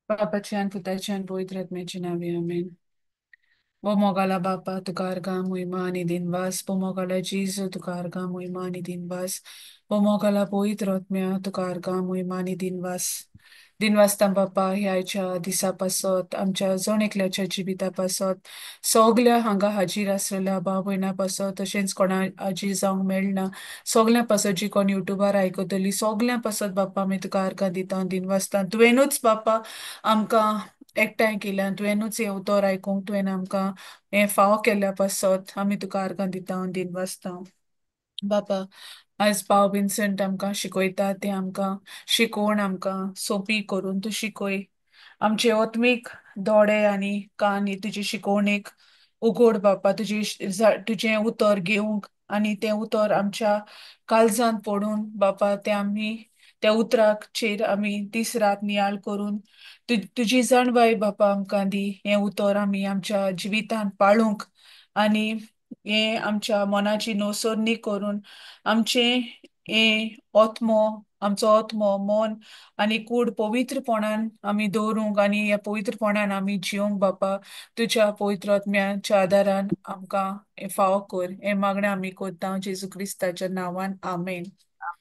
बापाची आनी पुताची आनी पवित्र आत्म्याची नावे आमेन. Pomogala Bapa, tu carga muy mani din vas, pomogala Jesus, tu carga muy mani din vas, pomogala poitrotmia, tu carga muy mani din vas. दिन वाजता बाप्पा ह्याच्या दिसापासत आमच्या जण एकल्याच्या जिवितापासत सगल्या हांगा हाजीर आसलेल्या भाव भयणां पासत तशेंच कोणा हाजीर जावंक मेळना सगल्या पासत जी कोण युट्यूबार आयकतली सगल्या पासत बाप्पा आमी तुका आर्गां दिता दिन वाजता तुवेनूच बाप्पा आमकां एकठांय केल्या तुवेनूच हे उतर आयकूंक तुवें आमकां हे फावो केल्या पासत आमी तुका आर्गां दिता दिन वाजता बापा आज पाव विन्संट आमकां शिकयता ते आमकां शिकोवन आमकां सोपी करून तू शिकय आमचे ओत्मीक दोळे आनी कान तुजे शिकोवणेक उगोड बापा तुजें उतर घेवंक आनी तें उतर आमच्या काळजांत पडून बापा ते आमी त्या उतराक चेर आमी दीस रात नियाळ करून तुजी जाणबाय बापा आमकां दी हें उतर आमी आमच्या जिवितांत पाळूंक आनी हे आमच्या मनाची नोसोरणी करून आमचे हे ओत्मो आमचो ओत्मो मन आनी कूड पवित्रपणान आमी दवरूंक आनी ह्या पवित्रपणान आमी जिवंक बापा तुज्या पवित्र आत्म्याच्या आदारान आमकां हे फावो कर हे मागणें आमी करता जेजू क्रिस्ताच्या नांवान आमेन.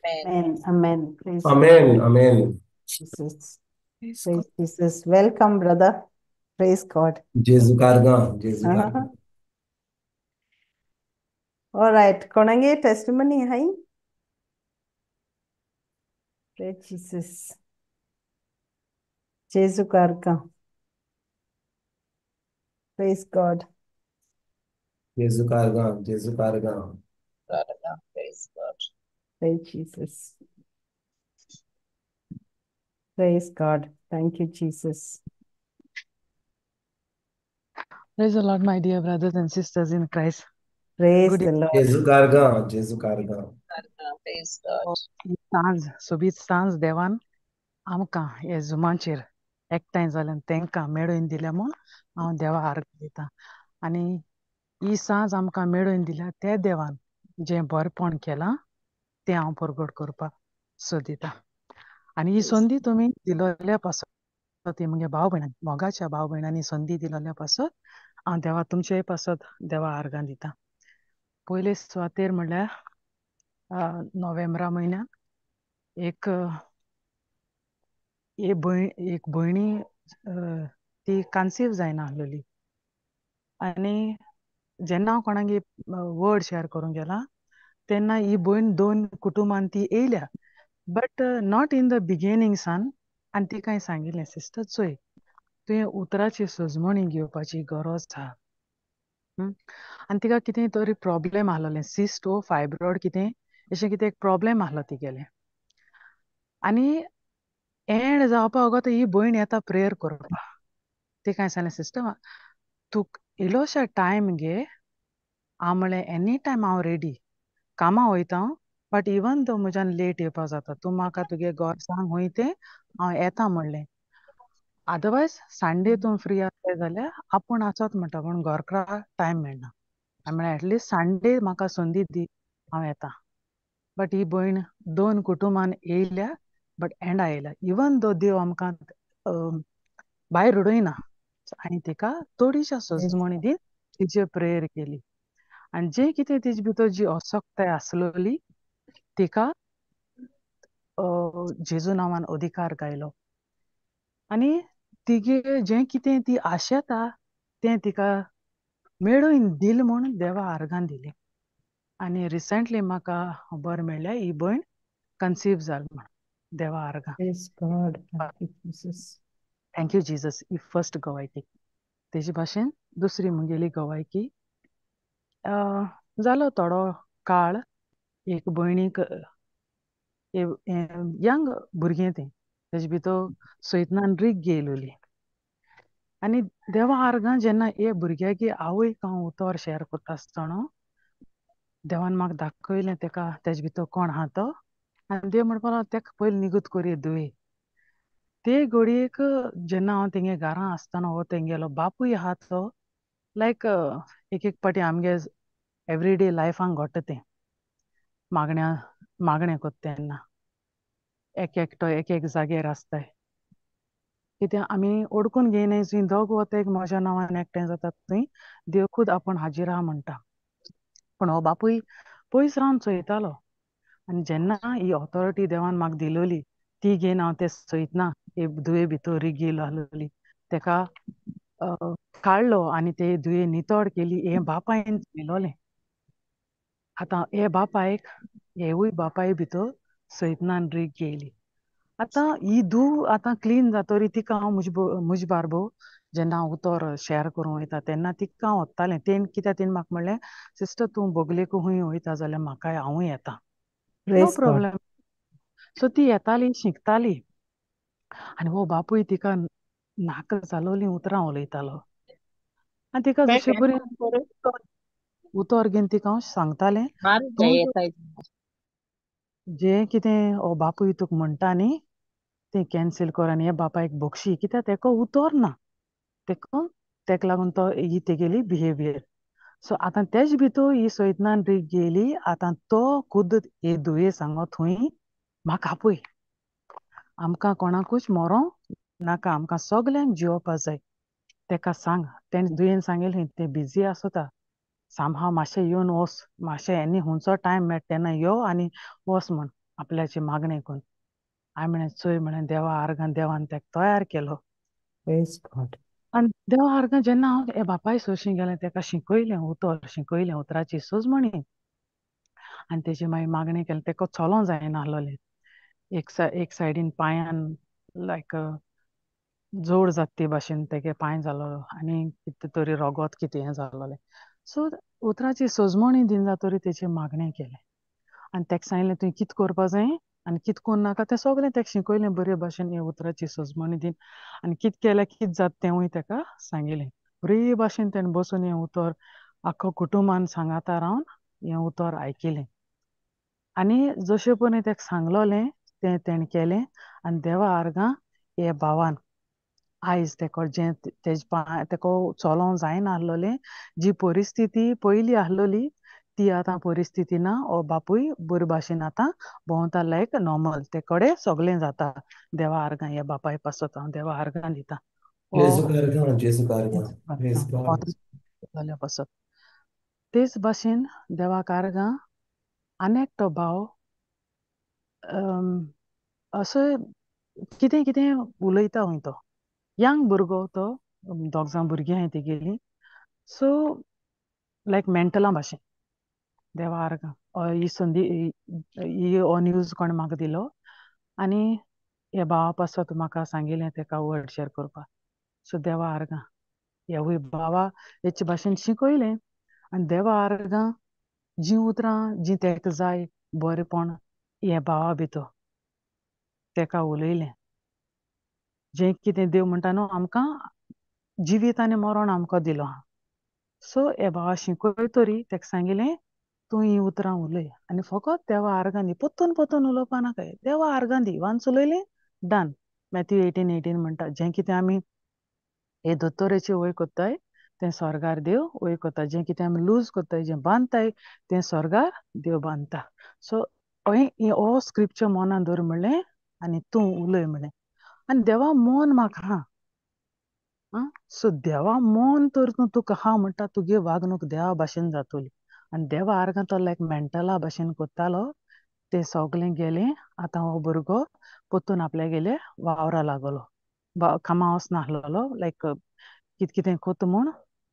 Amen. Amen. Amen. Praise Amen. Amen. Jesus. Praise Praise God. Jesus. Welcome, brother. Praise God. Jesus carga, Jesus carga. All right. Konange testimony hai. Praise Jesus. Jesus karka. Praise God. Jesus carga, Jesus carga. Praise God. Praise Jesus. Praise God. Thank you, Jesus. Praise the Lord, my dear brothers and sisters in Christ. Praise Good the Lord. Jesus carga, Jesus carga. Praise God. सांज सोबीत सांज देवान आमकां हे झुमाचेर एकठांय जाल्यान तांकां मेळोवन दिल्या म्हूण हांव देवा आर्ग दितां आनी ही सांज आमकां मेळोवन दिल्या त्या देवान जें बरेंपण केलां तें हांव परगट करपाक सोदितां आनी ही संदी तुमी दिलोल्या पासत ती म्हगे भाव भयणां मोगाच्या भाव भयणांनी संदी दिलोल्या पासत हांव देवा तुमचे पासत देवा आर्गां दितां पयले सुवातेर म्हणल्यार नोव्हेंबरा म्हयन्याक एक भयणी ती कन्सीव जायना आसलेली आनी जेन्ना हांव कोणाक वर्ड शेअर करूंक गेलां तेन्ना ही भयण 2 कुटुंबान ती येयल्या but not in the beginning San आनी तिका हांवें सांगिल्लें सिस्टर चोय तुवें उतराची सजमणी घेवपाची गरज आसा आनी तिका कितें तरी प्रॉब्लेम आहलोलें सिस्ट वो फायब्रॉयड कितें अशें कितें प्रॉब्लेम आहलो तिगेलें आनी एंड जावपा अगोत ही भयण येता प्रेयर करपा तिका हांवें सांगलें सिस्टर तूं इल्लोशा टायम घे हांव म्हणलें एनी टायम हांव रेडी कामां वयता बट इवन दो म्हज्यान लेट येवपा जाता तूं म्हाका तुगे घर सांग हूंय तें हांव येता म्हणलें अदरवायज संडे तूं फ्री आसलें जाल्यार आपूण आसोत म्हणटा पूण घरकाराक टायम मेळना हांवें म्हणलें एटलिस्ट संडे म्हाका संदी दी हांव येता बट ही भयण 2 कुटुंबान येयल्या बट एंडा येयल्या इवन दो देव आमकां भायर उडयना आनी तिका थोडीशी सजमणी दीन तिचे प्रेयर केली आनी जें कितें तिचे भितर जी असक्ताय आसलोली तिका जेजू नांवान अधिकार गायलो आनी तिगे जें कितें ती आशेता तें तिका मेळोवन दिल म्हूण देवा आर्गां दिली आनी रिसंटली म्हाका खबर मेळ्ळें ही भयण कन्सीव जाली म्हण देवा आर्गां Praise God. Thank you, Jesus. Thank you Jesus ही फर्स्ट गवायकी तेजे भाशेन दुसरी मुगेली गवायकी जालो थोडो काळ एक भयणीक यंग भुरगें तें तेजे भितर सैतनान रीग येयलोली आनी देवा आर्गां जेन्ना हे भुरग्यागे आवयक हांव उतर शेअर करता आसतना देवान म्हाका दाखयलें तेका तेजे भितर कोण आहा तो आनी देव म्हणपा लागलो तेका पयलीं निगूत कोरया दुये ते घडयेक जेन्ना हांव तेंगे घरां आसतना हो तेंगेलो बापूय आहा तो लायक एक पाटी आमगे एवरीडे लायफान घडटा तें मागणें कोत्ता तेन्ना एक एकटो एक जाग्यार आसताय कित्याक आमी ओडकून घेयनाय जंय दोग वता एक म्हज्या नांवान एकठांय जातात थंय देव खूद आपूण हाजीर आहा म्हणटा पूण हो बापूय पयस रावन चोयतालो आनी जेन्ना ही ऑथॉरिटी देवान म्हाका दिलोली ती घेवन हांव ते चोयतना हे दुये भितर रिगील आहलोली तेका काडलो आनी ते दुये नितोड केली हे बापायन चोयलोलें आतां हे बापायक हेवूय बापाय भितर सैतनान रीग घेयली आतां ही धूव आतां क्लीन जातोरी तिका हांव म्हजी बारबो जेन्ना हांव उतर शेअर करूं वयता तेन्ना तिका हांव व्हरतालें कित्याक तिणें म्हाका म्हणलें सिस्टर तूं बोगलेकू खूंय वयता जाल्यार म्हाकाय हांवूय येता नो Praise God. प्रॉब्लेम सो ती येताली शिकताली आनी हो बापूय तिका नाक जालोली उतरां उलयतालो आनी तिका जशें परी उतर घेवन तिका हांव सांगतालें तूं जें कितें हो बापूय तुका म्हणटा न्ही तें कॅन्सील कर आनी हे बापायक बोगशी कित्याक तेका उतर ना तेका लागून तो ही तेगेली बिहेवियर सो आतां तेज भितर ही सैतनान रीग घेयली आतां तो खुद हे दुये सांगो थंय म्हाका आपय आमकां कोणाकूच मरों नाका आमकां सोगल्यांक जिवोवपा जाय तेका सांग तेणें दुयेन सांगलें तें बिजी आसोता सामहांव मातशें येवन वोस मातशें एनी हुंचो टायम मेळटा तेन्ना यो आनी वोस म्हण आपल्याची मागणें कोन्न हांवें म्हळें चोय म्हळें देवा आर्गां देवान तेका तयार केलो Praise God. आनी देवा आर्गां जेन्ना हांव हे बापाय सोशी गेलें तेका शिकयलें शिकयलें उतराची सोजमणी आनी तेजी मागीर मागणें केलें तेका चलों जायना आहलोलें एक सायडीन पांयान लायक जोड जाता ते भाशेन तेगे पांय जालो आनी कितें तरी रोगोत कितें हें जालोलें सो उतराची सोजमणी दिन जातोरी तेजें मागणें केलें आनी तेका सांगलें तुवें कितें करपा जाय आनी कितें कोन्न नाका तें सोगलें तेका शिकयलें बरे भाशेन हे उतराची सोजमणी दिन आनी कितें केल्यार कितें जाता तेंवूय तेका सांगलें बरे भाशेन तेणें बसून हें उतर आख्खो कुटुंबान सांगाता रावन हें उतर आयकिलें आनी जशें परी तेका सांगलोलें तें तेणें केलें आनी देवा आर्गां हे भावान आयज तेको जें तेको चलों जायना आहलोलें जी परिस्थिती पयलीं आहलोली ती आतां परिस्थिती ना हो बापूय बरे भाशेन आतां भोंवता लायक नॉर्मल ते कडेन सोगलें जाता देवा आर्गां हे बापाय पासत हांव देवा आर्गां दिता जेजू कारगां प्रेज गॉड जाल्या पासत तेच भाशेन देवा आर्गां आनी एकटो भाव असो कितें कितें उलयता वय तो यंग भुरगो तो दोग जाण भुरगीं आहाय तेगेलीं सो लायक मेंटला भाशेन देवा आर्गां ही संदी हो न्यूज कोणें म्हाका दिलो आनी हे भावा पासत म्हाका सांगिल्लें तेका वर्ड शेअर करपाक सो देवा आर्गां ह्यावूय भावा हेचे भाशेन शिकयलें आनी देवा आर्गां जीं उतरां जीं तेका जाय बरेंपण हे भावा भितर तेका उलयलें जें कितें देव म्हणटा न्हू आमकां जिवीत आनी मरण आमकां दिलो आहा सो हे भावा शिकयतोरी तेका सांगिल्लें तूं हीं उतरां उलय आनी फकत देवा आर्गां दी पोत्तून पोत्तून उलोवपा नाका देवा आर्गां दी वान्स उलयलें डन मॅथ्यू 18:18 म्हणटा जें कितें आमी हे दोतोरेचे वय कोत्ताय तें स्वर्गार देव वय कोत्ता जें कितें आमी लूज कोत्ताय जें बांदताय तें स्वर्गार देव बांदता सो हो स्क्रिप्चर मोनान दवर म्हणलें आनी तूं उलय म्हणलें आनी देवा मोन म्हाका आहा सो देवा मोन तर तुका आहा म्हणटा तुगे वागणूक देवा भाशेन जातोली आनी देवा आर्गां तो लायक मेंटला भाशेन कोत्तालो तें सोगलें गेलें आतां हो भुरगो पोत्तून आपल्यागेले वावरा लागलो कामा वचना आहलोलो लायक कितें कितें कोत्ता म्हूण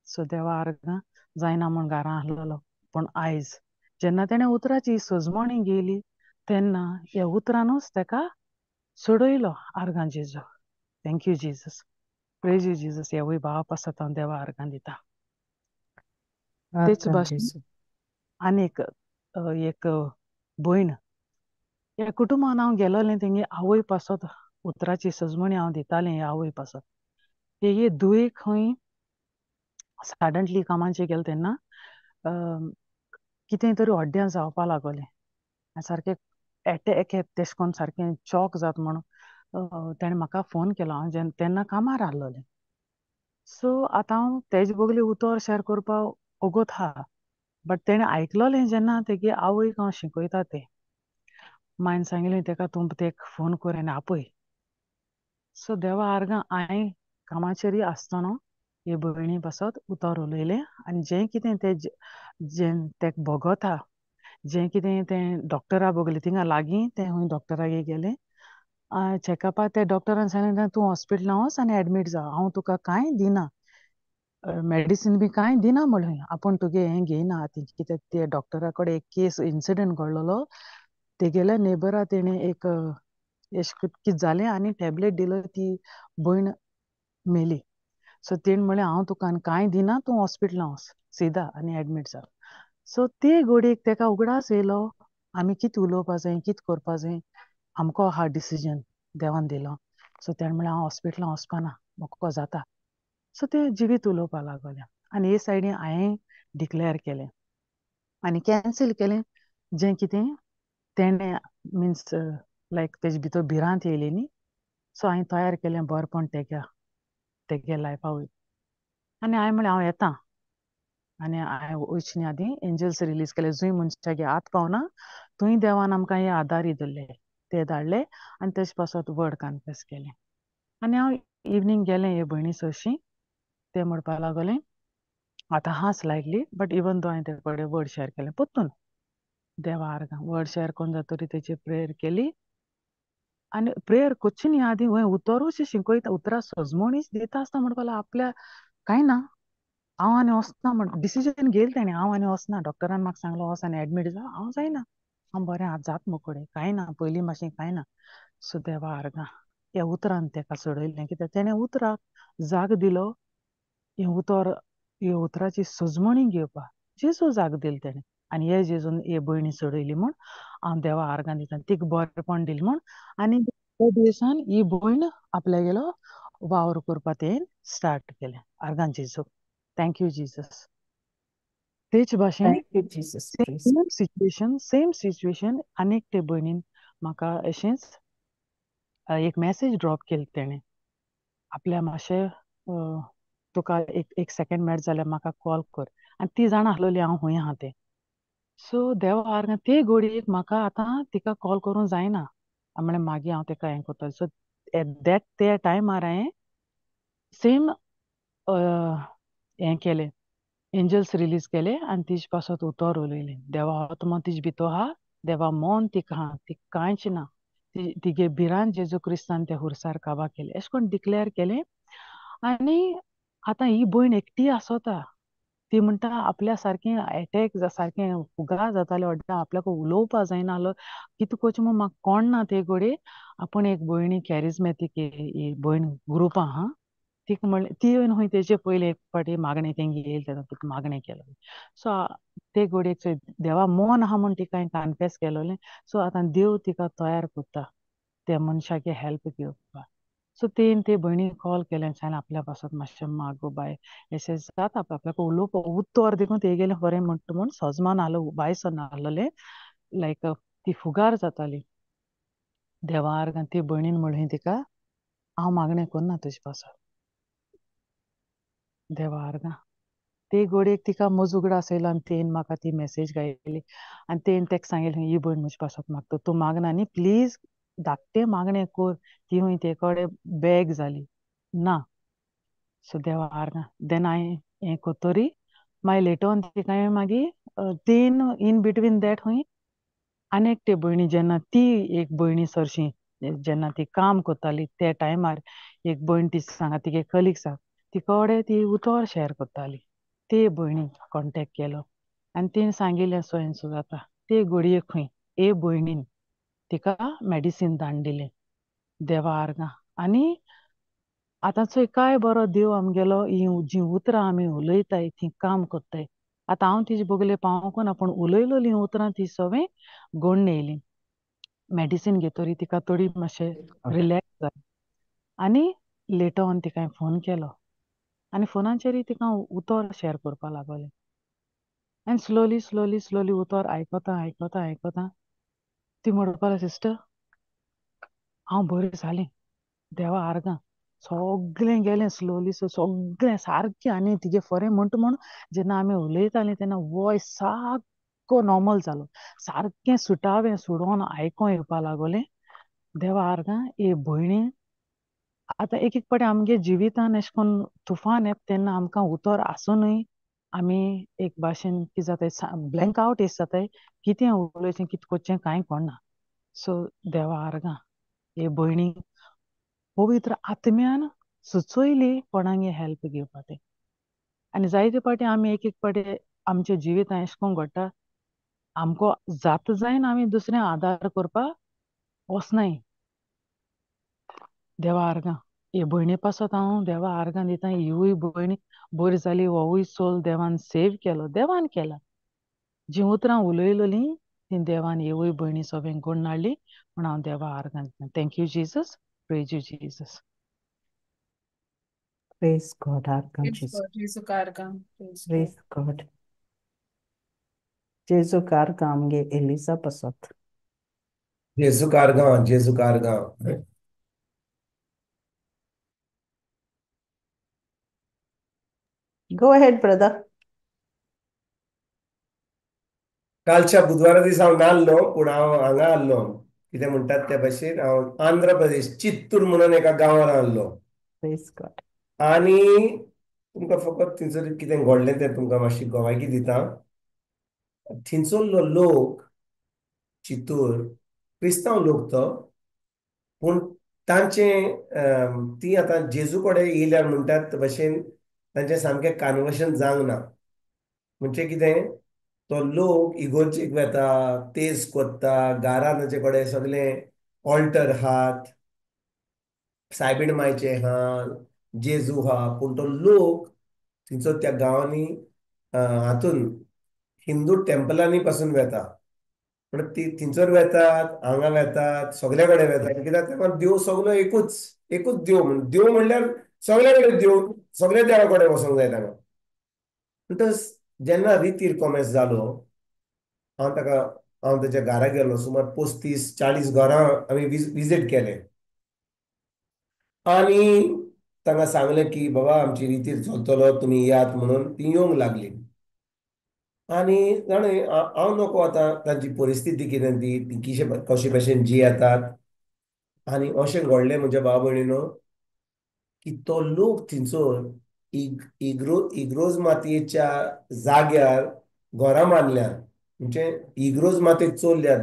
सो देवा आर्गां जायना म्हूण घारां आहलोलो पूण आयज जेन्ना तेणें उतराची सोजमणी घेयली तेन्ना ह्या उतरानूच तेका सोडयलो आर्गां जेजू thank you Jesus praise you Jesus ह्यावूय भावा पासत हांव देवा आर्गां दिता तेच Argan भाशेन Jesu. आनीक एक भयण ह्या कुटुंबान हांव गेलोलें तेंगे आवय पासत उतराची सोजमणी हांव दितालें ह्या आवय पासत तेगे धुयेक खंय सडनली कामाचेर गेलें तेन्ना कितें तरी हड्ड्यां जावपा लागोलें सारकें एटॅक येता तेशें कोन्न सारकें चॉक जाता म्हूण तेणें म्हाका फोन केलो हांव तेन्ना कामार आहलोलें सो आतां हांव तेजे बोगले उतर शेअर करपा ओगोत आहा बट तेणें आयकलोलें जेन्ना तेगे आवयक हांव शिकयता तें मायन सांगिल्लें तेका तूं तेका फोन कर आनी आपय सो देवा आर्गां हांवें कामाचेर आसतना हे भयणी पासत उतर उलयलें आनी जें कितें जें तें भोगता जें कितें तें डॉक्टरा बगलें थिंगा लागीं तें हूंय डॉक्टरागे गेलें चॅकअपा ते डॉक्टरान सांगलें तूं हॉस्पिटलां वच आनी एडमीट जा हांव तुका कांय दिना मेडिसीन बी कांय दिना म्हणलें आपूण तुगे हें घेयना हातीन कित्याक ते डॉक्टरा कडेन एक केस इन्सिडंट घडलोलो तेगेल्या नेबरा तेणें एक एश कितें जालें आनी टॅबलेट दिलो ती भयण मेली सो तेणें म्हणलें हांव तुका आनी कांय दिना तूं हॉस्पिटलां वच सिदा आनी एडमीट जा सो ते घडयेक तेका उगडास येयलो आमी कितें उलोवपा जाय कितें करपा जाय आमको हा डिसिजन देवान दिलो सो तेणें म्हणलें हांव हॉस्पिटलां वचपा ना म्हाका जाता सो ते जिवीत उलोवपा लागलें आनी हे सायडीन हांवें डिक्लेअर केलें आनी कॅन्सील केलें जें कितें तेणें मिन्स लायक तेजे भितर भिरांत येयली न्ही सो हांवें तयार केलें बरेंपण तेगे लायफा वयर आनी हांवें म्हणलें हांव येतां आनी हांवें वयचें आदीं एंजल्स रिलीज केले जंय मनशागे हात पावना थंय देवान आमकां हे आदारी दिल्ले ते धाडले आनी तेजे पासत वर्ड कन्फेस केलें आनी हांव इवनींग गेलें हे भयणी सरशी ते म्हणपा लागलें आतां हांस लायकली बट इवन दो हांवें तेजे कडेन वर्ड शेअर केलें पोत्तून देवा आर्गां वर्ड शेअर कोन्न जातरी तेची प्रेयर केली आनी प्रेयर कोच्ची न्ही आदीं हें उतरूच शिकोयता उतरां सजमणीच दिता आसता म्हणपा लागलें आपल्या कांय ना हांव आनी वचना म्हण डिसिजन घेयलें तेणें हांव आनी वचना डॉक्टरान म्हाका सांगलो वच आनी एडमीट जा हांव जायना हांव बरें आतां जाता मुकोडे कांय ना पयलीं भाशेन कांय ना सो देवा आर्गां ह्या उतरान तेका सोडयलें कित्याक तेणें उतराक जाग दिलो हे उतराची सजमणी घेवपा जेजू जाग दिली तेणें आनी हे जेजून हे भयणी सोडयली म्हूण हांव देवा आर्गां दिता तिका बरेंपण दिलें म्हूण आनी ते दिवसान ही भयण आपल्यागेलो वावर करपा तें स्टार्ट केलें आर्गां जेजू थँक्यू जिजस तेच भाशेन Thank you, Jesus. Praise same situation आनीक ते भयणीन म्हाका अशेंच एक मॅसेज ड्रॉप केली तेणें आपल्या मातशें तुका एक सेकंड मेळट जाल्यार म्हाका कॉल कर आनी ती जाणा आसलोली हांव हूंय आहा तें सो देवा आर्गां ते घडयेक म्हाका आतां तिका कॉल करूं जायना म्हणलें मागीर हांव तेका हें कोत्तलें सो एट त्या टायमार हांवें सेम हें केलें एंजल्स रिलीज केले आनी तिजे पासत उतर उलयलें देवा आत्मा तिजे भितर आहा देवा मोन तिका आहा ती कांयच ना तिगे भिरान जेजू क्रिस्तान त्या हुर्सार काबार केलें अशें करून डिक्लेअर केलें आनी आतां ही भयण एकटी आसोता ती म्हणटा आपल्या सारकें एटॅक सारकें फुगा जातालें वाटता आपल्याक उलोवपा जायनाहलो कितें कोचें म्हूण म्हाका कोण ना ते घोडये आपूण एक भयणी कॅरिझमॅटीक ही भयण ग्रुप आहा तिका म्हणलें ती हूंय तेजे पयलीं एक फावटी मागणें तेंगे येयलें तेन्ना तिका मागणें केलें सो ते घोडयेक देवा मोन आहा म्हूण तिका हांवें कन्फेस केलोलें सो आतां देव तिका तयार कोत्ता त्या मनशागे हेल्प घेवपाक सो ते भयणीक कॉल केलें सांगलें आपल्या पासत मातशें माग गो बाय अशें जाता आपल्याक उलोवपा उत्तर देखून तेगेलें बरें म्हणटा म्हूण सजमान आहलो बायसन आहलोलें लायक ती फुगार जाताली देवा आर्गां ती भयणीन म्हणलें तिका हांव मागणें कोन्ना तुजे पासत देवा आर्गां ते घोडयेक तिका मोजूगडास आयलो आनी तेन म्हाका ती मॅसेज घायली आनी तेन तेका सांगलें ही भयण म्हजे पासत मागता तूं मागना न्ही प्लीज धाकटें मागणें कोर ती हूंय ते कडेन बॅग जाली ना सो देवा आर्गां देन हांवें हें कोत्तोरी मागीर लेटर ऑन तिका हांवें मागीर तेन इन बिटवीन दॅट हूंय आनी एकटे भयणी जेन्ना ती एक भयणी सरशी जेन्ना ती काम कोत्ताली त्या टायमार एक भयण ती सांगा तिगे कलिग्साक ती कडेन ती उतर शेअर कोत्ताली ते भयणीक कॉन्टेक्ट केलो आनी तिणें सांगिल्लें सो एन सो जाता ते घडयेक खंय हे भयणीन तिका मॅडिसीन धाडून देवा आर्गां आनी आतां चोय काय बरो देव आमगेलो ही जीं उतरां आमी उलयताय तीं काम कोत्ताय आतां हांव तिजे बोगले पावोंक ना पूण उलयलोलीं उतरां ती सगळें घडून येयलीं मॅडिसीन घेतोरी तिका थोडी मातशें रिलॅक्स जालें आनी लेटर ऑन तिका हांवें फोन केलो आनी फोनाचेर तिका उतर शेअर करपा लागलें आनी स्लोली उतर आयकोता ती म्हणपा लागली सिस्टर हांव बरें जालें देवा आर्गां सगळें गेलें स्लोली सगळें सारकें आनी तिगे फरें म्हणटा म्हूण जेन्ना आमी उलयतालीं तेन्ना वॉयस सारको नॉर्मल जालो सारकें सुटावें सुडोन आयको येवपा लागलें देवा आर्गां हे भयणी आतां एक एक पाटी आमगे जिवितान अशें करून तुफान येता तेन्ना आमकां उतर आसुनूय आमी एक भाशेन कितें जाताय ब्लँक आवट एश जाताय कितें उलोवचें कितें कोरचें कांय कळना. सो देवा आर्गां हे भयणीक पवित्र आत्म्यान सुचोयली कोणांगे हेल्प घेवपाक. आनी जायते पाटी आमी एक एक पाटी आमच्या जिवितान अशें करून घडटा आमको जाता जायन आमी दुसऱ्यांक आदार करपाक वचनाय. देवा आर्गां हे भयणी पासत हांव देवा आर्गां दितां हिवूय भयणी बरी जाली होवूय चोल देवान सेव केलो देवान केला. जीं उतरां उलयलोलीं तीं देवान हिवूय भयणी सोबें घडोवन हाडली म्हूण हांव देवा आर्गां दितां. Thank you Jesus. Praise you Jesus. Praise God, आर्गां Praise Jesus. God, Jesu कारगां. Praise God. Praise God. जेजू कारगां आमगे एलिसा पासत. जेजू कारगां, जेजू कारगां. Go ahead, brother. कालच्या बुधवारा दीस हांव नासलो पूण हांव हांगा आसलो कितें म्हणटात त्या भाशेन हांव आंध्र प्रदेश चित्तूर म्हणून एका गांवांत आसलो. Praise God. आनी तुमकां फकत थंयसर कितें घडलें तें तुमकां मातशी गोवायकी दितां. थंयसरलो लोक चित्तूर क्रिस्तांव लोक तो पूण तांचे ती आतां जेजू कडेन येयल्यार म्हणटात ते भाशेन तांचें सामकें कन्वर्शन जावंक ना. म्हणजे कितें तो लोक इगोर्जेक वेता तेज कोत्ता घारां तांचे कडेन सगळें ऑल्टर आहात सायबीण मायचे आहा जेजू आहा पूण तो लोक थंयसर त्या गांवांनी हातून हिंदू टेम्पलांनी पासून वेता. पण ती थंयसर वेतात हांगा वेतात सगळे कडेन वेतात कित्याक तेका देव सगळो एकूच एकूच देव म्हणल्यार सगळे कडेन देव सगळे देवा कडेन वचोंक जाय तांकां. म्हणटच जेन्ना रितीर कोमेस जालो हांव ताच्या घरा गेलो सुमार 35-40 घरां आमी विजीट केले आनी तांकां सांगलें की बाबा आमची रितीर चलतलो तुमी यात म्हणून ती येवंक लागली. आनी जाणा हांव नको आतां तांची परिस्थिती कितें ती कशे भशेन जियेतात आनी अशें घडलें म्हज्या भाव भयणीनो की तो लोक थंयसर इग्रोज मातयेच्या जाग्यार घरां बांदल्यात म्हणजे इग्रोज मातयेक चोरल्यात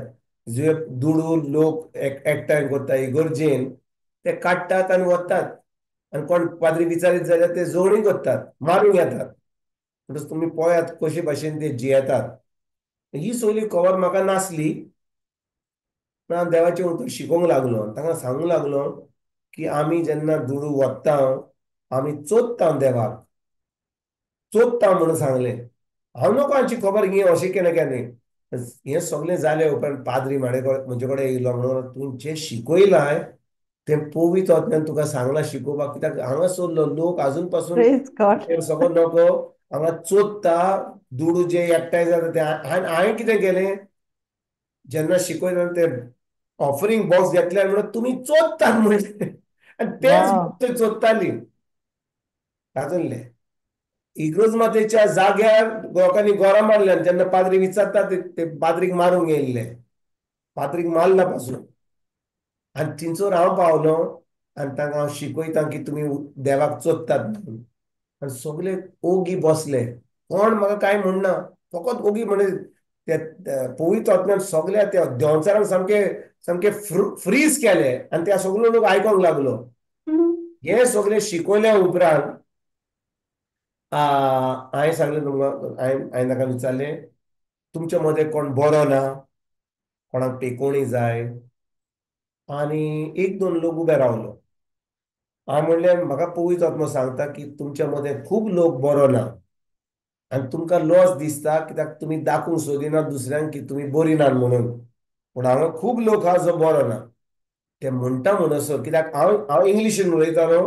जे दुडू लोक एकठांय करता इगोर्जेन ते काडटात आनी वतात आनी कोण पाद्री विचारीत जाल्यार ते जोवणी करतात मारूंक येतात. म्हणटच तुमी पळयात कशे भाशेन ते जियेतात. ही सगळी खबर म्हाका नासली पूण हांव देवाचें उतर शिकोवंक लागलो तांकां सांगूंक लागलो की आमी जेन्ना दुडू वत्ता आमी चोदता देवाक चोदता म्हणून सांगलें. हांव नको हांची खबर घे अशें केलें काय न्ही हें सगळें जालें उपरांत पाद्री म्हजे कडेन येयलो म्हणून तुवें जें शिकयलां तें पवित्र आत्म्यान तुका सांगलां शिकोवपाक कित्याक हांगासरलो लोक आजून पासून Praise God. सगळो नको हांगा चोदता दुडू जे एकठांय जाता ते हांवें कितें केलें जेन्ना शिकयता ते ऑफरींग बॉक्स घेतल्यार म्हणून तुमी चोदतात म्हणलें आनी तेच Wow. ते चोदतालीं. तातूंतलें इग्रोज मातयेच्या जाग्यार लोकांनी घरां मारल्यात जेन्ना पाद्री विचारता ते पाद्रीक मारूंक येयल्ले पाद्रीक मारला पासून आनी थंयसर हांव पावलो आनी तांकां हांव शिकयता की तुमी देवाक चोदतात म्हणून आनी सगळे ओगी बसले कोण म्हाका कांय म्हणना फकत ओगी म्हणजे ते पवित्र आत्म्यान सगळ्या त्या देंवचारांक सामके फ्रीज केले आनी त्या सगळो लोक आयकोंक लागलो. हे सगळें शिकयल्या उपरांत हांवें सांगलें तुमकां हांवें ताका विचारलें तुमच्या मदें कोण बरो ना कोणाक पेकोवणी जाय आनी 1-2 लोक उबे रावलो. हांव म्हणलें म्हाका पवित्र आत्मो सांगता की तुमच्या मदें खूब लोक बरो ना आनी तुमकां लॉस दिसता कित्याक तुमी दाखोवंक सोदिना दुसऱ्यांक की तुमी बरी नात म्हणून पूण हांगा खूब लोक आहा जो बरो ना. ते म्हणटा म्हणसर कित्याक हांव इंग्लिशीन उलयतालो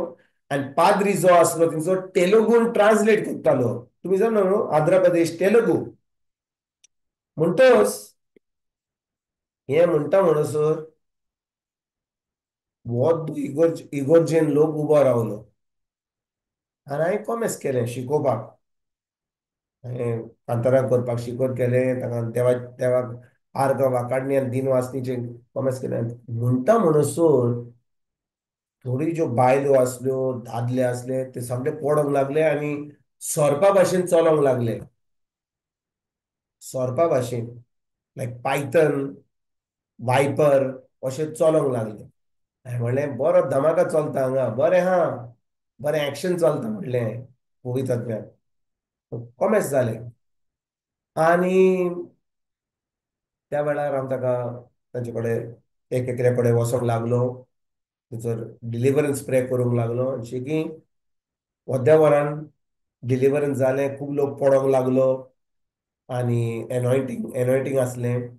आनी पाद्री जो आसलो थंयचो तेलुगून ट्रान्सलेट करतालो. तुमी जाणा न्हू आंध्र प्रदेश तेलुगू म्हणटच हें म्हणटा म्हणसर हो इगोर्जेन लोक उबो रावलो आनी हांवें कॉमेस केलें शिकोवपाक हांवें कांतारां करपाक शिकोवप केलें ताका देवाक आर्गां वाकाडणी आनी दिन वासनीचें कॉमेस केलें म्हणटा म्हणसर थोडी ज्यो बायलो असल्यो दादले असले ते सगळे पडोंक लागले आणि सोरपा भाशेन चलोंक लागले. सोरपा भाशेन लायक पायथन वायपर अशें चलोंक लागले. हांवें म्हणलें बरो धमाका चलता हांगा, बरें हा, बरें एक्शन चलता म्हणलें पवित्रत्व्यान. कॉमेस जालें आणि त्या वेळार हांव ताका तांचे कडेन एकेकऱ्या कडेन वचोंक लागलो. थंयसर डिलिव्हरन्स प्रे करूंक लागलो. शिकी अर्द्या वरान डिलिव्हरन्स जालें, खूब लोक पडोंक लागलो आणि एनॉयटींग असलें.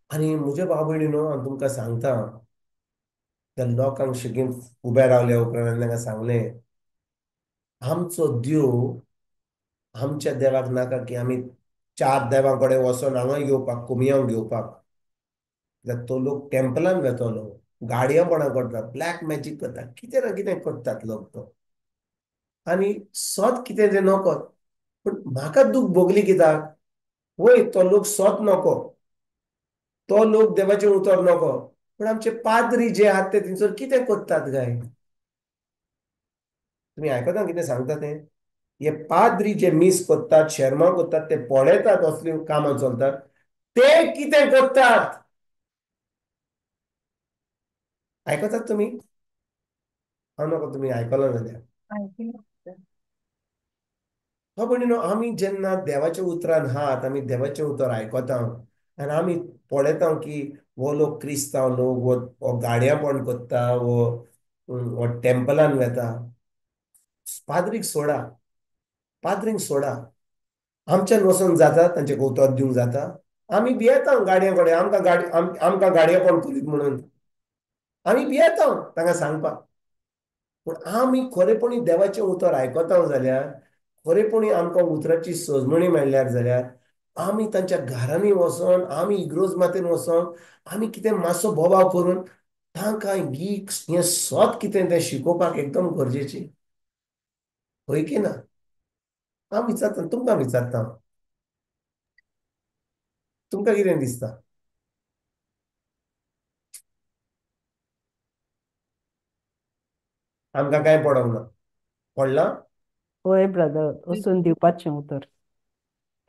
आणि म्हज्या भाव भयणीनो हांव तुमकां सांगता, त्या लोकांक शिगीन उबे रावल्या उपरांत हांवें तांकां सांगलें, आमचो देव आमच्या देवाक नाका की आमी 4 देवां कडेन वचोन हांगा घेवपाक कुमियांव घेवपाक. कित्याक तो लोक टेम्पलान वेतलो, गाडयेपणां करतात, ब्लॅक मॅजीक करतात, कितें ना कितें करतात लोक तो. आनी सोत कितें तें नकोत. पूण म्हाका दूख भोगली कित्याक? वय तो लोक सोत नको, तो लोक देवाचें उतर नको, पूण आमचे पाद्री जे आहात ते थंयसर कितें करतात काय? तुमी आयकता कितें सांगता तें? हे पाद्री जे मीस करतात, शर्मा करतात, ते पळयतात असली कामां चलतात, ते कितें करतात? आयकतात तुमी? हांव नको तुमी आयकला जाल्यार. हो भयणीनो, आमी जेन्ना देवाच्या उतरान आहात, आमी देवाचें उतर आयकता आनी आमी पळयता की हो लोक क्रिस्तांव लोक वो गाडयांपण करता, वो टेम्पलान वेता. पाद्रीक सोडा, पाद्रींक सोडा. आमच्यान वचोन जाता, तांचे उतर दिवंक जाता. आमी भियेता गाडये कडेन, आमकां गाडयेपण करीत म्हणून आमी भियेता तांकां सांगपाक. पूण आमी खरेपणी देवाचें उतर आयकता जाल्यार, खरेपणी आमकां उतराची सजमणी मेळ्ळ्यार जाल्यार आमी तांच्या घरांनी वचोन, आमी इग्रोज मातेन वचोन, आमी कितें मातसो बोवाळ करून तांकां हें सोत कितें तें शिकोवपाक एकदम गरजेचें. होय की ना? हांव विचारता, तुमकां विचारता, तुमकां कितें दिसता? आमकां कांय पडोंक ना. पडलां? होय ब्रदर, वचून दिवपाचें उतर.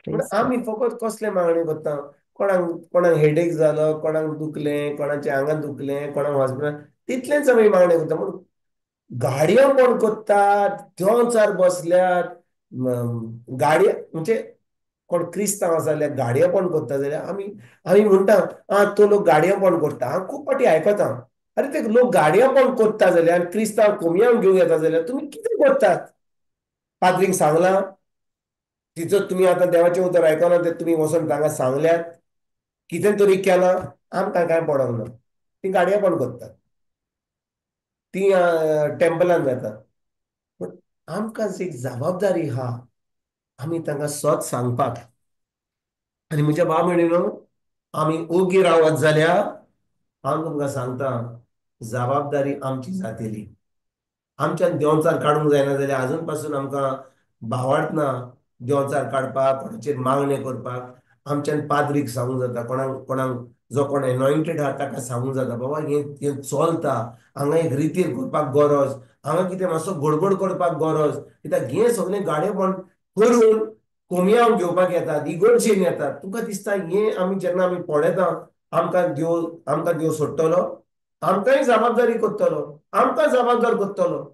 पूण प्रेज आमी गॉड. फकत कसले मागणी करता? कोणाक हेडेक जालो, कोणाक दुखलें, कोणाचें आंगान दुखलें, कोणाक हॉस्पिटल, तितलेंच आमी मागणी करता. पूण गाडयो कोण करतात, देंवचार बसल्यात, गाडये म्हणजे कोण क्रिस्तांव आसा जाल्यार गाडयेपण करता जाल्यार आमी म्हणटा, तो लोक गाडयेपण करता. हांव खूब फावटी आयकता, अरे ते लोक गाडयेपण करता जाल्यार क्रिस्तांव कोमयान घेवंक येता जाल्यार तुमी कितें करतात? पाद्रींक सांगलां, तिचो तुमी आतां देवाचें उतर आयकलां तें तुमी वचोन तांकां सांगल्यात, कितें तरी केलां, आमकां कांय पडोंक ना. ती गाडयेपण करतात, ती टेम्पलान वेतात. पूण आमकां एक जबाबदारी आहा, आमी तांकां सोत सांगपाक. आनी म्हज्या भाव भयणीनो, आमी ओगी रावत जाल्यार हांव तुमकां सांगता, जबाबदारी आमची जातली. आमच्यान देंवचार काडूंक जायना जाल्यार आजून पासून आमकां भावार्थना देंवचार काडपाक, कोणाचेर मागणी करपाक आमच्यान पाद्रीक सांगूंक जाता, कोणाक जो कोण एनॉयंटेड आहा ताका सांगूंक जाता, बाबा हें चलता, हांगा एक रितीर करपाक गरज, हांगा कितें मातसो गडबड करपाक गरज. कित्याक हें सगळें गाडयेपण करून कोमयाव घेवपाक येतात, इगर्जेन येतात. तुमकां दिसता हें आमी जेन्ना पळयता, आमकां देव सोडटलो? आमकांय जबाबदारी करतलो, आमकां जबाबदार करतलो.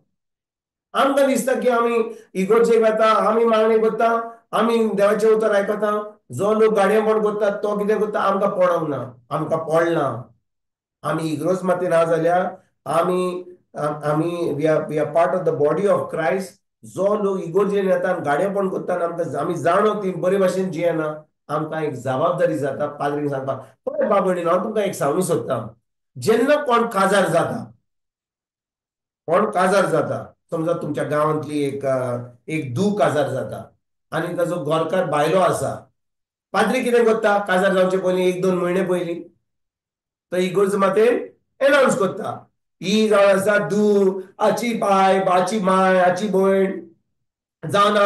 आमकां दिसता की आमी इगर्जेक वता, आमी मागणी करता, आमी देवाचें उतर आयकता, जो लोक गाडयेपण करता तो कितें करता आमकां पडोंक ना, आमकां पडलां. आमी इग्रोज मातेन आहा जाल्यार आमी we are part of the body of Christ. जो लोक इगोर्जेन येता आनी गाडयेपण करता आनी आमी जाणो ती बरे भाशेन जियेना, आमकां एक जबाबदारी जाता पाद्रीक सांगपाक. पळय बाब भयणीनो, हांव तुमकां एक सांगूंक सोदतां, जेन्ना कोण काजार जाता, समजा तुमच्या गांवांतली एक धूव काजार जाता आनी ताजो घरकार बायलो आसा, पाद्री कितें करता? काजार जावचे पयलीं 1-2 म्हयने पयलीं तो इगोर्ज मातेन एनावन्स करता, ही जावन आसा धूव, हाची बाय, हाची माय, हाची भयण जावन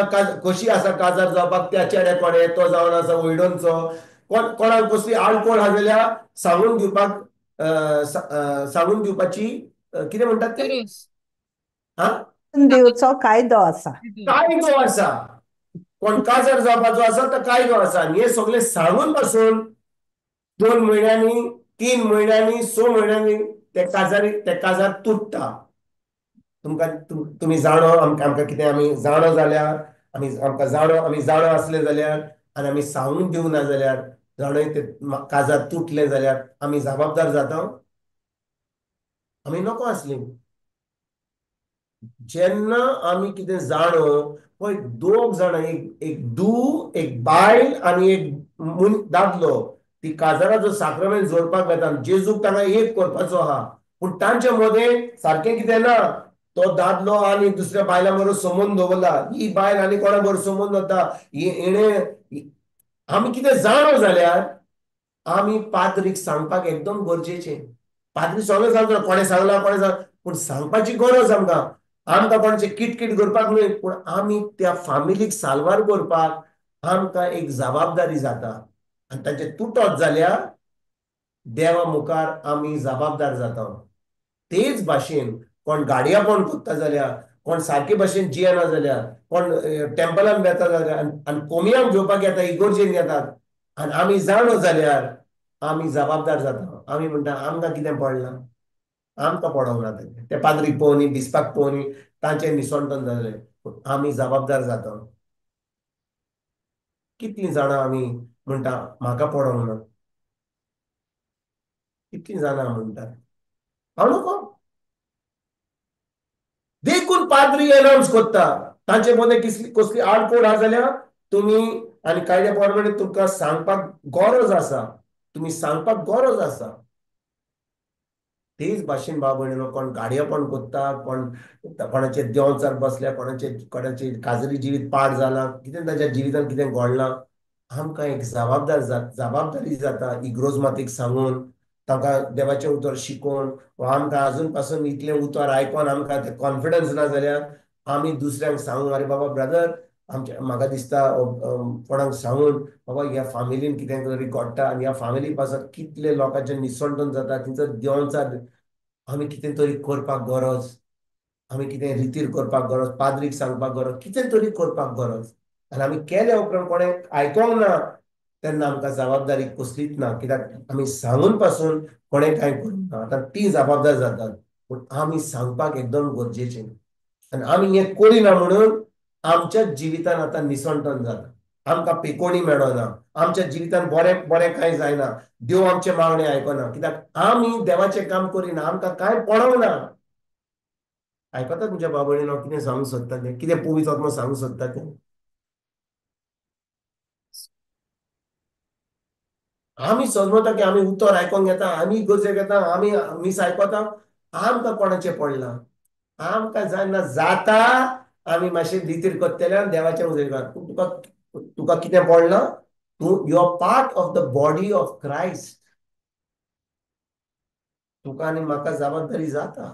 कशी आसा काजार जावपाक त्या चेड्या कोडे, तो जावन आसा वयडोनचो. कोणाक कसली आडकोळ आहा जाल्यार सांगून दिवपाची कितें म्हणटात ते दुरुस्त. हा दिवचो कायदो आसा. कायदो आसा. कोण काजार जावपाचो आसा तो कायदो आसा आनी हे सगळे सांगून पासून 2 म्हयन्यांनी 3 म्हयन्यांनी 6 म्हयन्यांनी ते काजार तुटता. तुमकां तुमी जाणो आमकां कितें आमी जाणो जाल्यार आमी जाणो आसले जाल्यार आनी आमी सांगून दिवं ना जाल्यार जाणो ते काजार तुटले जाल्यार आमी जबाबदार जाता. आमी नको आसली. जेन्ना आमी कितें जाणो पळय 2 जाणां एक धूव एक बायल आनी एक दादलो ती काजाराचो साक्रामेंट जोडपाक वता जेजूक तांकां एक करपाचो आहा पूण तांचे मदें सारकें कितें ना. तो दादलो आनी दुसऱ्या बायलां बरोबर संबंद दवरला ही बायल आनी कोणा बरोबर संबंद दवरता हिणें आमी कितें जाणो जाल्यार आमी पाद्रीक सांगपाक एकदम गरजेचें. पाद्री सगळें सांगता कोणें सांगला पूण सांगपाची गरज आमकां कोणाचें किटकीट करपाक न्हय पूण आमी त्या फामिलीक साल्वार करपाक आमकां एक जबाबदारी जाता आनी ताचें तुटत जाल्यार देवा मुखार आमी जबाबदार जाता. तेच भाशेन कोण गाडयापण करता जाल्यार कोण सारके भाशेन जियेना जाल्यार कोण टेंपलान वेता जाल्यार आनी कोमयांक घेवपाक येता इगोर्जेन येतात आनी आमी जाणो जाल्यार आमी जबाबदार जाता. आमी म्हणटा आमकां कितें पडलां आमकां पडोंक ना ते पाद्रीक पळोवनी बिस्पाक पळोवनी तांचें निसंतन जालें पूण आमी जबाबदार जाता. कितलीं जाणां आमी म्हणटा म्हाका पडोंक ना. कितलीं जाणां म्हणटात हांव नको. देखून पाद्री अनाउन्स करता तांचे मदें कसली आडकोड आहा जाल्यार तुमी आनी कायद्या प्रमाणे तुमकां सांगपाक गरज आसा. तुमी सांगपाक गरज आसा. तेच भाशेन भाव भयणीनो कोण गाडयेपण करता कोण कोणाचे देंवचार बसल्या कोणाचे काजरी जिवीत पाड जाला कितें ताच्या जिवितान कितें घडलां आमकां एक जबाबदारी जाता इग्रोज मातीक सांगून तांकां देवाचें उतर शिकोवन वा आमकां आजून पासून इतलें उतर आयकोन आमकां तें कॉन्फिडन्स ना जाल्यार आमी दुसऱ्यांक सांगून अरे बाबा ब्रदर म्हाका दिसता कोणाक सांगून बाबा ह्या फामिलीन कितें तरी घडटा आनी ह्या फामिली पासत कितले लोकांचें निसंतन जाता तिचो देंवचार आमी कितें तरी करपाक गरज. आमी कितें रितीर करपाक गरज पाद्रीक सांगपाक गरज कितें तरी करपाक गरज आनी आमी केल्या उपरांत कोणें आयकोंक ना तेन्ना आमकां जबाबदारी कसलीच ना कित्याक आमी सांगून पासून कोणें कांय करूंक ना. आतां ती जबाबदार जातात पूण आमी सांगपाक एकदम गरजेचें आनी आमी हें करिना म्हणून आमच्या जिवितान आतां निसंतन जाता. आमकां पेकोणी मेळना आमच्या जिवितान बरें बरें कांय जायना देव आमचे मागणें आयकना कित्याक आमी देवाचें काम करिना आमकां कांय पडोंक ना. आयकता तुमच्या बाबळीन हांव कितें सांगूंक सोदता तें कितें पवित्र आत्मा सांगूंक सोदता तें आमी समजता की आमी उतर आयकोंक येता आमी गरजेक येता आमी मीस आयकता आमकां कोणाचें पडलां आमकां जायना जाता आमी मातशें रितीर करतले देवाचें उजयतात पूण तुका कितें पडलां तूं you are part of the body of Christ. तुका आनी म्हाका जबाबदारी जाता.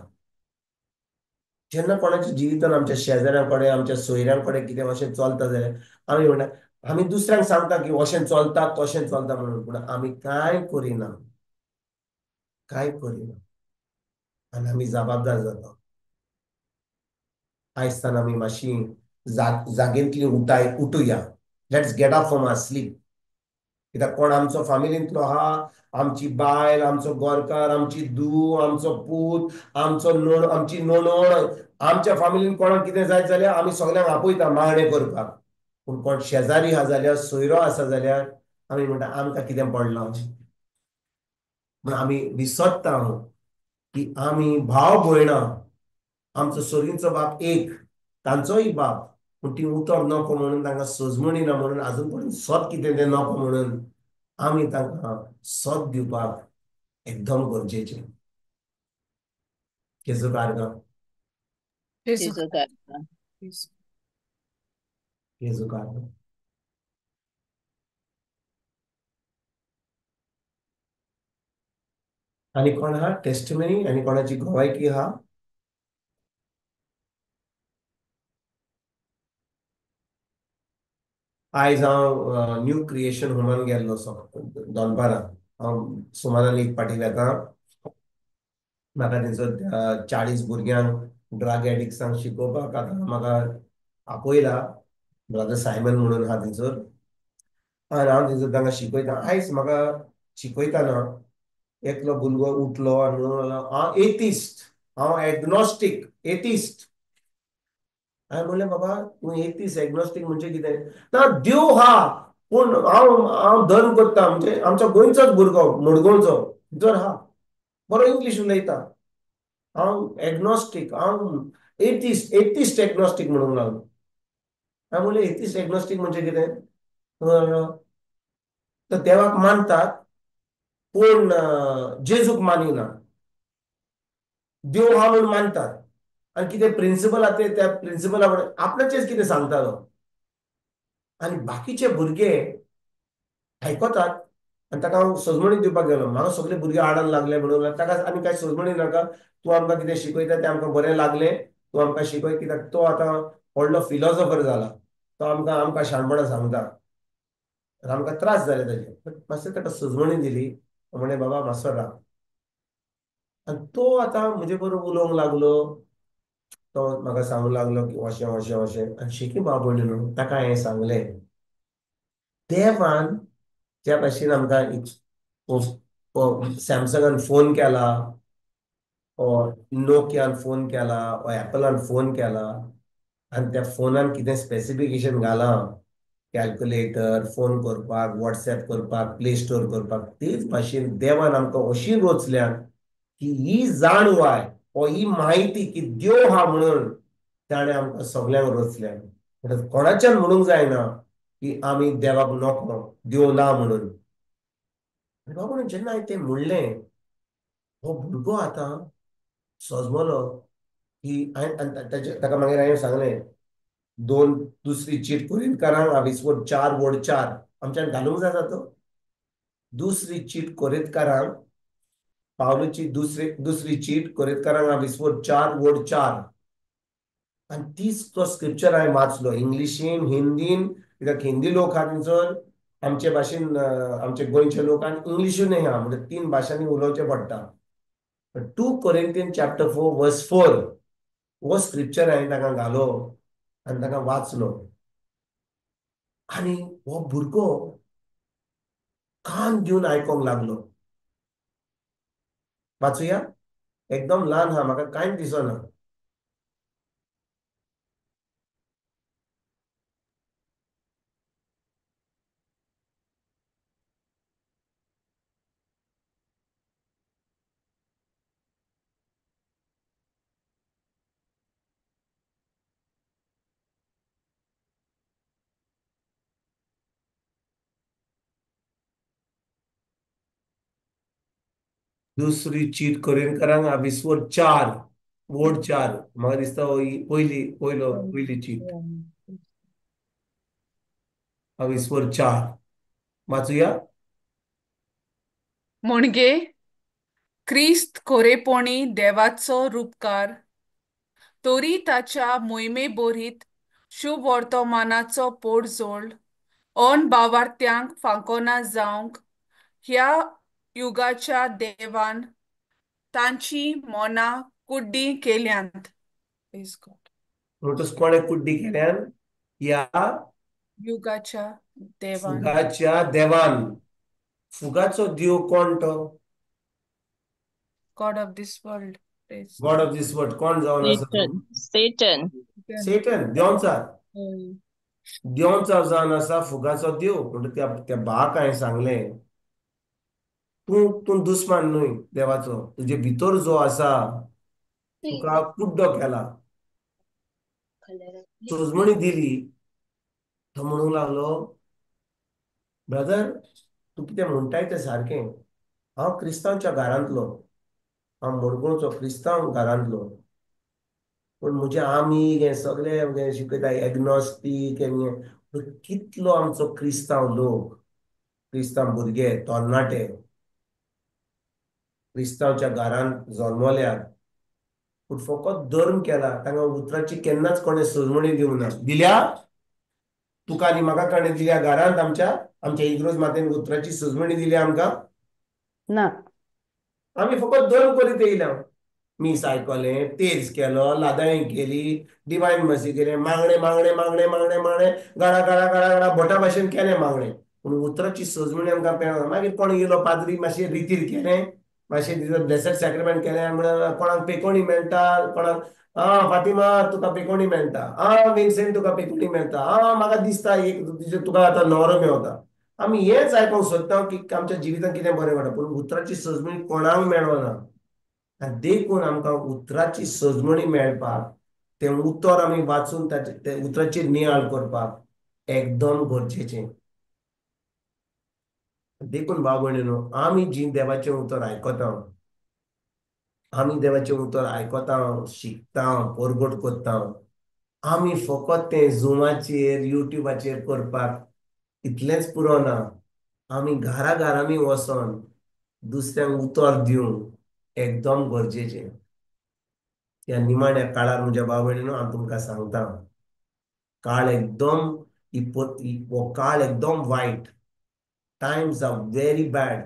जेन्ना कोणाच्या जिवितान आमच्या शेजाऱ्या कडेन आमच्या सोयऱ्यां कडेन कितें अशें चलता जाल्यार आमी म्हणटा आमी दुसऱ्यांक सांगता की अशें चलता तशें चलता म्हणून पूण आमी कांय करिना आनी आमी जबाबदार जाता. आयजसान आमी मातशी जागेंतली उठुया. Let's get up from our sleep. कित्याक कोण आमचो फामिलींतलो आहा आमची बायल आमचो गोरकार आमची धूव आमचो पूत आमची नोणोण आमच्या फामिलीन कोणाक कितें जायत जाल्यार आमी सगळ्यांक आपयता मागणें करपाक पूण कोण शेजारी आहा जाल्यार सोयरो आसा जाल्यार आमी म्हणटा आमकां कितें पडलां म्हण आमी विसरता की आमी भाव भयणां आमचो सोरींचो बाप एक तांचोय बाप पूण ती उतर नको म्हणून तांकां सजमणी ना म्हणून आजून पर्यंत सत कितें तें नको म्हणून आमी तांकां सत दिवपाक एकदम गरजेचें. जेजू कारगा जेजू कारगा. जेजू कारगा. आनी कोण आहा टेस्टिमनी आनी कोणाची गोवायकी आहा आयज हांव न्यू क्रिएशन होमान गेल्लो दोनपारां हांव सुमारान एक पाटी वेता म्हाका थंयसर 40 भुरग्यांक ड्रग एडिक्ट्सांक शिकोवपाक आतां म्हाका आपयला. ब्रदर सायमन म्हणून आहा थंयसर, आनी हांव थंयसर तांकां शिकयता. आयज म्हाका शिकयताना एकलो भुरगो उठलो आनी म्हणून लागलो, हांव एथिस्ट, हांव एग्नोस्टीक, एथिस्ट. हांवें म्हणलें, बाबा तूं एथिस्ट एग्नोस्टीक म्हणजे कितें? ना, देव हा, पूण हांव हांव धर्म करता. म्हणजे आमच्या गोंयचोच भुरगो, मडगांवचो, जर हा बरो इंग्लीश उलयता. हांव एग्नोस्टीक, हांव एथिस्ट, एथिस्ट एग्नोस्टीक म्हणूंक लागलो. हांवें म्हणलें, एथिस्ट एग्नोस्टीक म्हणजे कितें? म्हणून लागलो, तो देवाक मानतात पूण जेजूक मानिना. देव हा म्हणून मानतात आनी कितें प्रिंसिपल आहा ते त्या प्रिंसिपला आपणाचेच कितें सांगता तो. आनी बाकीचे भुरगे आयकतात. आनी ताका हांव सजमणी दिवपाक गेलो. म्हाका सगळे भुरगे आडान लागले म्हणून ताका आनी कांय सजमणी नाका. तूं आमकां कितें शिकयता तें आमकां बरें लागलें. तूं आमकां शिकय, कित्याक तो आतां व्हडलो फिलॉसॉफर जाला. तो आमकां आमकां शाणपणां सांगता. आमकां त्रास जाले ताचे. मातशें ताका सजमणी दिली. म्हणे, बाबा मातसो राव. आनी तो आतां म्हजे बरोबर उलोवंक लागलो. तो म्हाका सांगूंक लागलो की अशें अशें अशें. आनी शिकी भाव भयणीनो, ताका हांवें सांगलें, देवान ज्या भाशेन आमकां सॅमसंगान फोन केला, नोकियान फोन केला, एपलान फोन केला, आनी त्या फोनान कितें स्पेसिफिकेशन घालां, कॅल्क्युलेटर, फोन करपाक, व्हॉट्सॅप करपाक, प्ले स्टोर करपाक, तेच भाशेन देवान आमकां अशी रोचल्या की ही जाणवाय ही माहिती की देव हा म्हणून ताणें आमकां सगळ्यांक रोचल्या. म्हणटच कोणाच्यान म्हणूंक जायना की आमी देवाक नोको, देव ना म्हणून. बाबा जेन्ना हांवें तें म्हणलें, हो भुरगो आतां सजमलो की ताका मागीर हांवें सांगलें, दुसरी चीट कुरिंदकारांक 4:4 आमच्यान घालूंक जाता तो. दुसरी चीट कोरिंदकारांक, पावलुची दुसरी चीट कोरिंदकारांक 4:4. आनी तीच तो स्क्रिप्चर हांवें वाचलो इंग्लिशीन, हिंदीन, कित्याक हिंदी लोक आहा थंयसर, आमचे भाशेन आमचे गोंयचे लोक, आनी इंग्लिशूनय आहा. म्हणजे 3 भाशांनी उलोवचें पडटा. 2 Corinthians chapter 4 verse 4 हो स्क्रिप्चर हांवें ताका घालो आनी ताका वाचलो. आनी हो भुरगो कान दिवन आयकोंक लागलो. वाचुया. एकदम ल्हान आहा, म्हाका कांयच दिसना. दुसरी चीट कोरिंदकारांक 4 वोड 4. म्हाका दिसता पयली चीट 4 वाचुया. म्हणजे क्रिस्त खोरेपणी देवाचो रूपकार, तोरी ताच्या मोहिमे बोरीत शुभ वर्तमानाचो पोटजोड ऑन भावार्थ्यांक फांकोना जावंक ह्या युगाच्या देवान तांची मोना कुड्डी केल्यांत. म्हणटच कोणे कुड्डी केल्यान? ह्या युगाच्या देवान. फुगाच्या देवान. फुगाचो देव कोण तो? God of this world. God of this world कोण जावन आसा तो? Satan. सेटन, देंवचार जावन आसा फुगाचो देव. म्हणटा त्या भाक हांवें सांगलें, तूं दुस्मान न्हय देवाचो. तुजे भितर जो आसा तुका कुड्डो केला. सोजमणी दिली. तो म्हणूंक लागलो, ब्रदर तूं कितें म्हणटाय तें सारकें. हांव क्रिस्तांवच्या घरांतलो, हांव मडगांवचो क्रिस्तांव घरांतलो, पूण म्हजे आमी हें सगळें शिकयता एग्नोस्टीक पूण कितलो आमचो क्रिस्तांव लोक, क्रिस्तांव भुरगे तरणाटे क्रिस्तांवच्या घरांत जल्मल्यात, पूण फकत धर्म केला. तांकां उतराची केन्नाच कोणें सजमणी दिवंक ना. दिल्या? तुका आनी म्हाका कोणें दिल्या घरांत? आमच्या इग्रोज मातेन उतराची सजमणी दिल्या आमकां? ना. आमी फकत धर्म करीत येयल्या. मीस आयकलें, तेर्स केलो, लादाळी केली, डिवायन मसी केले, मागणे मागणे मागणे मागणे मागणे, गळा गळा गळा गळा बोटा भाशेन केले मागणे. पूण उतराची सजमणी आमकां मेळना. मागीर कोण येयलो पाद्री मातशें रितीर केलें, मातशें ब्लेसड सॅक्रिमेंट केलें, म्हणून कोणाक पेकोणी मेळटा, कोणाक फातिमा तुका पेकोणी मेळटा, विन्सेंट तुका पेकोणी मेळटा, म्हाका दिसता एक तुका आतां न्हवरो मेळटा. आमी हेच आयकूंक सोदता की आमच्या जिवितांत कितें बरें घडटा, पूण उतराची सजमणी कोणाक मेळना. आनी देखून आमकां उतराची सजमणी मेळपाक, तें उतर आमी वाचून ते उतराचेर नियाळ करपाक एकदम गरजेचें. देखून भाव भयणीनो, आमी जी देवाचें उतर आयकता, आमी देवाचें उतर आयकता, शिकता, परगट करता, आमी फकत तें झुमाचेर युट्यूबाचेर करपाक इतलेंच पुरो ना. आमी घराघरांनी वचोन दुसऱ्यांक उतर दिवंक एकदम गरजेचें. ह्या निमाण्या काळार म्हज्या भाव भयणीनो हांव तुमकां सांगता, काळ एकदम हो काळ एकदम वायट. Times are very bad.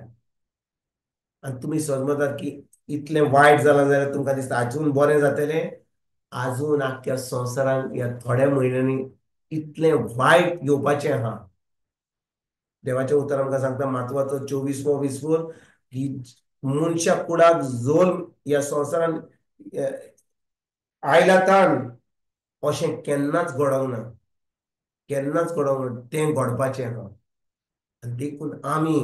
आनी तुमी समजतात की इतलें वायट जालां जाल्यार तुमकां दिसता आजून बरें जातलें. आजून आख्ख्या संवसारांत ह्या थोड्या म्हयन्यांनी इतलें वायट येवपाचें आहा. देवाचें उतर आमकां सांगता मातवाचो 24वो विस्वोर की मनशा कुळाक जोल ह्या संवसारान आयला ताण अशें केन्नाच घडोंक ना, केन्नाच घडोंक ना. तें घडपाचें आहा. आनी देखून आमी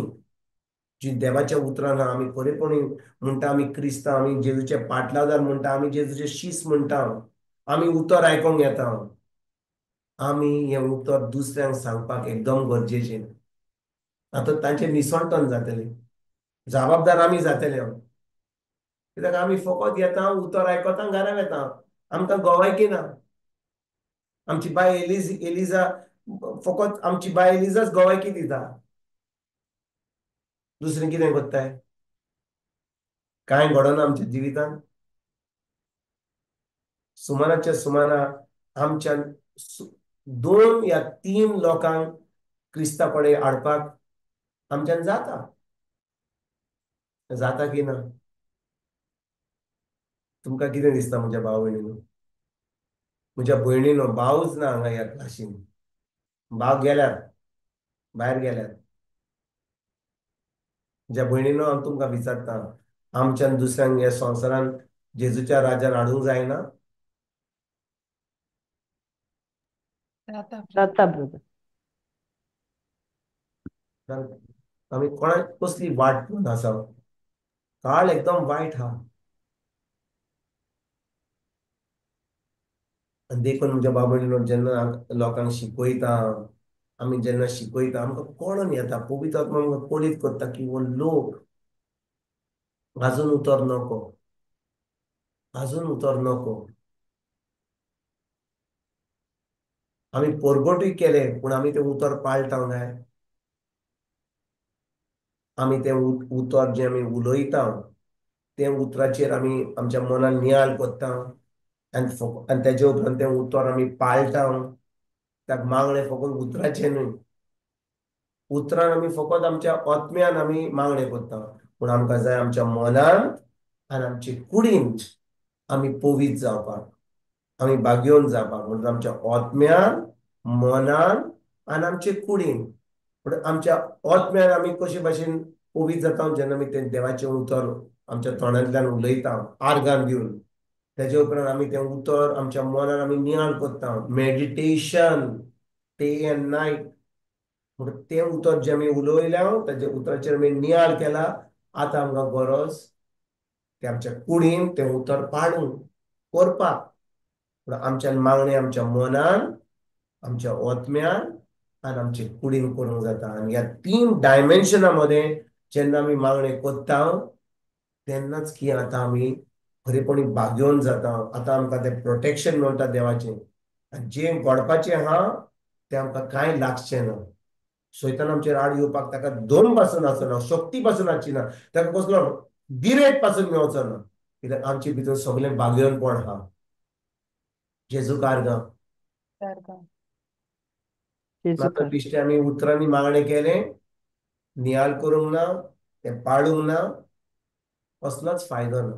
जी देवाच्या उतरान आमी खरेपणी म्हणटा, आमी क्रिस्तांव, आमी जेजूचे पाटलादार म्हणटा, आमी जेजूचे शीस म्हणटा, आमी उतर आयकोंक येता, आमी हें उतर दुसऱ्यांक सांगपाक एकदम गरजेचें. आतां तांचें निसंटन जातलें, जबाबदार आमी जातले. कित्याक आमी फकत येता, उतर आयकता, घरा येता. आमकां गोवायकी ना. आमची बाय एलिजा फकत आमची बाय एलिजाच गोवायकी दिता. दुसरें कितें करताय? कांय घडना आमच्या जिवितांत. सुमाराच्या सुमारा आमच्या 2 या 3 लोकांक क्रिस्ता कडेन हाडपाक आमच्यान जाता की ना? तुमकां कितें दिसता म्हज्या भाव भयणीनो? म्हज्या भयणीनो, भावूच ना हांगा ह्या क्लासीन. भाव गेल्यात, भायर गेल्यात. म्हज्या भयणीनो, हांव तुमकां विचारता, आमच्यान दुसऱ्यांक ह्या संवसारान जेजूच्या राज्यान हाडूंक जायना? जाता ब्रदर. आमी कोणाक कसली वाट पळोवन आसा? काळ एकदम वायट आहा. आनी देखून म्हज्या भाव भयणीनो, जेन्ना लोकांक शिकयता, आमी जेन्ना शिकयता, आमकां कळोन येता, पवित्र आत्मा आमकां पळीत करता की हो लोक आजून उतर नको, आजून उतर नको. आमी परगटूय केले, पूण आमी तें उतर पाळटा काय? आमी तें उतर जें आमी उलयता, तें उतराचेर आमी आमच्या मनान नियाळ कोत्ता, आनी तेजे उपरांत तें उतर आमी पाळटा. ताका मागणें फकत उतराचें न्हय, उतरान आमी फकत आमच्या आत्म्यान आमी मागणें कोत्ता, पूण आमकां जाय आमच्या मनान आनी आमचे कुडीन आमी पवित्र जावपाक, आमी भाग्योन जावपाक. म्हणून आमच्या आत्म्यान, मनान आनी आमचे कुडीन. पूण आमच्या आत्म्यान आमी कशे भाशेन पवित्र जाता जेन्ना आमी तें देवाचें उतर आमच्या तोंडांतल्यान उलयता आर्गान दिवन. तेजे उपरांत आमी तें उतर आमच्या मनान आमी नियाळ कोत्ता, मेडिटेशन डे एंड नायट. म्हणून तें उतर जें आमी उलयल्या, तेजे उतराचेर आमी नियाळ केला. आतां आमकां गरज तें आमच्या कुडीन तें उतर पाळूंक करपाक. पूण आमच्यान मागणें आमच्या मनान, आमच्या आत्म्यान आनी आमचे कुडीन करूंक जाता. आनी ह्या 3 डायमेन्शना मदें जेन्ना आमी मागणें कोत्ता, तेन्नाच की आतां आमी खरेपणी भाग्योन जाता. आतां आमकां तें प्रोटेक्शन मेळटा देवाचें. आनी जें घडपाचें आहा तें आमकां कांय लागचें ना. शैतान आमचेर आड येवपाक ताका दम पासून आसना, शक्ती पासून आसची ना, ताका कसलो गिरेट पासून मेळचो ना. कित्याक आमचे भितर सगळें भाग्योनपण आहा. जेजू कारगा. जेजू नाका कर. बिश्टे आमी उतरांनी मागणें केलें, नियाळ करूंक ना, तें पाळूंक ना, कसलोच फायदो ना.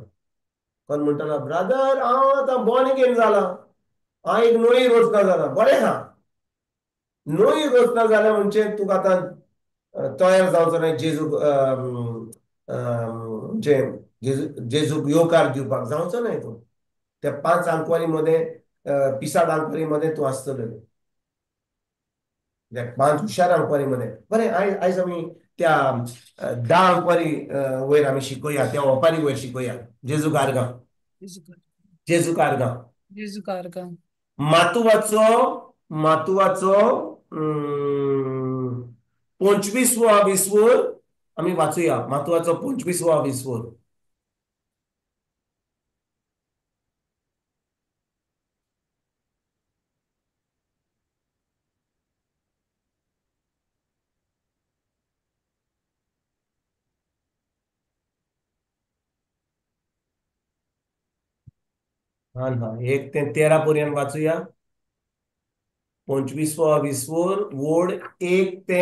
कोण म्हणटालो ब्रदर हांव आतां बॉर्न अगेन जाला, हांव एक नोई रोचना जाला. बरें आहा, नोई रोचना जाल्या म्हणजे तुका आतां तयार जावचो न्हय जेजूक म्हणजे जेजूक येवकार दिवपाक जावचो न्हय तूं. त्या 5 आंकवारी मध्ये पिसाद आंकवारी मध्ये तूं आसतलो. त्या 5 हुशार आंकवारी मध्ये. बरें, आयज आमी त्या 10 आंकवारी वयर आमी शिकोया, त्या ओपारी वयर शिकोया. जेजू कारगां, जेजू कारगां. जेजू कारगां. मातुवाचो मातुवाचो 25वा विसवोर आमी वाचुया. मातुवाचो 25वा विसवोर. हा ना, 1 ते 13 पर्यंत वाचुया. 25वा विसवोर वोड 1 ते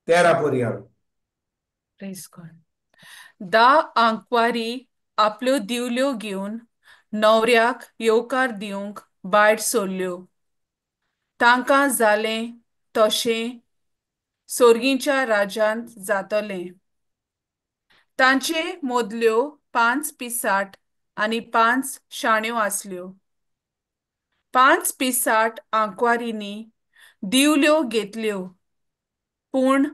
13 पर्यंत. Praise God. 10 आंकवारी आपल्यो दिवल्यो घेवन न्हवऱ्याक येवकार दिवंक भायर सरल्यो. तांकां जालें तशें सोर्गींच्या राज्यांत जातलें. तांचे मोदल्यो 5 पिसाट आनी 5 शाण्यो आसल्यो. 5 पिसाट आंकवारींनी दिवल्यो घेतल्यो, पूण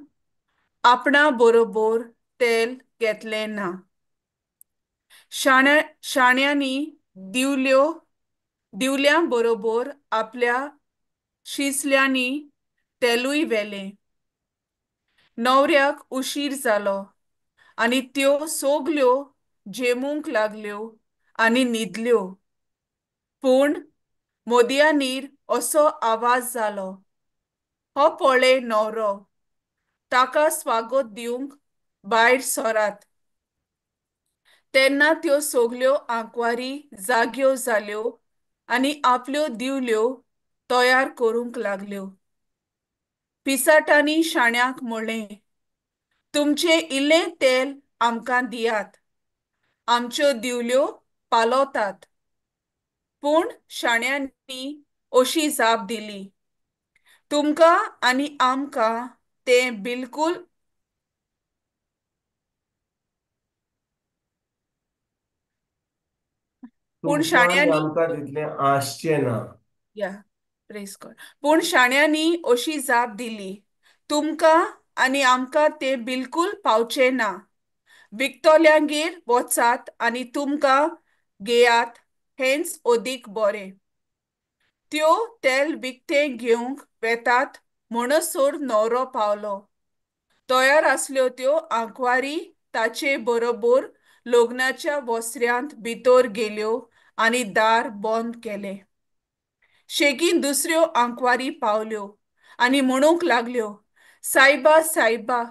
आपणा बरोबर तेल घेतलें ना. शाण्यांनी दिवल्यां बरोबर आपल्या शिसल्यांनी तेलूय व्हेलें. न्हवऱ्याक उशीर जालो आनी त्यो सोगल्यो जेमूंक लागल्यो आनी न्हिदल्यो. पूण मोदयानीर असो आवाज जालो, हो पळय न्हवरो, ताका स्वागत दिवंक भायर सरात. तेन्ना त्यो सोगल्यो आंकवारी जाग्यो जाल्यो आनी आपल्यो दिवल्यो तयार करूंक लागल्यो. पिसाटांनी शाण्यांक म्हणलें, तुमचें इल्लें तेल आमकां दियात, आमच्यो दिवल्यो पालोतात. पूण शाण्यांनी अशी जाप दिली, तुमकां आनी आमकां तें बिलकूल पूण तुमकां आनी शाण्यांनी आमकां तितलें आसचें ना. Praise God. पूण शाण्यांनी अशी जाप दिली, तुमकां आनी आमकां तें बिलकूल पावचें ना. विकतोल्यांगेर वचात आनी तुमकां घेयात, हेंच अदीक बरें. त्यो तेल विकतें घेवंक वेतात म्हणसर न्हवरो पावलो. तयार आसल्यो त्यो आंकवारी ताचे बरोबर लग्नाच्या वस्त्र्यांत भितर गेल्यो आनी दार बंद केलें. शेगीन दुसऱ्यो आंकवारी पावल्यो आनी म्हणूंक लागल्यो, सायबा सायबा,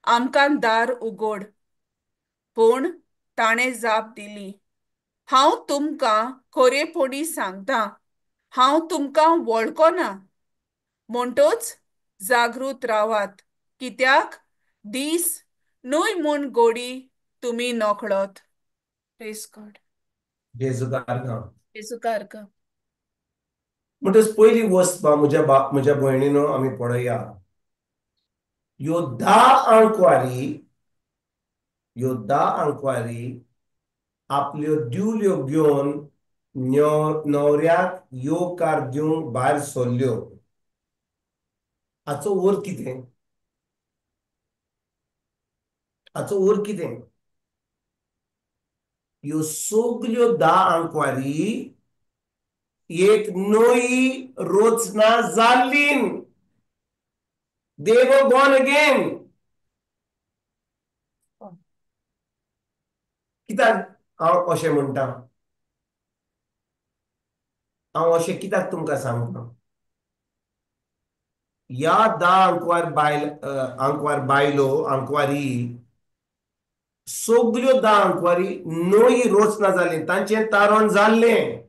आमकां दार उगड. पूण ताणें जाप दिली, हांव तुमकां खरेपणी सांगतां, हांव तुमकां वळखना. म्हणटच जागृत रावात, कित्याक दीस न्हय म्हूण घोडी तुमी नकळत. Praise God. जेजू कारगां. जेजू कारगां. म्हणटच पयली वस्त म्हज्या भयणीनो आमी पळया, ह्यो 10 आंकवारी आपल्यो दिवल्यो घेवन न्हवऱ्याक येवकार दिवंक भायर सरल्यो. हाचो अर्थ कितें? हाचो अर्थ कितें? ह्यो सगल्यो 10 आंकवारी एक नवी रोचना जाल्लीन. They were born again. कित्याक हांव अशें म्हणटा? हांव अशें कित्याक तुमकां सांगता? ह्या 10 आंकवारी सगल्यो 10 आंकवारी नवी रोचना जाल्ली, तांचें तारण जाल्लें.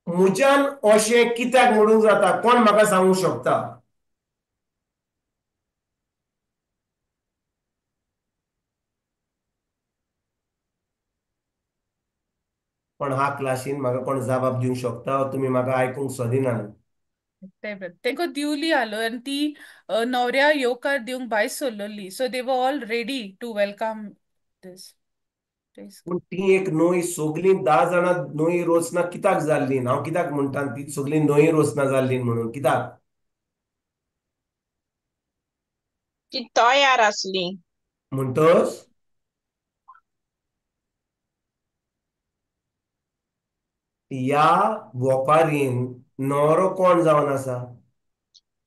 म्हज्यान अशें कित्याक म्हणूंक जाता? कोण म्हाका सांगूंक शकता? पण हा क्लासीन म्हाका कोण जबाब दिवंक शकता तुमी म्हाका आयकूंक सोदिना. तेंको दिवली आलो आणि ती नवऱ्या येवकार दिवंक भायर सरलोली, so they were all ready to welcome this. पूण ती एक न्हंय सगळीं 10 जाणां न्हंय रोचना कित्याक जाल्ली? हांव कित्याक म्हणटा ती सगळीं न्हंय रोचना जाल्ली म्हणून? कित्याक? ती तयार असली. म्हणटच ह्या वोपारीन न्हवरो कोण जावन आसा?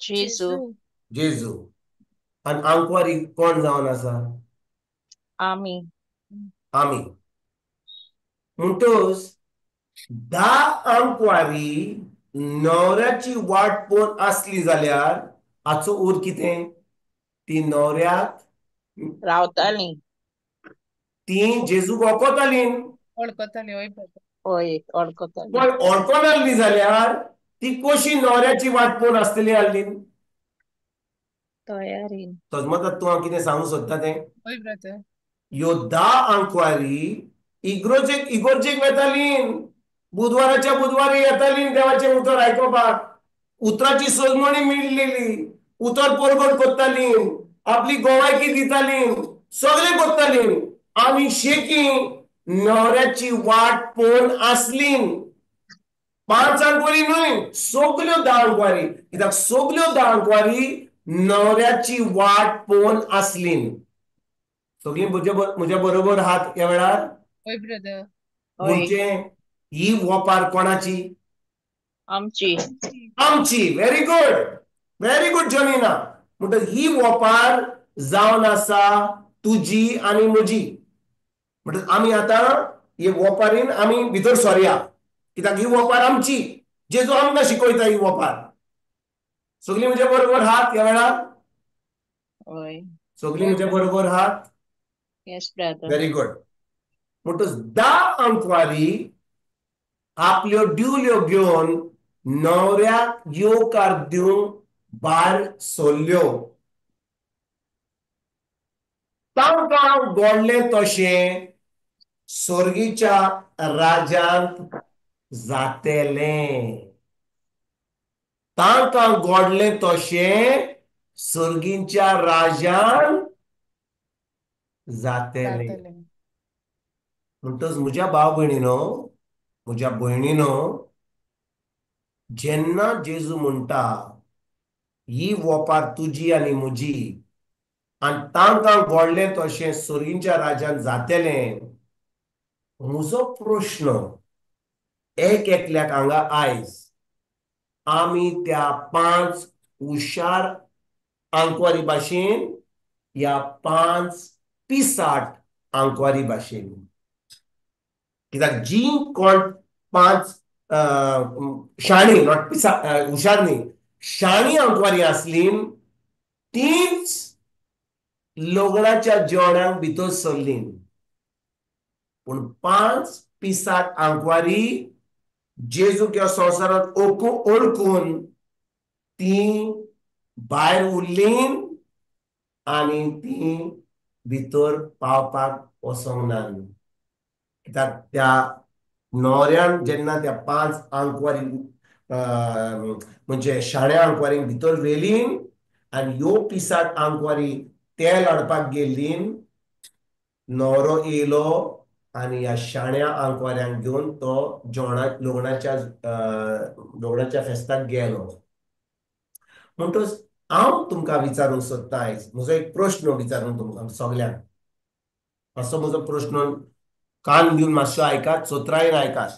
जेजू. जेजू. आनी आंकवारी कोण जावन आसा? आमी. आमी. म्हणटच 10 आंकवारी न्हवऱ्याची वाट पळोवन आसली जाल्यार हाचो अर्थ कितें? ती न्हवऱ्याक रावताली. ती जेजूक वळखताली. वळखताली. होय, वळखताली. पण वळखून आसली जाल्यार ती कशी न्हवऱ्याची वाट पळोवन आसतली आसली? तयारीन. समजता तूं हांव कितें सांगूंक सोदता तें? होय ब्रदर. ह्यो 10 आंकवारी इगोर्जेक वेताली. बुधवाराच्या बुधवारी येताली देवाचें उतर आयकोपाक. उतराची सोजमणी मिळलेली. उतर परगट कोत्ताली. आपली गोवायकी दिताली. सगळें कोत्ताली. आमी शेकी न्हवऱ्याची वाट पळोवन आसली. 5 आंकवारी न्हय, सगल्यो 10 आंकवारी. कित्याक सगल्यो 10 आंकवारी न्हवऱ्याची वाट पळोवन आसली. सगळीं म्हज्या बरोबर आहात ह्या वेळार? होय ब्रदर. म्हणजे ही वोपार कोणाची? आमची. आमची. Very good जॉनिना. म्हणटच ही वोपार जावन आसा तुजी आनी म्हजी. म्हणटच आमी आतां हे वोपारीन आमी भितर सरया. कित्याक ही वोपार आमची. जेजू आमकां शिकयता ही वोपार. सगळीं म्हज्या बरोबर आहात ह्या वेळार? होय. सगळीं म्हज्या बरोबर आहात? Yes brother. Very good. म्हणटच 10 आंकवारी आपल्यो दिवल्यो घेवन न्हवऱ्याक येवकार दिवंक भायर सरल्यो. तांकां घडलें तशें सर्गीच्या राज्यांत जातलें. तांकां घडलें तशें सर्गीच्या राज्यांत जातलें. म्हणटच म्हज्या भाव भयणीनो, म्हज्या भयणीनो, जेन्ना जेजू म्हणटा ही वोपार तुजी आनी म्हजी आनी तांकां घडलें तशें सर्गीच्या राज्यांत जातलें, म्हजो प्रश्न एकल्याक हांगा आयज, आमी त्या 5 हुशार आंकवारी भाशेन या 5 पिसाट आंकवारी भाशेन. कित्याक जी कोण 5 शाणी, नॉट हुशार न्ही, शाणी आंकवारी आसली तीच लग्नाच्या जेवणाक भितर सरली. पूण 5 पिसाट आंकवारी जेजू ह्या संवसारांत ओळखून ती भायर उरली आनी ती भितर पावपाक वचोंक ना. कित्याक त्या न्हवऱ्यान जेन्ना त्या 5 आंकवारी म्हणजे शाण्या आंकवारीक भितर व्हेली आनी ह्यो पिसाट आंकवारी तेल हाडपाक गेल्ली, न्हवरो येयलो आनी ह्या शाण्या आंकवाऱ्यांक घेवन तो लग्नाच्या फेस्ताक गेलो. म्हणटच हांव तुमकां विचारूंक सोदता आयज, म्हजो एक प्रश्न विचारूंक तुमकां सगळ्यांक. असो म्हजो प्रश्न कान दिवन मातसो आयकात, चोत्रायन आयकात.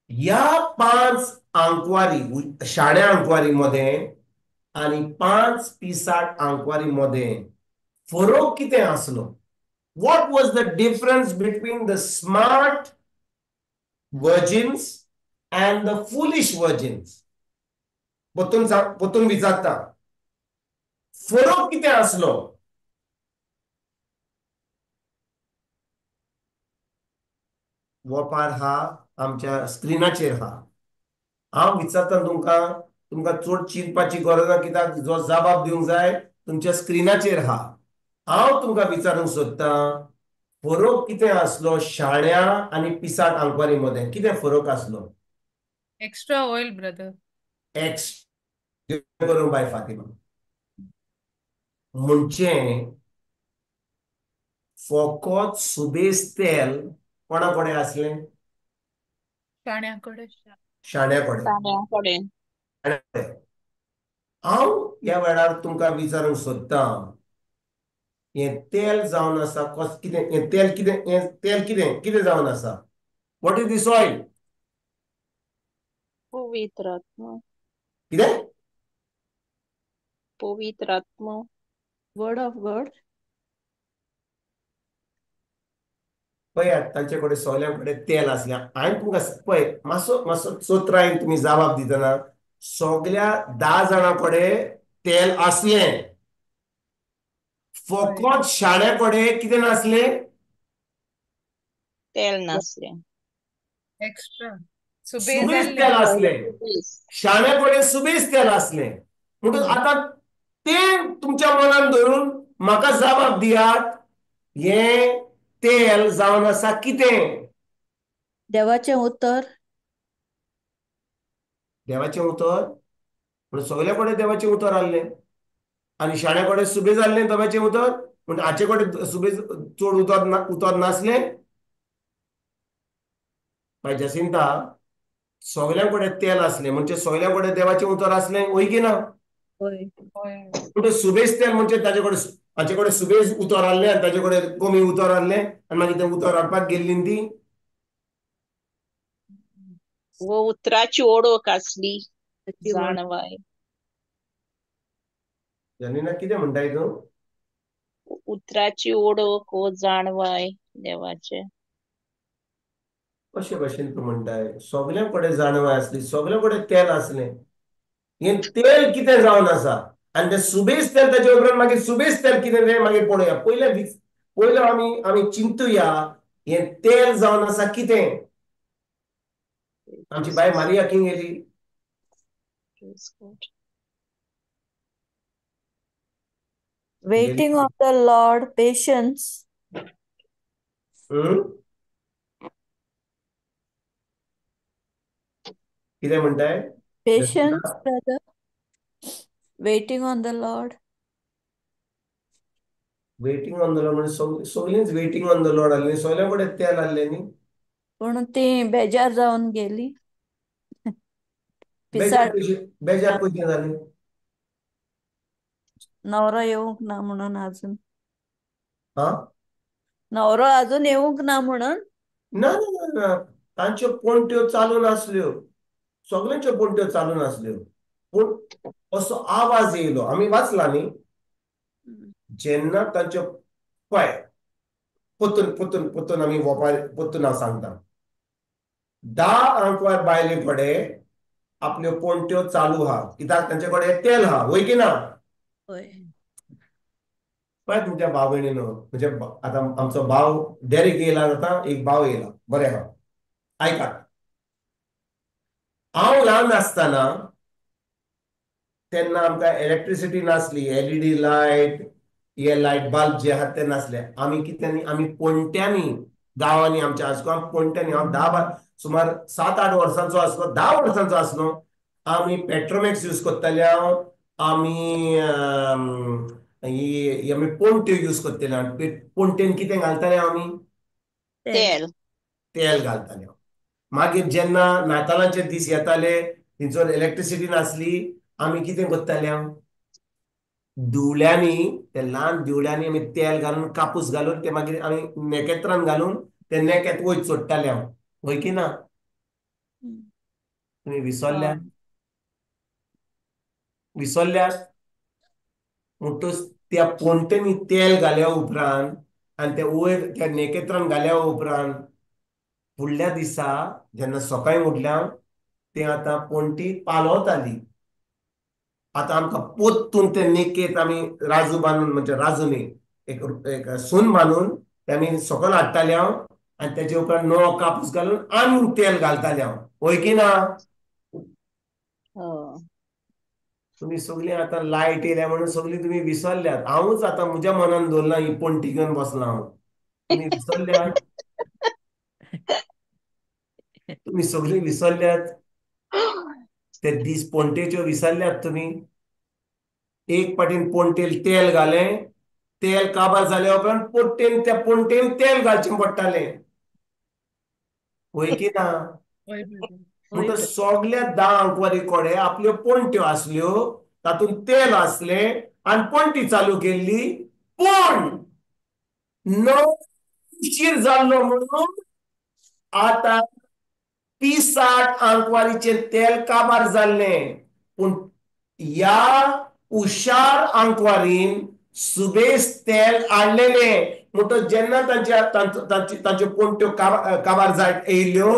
ह्या 5 आंकवारी शाण्या आंकवारी मदें आनी 5 पिसाट आंकवारी मदें फरक कितें आसलो? What was the difference between the smart virgins and the foolish virgins? पोतून विचारता, फरक कितें आसलो? वोपार हा आमच्या स्क्रिनाचेर हा. हांव विचारता तुमकां चड चिंतपाची गरज ना, कित्याक जो जबाब दिवंक जाय तुमच्या स्क्रिनाचेर हा. हांव तुमकां विचारूंक सोदतां, फरक कितें आसलो शाण्या आनी पिसाट आंकवारी मदें कितें फरक आसलो? Extra oil brother. एक्स करून बाय फातिमा म्हणजे फकत सुबेज तेल कोणा कडेन आसलें? शाण्याकडे. शाण्या कडेन. तांदळाकडे हांव ह्या वेळार तुमकां विचारूंक सोदतां हें तेल जावन आसा कितें हें तेल कितें जावन आसा? What is this oil? पवित्रात्मा कितें? पवित्रात्मा वर्ड ऑफ गॉड. पळयात तांचे कडेन सगल्या कडेन तेल आसलें. हांवें तुमकां पळय मातसो चोत्रायन तुमी जबाब दितना सगल्या 10 जाणां कडेन तेल आसलें. फकत शाण्या कडेन कितें नासलें? तेल नासलें. एक्स्ट्रा सुबेज सुबेज जाल्लें. तेल आसलें. शाण्या कडेन सुबेज तेल आसलें. म्हणटून आतां तें तुमच्या मनान धरून म्हाका जबाब दियात हें तेल जावन आसा कितें? देवाचें उतर. देवाचें उतर. म्हणून सगल्या कडेन देवाचें उतर आसलें आनी शाण्या कडेन सुबेज आसलें देवाचें उतर. म्हणजे हाचे कडेन सुबेज चड उतर नासलें. बाय जसिंता सगल्या कडेन तेल आसलें म्हणजे सगल्या कडेन देवाचें उतर आसलें वय की ना? होय. म्हणजे सुबेज तेल म्हणजे हाचे कडेन सुबेज उतर आसलें आनी ताचे कडेन कमी उतर आसलें आनी मागीर तें उतर हाडपाक गेल्ली ती. वो उतराची ओळख आसली त्याची वड. जाणवाय. जनिना कितें म्हणटाय तूं? उतराची ओळख वो जाणवाय देवाचे. कशे भाशेन तूं म्हणटाय? सगल्या कडेन जाणवाय आसली, सगल्या कडेन तेल आसलें. हें तेल कितें जावन आसा? आनी तें सुबेज तेल ताचे उपरांत मागीर सुबेज तेल कितें तें मागीर पळोवया. पयलें आमी चिंतुया हें तेल जावन आसा कितें? आमची बाय मारिया किंग गेली. Waiting on the Lord, patience. कितें म्हणटाय? Patience brother. Waiting on the Lord. Waiting on the Lord म्हणजे सगळींच वेटिंग ऑन द लॉर्ड आसलीं. सगल्या कडेन तेल आसलें न्ही. पूण ती बेजार जावन गेली. बेजार पिसाट कशी जाली? नवरो येवंक ना म्हणून अजून. हा? नवरो अजून येवंक ना म्हणून. ना ना ना ना तांच्यो पोंट्यो चालू नासल्यो. सगळ्यांच्यो पोंट्यो चालू नासल्यो. पूण असो आवाज येयलो. आमी वाचला न्ही. जेन्ना तांच्यो पळय परतून आमी परतून हांव सांगता. 10 आंकवार बायले कडेन आपल्यो पोंट्यो चालू आहा कित्याक तांचे कडेन तेल आहा वय की ना? होय. पळय तुमच्या भाव भयणीनो म्हणजे आतां आमचो भाव डॅरेक येयला जाता एक भाव येयला. बरें आहा. आयकात. हांव ल्हान आसतना तेन्ना आमकां इलेक्ट्रिसिटी नासली. एलईडी लायट हे लायट बल्ब जे आहात ते नासले. आमी कित्यांनी आमी पोंट्यांनी गांवांनी आमच्या आजगांव पोंट्यांनी हांव सुमार 7-8 वर्सांचो आसलो 10 वर्सांचो आसलो. आमी पेट्रोमॅक्स यूज करताले. आमी आमी पोंट्यो यूज करताले. पोंट्येन कितें घालताले आमी? तेल. तेल घालताले. मागीर जेन्ना नातालांचे दीस येताले थंयसर इलेक्ट्रिसिटी नासली आमी कितें करताले? दिवल्यांनी ते ल्हान दिवल्यांनी आमी तेल घालून कापूस घालून ते मागीर आमी नेकेत्रान घालून ते नेकेत वयर सोडटाले हांव. वय की ना? तुमी विसरल्यात? म्हणटच त्या पोंट्यांनी तेल घाल्या उपरांत आनी ते वयर त्या नेकेत्रान घाल्या उपरांत फुडल्या दिसा जेन्ना सकाळीं उठल्यार ते आतां पोंटी पालवताली. आतां आमकां पोत्तून ते नेकेत आमी राजू बांदून म्हणजे राजू न्ही एक सून बांदून ते आमी सकयल हाडटाले आनी तेजे उपरांत नवो कापूस घालून आनीक तेल घालताले वय की ना? तुमी सगळीं आतां लायट येयल्या म्हणून सगळीं तुमी विसरल्यात. हांवूच आतां म्हज्या मनान दवरलां ही पोंटी घेवन बसलां हांव. तुम्ही विसरल्यात, तुम्ही सगळी विसरल्यात. ते दीस पोंटेच्यो विसरल्यात तुम्ही. एक पाटीन पोंटेल तेल घाले, तेल काबार जाल्या उपरांत पोट्टेन त्या पोंटेन तेल घालचें पडटालें, होय की ना? वय ब्रदर. होय म्हणटच ब्रदर. सगळ्या 10 अंकवारी कोडे आपल्यो पोंट्यो आसल्यो, तातूंत तेल आसलें आनी पोंटी चालू केल्ली. पूण णव उशीर जाल्लो म्हणून आतां 60 अंकवारीचें तेल काबार जाल्लें. पूण ह्या हुशार अंकवारीन सुबेज तेल हाडलेलें. म्हणटच जेन्ना तांच्यो पोंट्यो काबार जायत येयल्यो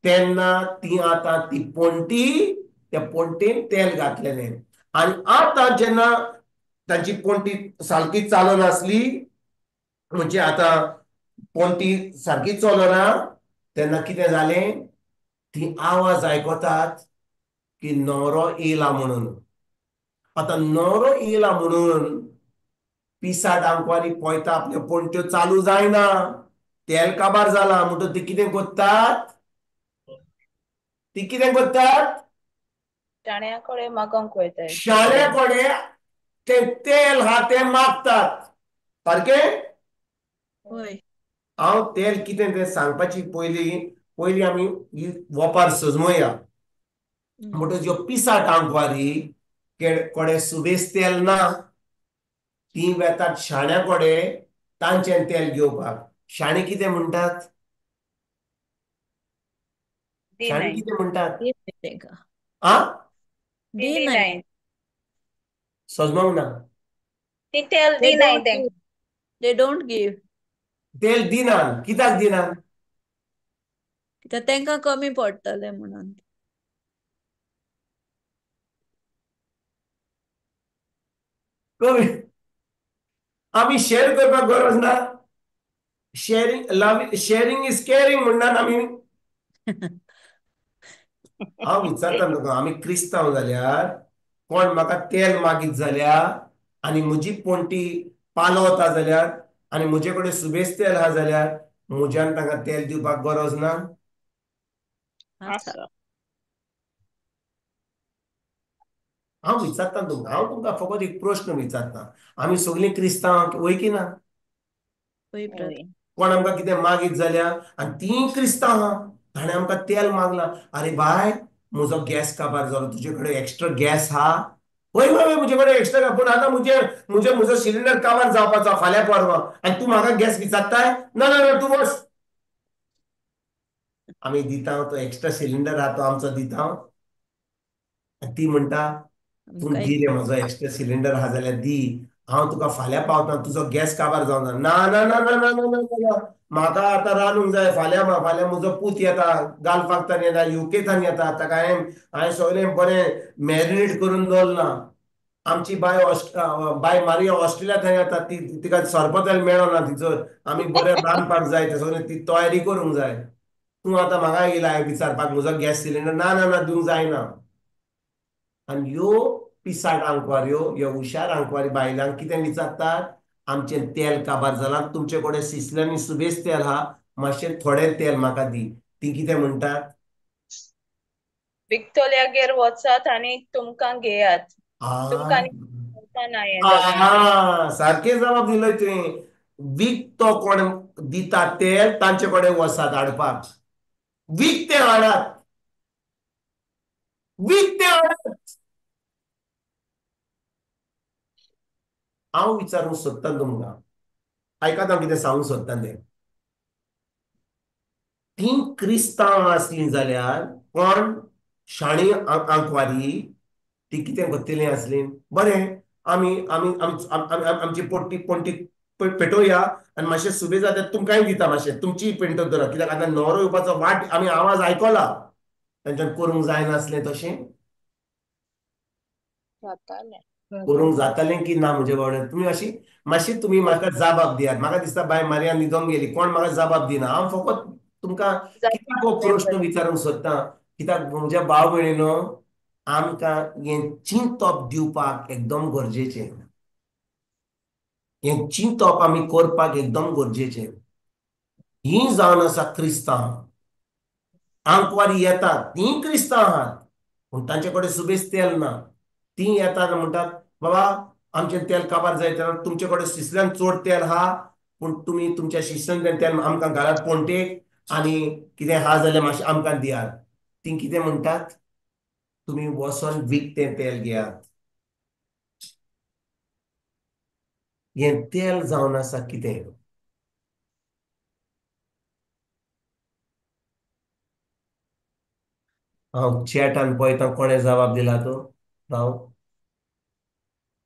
तेन्ना ती पोंटी त्या पोंटेन तेल घातलेलें. आनी आतां जेन्ना तांची पोंटी सारकी चालनासली, म्हणजे आतां पोंटी सारकी चलना, तेन्ना कितें जालें, ती आवाज आयकतात की न्हवरो येयला म्हणून. आतां न्हवरो येयला म्हणून 60 अंकवारी पळयता आपल्यो पोंट्यो चालू जायना, तेल काबार जाला. म्हणटच ती कितें कोत्तात, शाण्या कडेन मागोंक वयताय. शाण्या कडेन तें तेल हा तें मागतात. सारकें? होय. हांव तेल कितें तें सांगपाची पयलीं आमी ही वोपार सजमोवया. म्हणटच ह्यो 60 अंकवारी कोडे सुबेज तेल ना, ती वेतात शाण्या कोडे तांचें तेल घेवपाक. शाणे कितें म्हणटात? शाणे D9. कितें म्हणटात? दी नाही तेंका. आ? दी नाही. D9. सजमोंक ना. ती तेल They D9 don't तेंका. give. They don't give. तेल दिनात. कित्याक दिनात? कित्याक तेंका कमी पडटले म्हणून. कमी. आमी शेअर करपाक गरज ना. शेअरिंग इज केअरिंग म्हणटात आमी. हांव विचारता तुका, आमी क्रिस्तांव जाल्यार कोण म्हाका तेल मागीत जाल्यार आनी म्हजी पोंटी पालवता जाल्यार आनी म्हजे कडेन सुबेज तेल आहा जाल्यार म्हज्यान तांकां तेल दिवपाक गरज ना. आसा. आसा. हांव विचारता तुमकां, हांव तुमकां फकत एक प्रश्न विचारता. आमी सगळीं क्रिस्तांव वय की ना? होय ब्रदर. होय. कोण आमकां कितें मागीत जाल्यार आनी तीं क्रिस्तांव आहा, ताणें आमकां तेल मागलां. आरे बाय, म्हजो गॅस काबार जालो, तुजे कडेन एक्स्ट्रा गॅस आहा? वय वय वय, म्हजे कडेन एक्स्ट्रा. पूण आतां म्हजो सिलिंडर काबार जावपाचो फाल्यां परवां, आनी तूं म्हाका गॅस विचारताय? ना ना ना, तूं वच. आमी दिता तो एक्स्ट्रा सिलिंडर आहा तो आमचो दिता. ती म्हणटा, तूं आमकां दी रे, म्हजो एक्स्ट्रा सिलिंडर आहा जाल्यार दी, हांव तुका फाल्यां पावता, तुजो गॅस काबार जावना. ना ना ना ना ना ना ना, म्हाका आतां रांदूंक जाय. फाल्यां म्हजो पूत येता, गालफाकतान येता, युकेतान येता. ताका हांवें सगळें बरें मॅरिनेट करून दवरलां. आमची बाय मारिया ऑस्ट्रेलियांतल्यान येता, तिका सरपतेल मेळना तिचो. आमी बरें रांदपाक जाय, तें सगळें ती तयारी करूंक जाय. तूं आतां म्हाका येयला विचारपाक म्हजो गॅस सिलिंडर? ना ना ना, दिवंक जायना. आनी ह्यो पिसाट आंकवाऱ्यो, ह्यो हुशार आंकवारी बायलांक कितें विचारतात? आमचें तेल काबार जालां, तुमचे कडेन सिसलें आनी सुबेज तेल आहा, मातशें थोडें तेल म्हाका दी. ती कितें म्हणटात? विक्तोरियागेर वचात आनी तुमकां घेयात. तुमकां आनी ना हें जाता. सारकें जबाब दिलोय तुवें. विकतो कोण दिता तेल तांचे कडेन वसात हाडपाक. विकतें हाडात. विकतें हाडात. हांव विचारूंक सोदता तुमकां, आयकात हांव कितें सांगूंक सोदता तें. तीं क्रिस्तांव आसलीं जाल्यार कोण शाणी आंकवारी ती कितें करतलीं आसलीं? बरें, आमी आमी आमची पोंटी पेटोवया आनी मातशें सुबेज जाता तुमकांय दिता, मातशें तुमचीय पेटोवन दवरात. कित्याक आतां न्हवरो येवपाचो वाट आमी आवाज आयकला. तांच्यान करूंक जायनासलें तशें? जातालें. करूंक जातालें की ना म्हजे बावड्यान? तुमी मातशी तुमी म्हाका जबाब दियात. म्हाका दिसता बाय मारिया न्हिदोंक गेली, कोण म्हाका जबाब दिना. हांव फकत तुमकां कित्याक हो प्रश्न विचारूंक सोदता, कित्याक म्हज्या भाव भयणीनो, आमकां हें चिंतप दिवपाक एकदम गरजेचें. हें चिंतप आमी करपाक एकदम गरजेचें. ही जावन आसा क्रिस्तांव. आंकवारी येतात ती क्रिस्तांव आहात पूण तांचे कडेन सुबेज तेल ना. ती येतात म्हणटात बाबा आमचे तेल काबार जायत तुमचे कडेन शिसल्यान चड तेल आहा पूण तुमी तुमच्या शिसल्यान तेल आमकां घालात पोंटेक आनी कितें आहा जाल्यार मातशें आमकां दियात. ती कितें म्हणटात तुमी वचोन विकतें तेल घेयात. हें तेल जावन आसा कितें? हांव चॅटान पळयता कोणें जबाब दिला तो राव.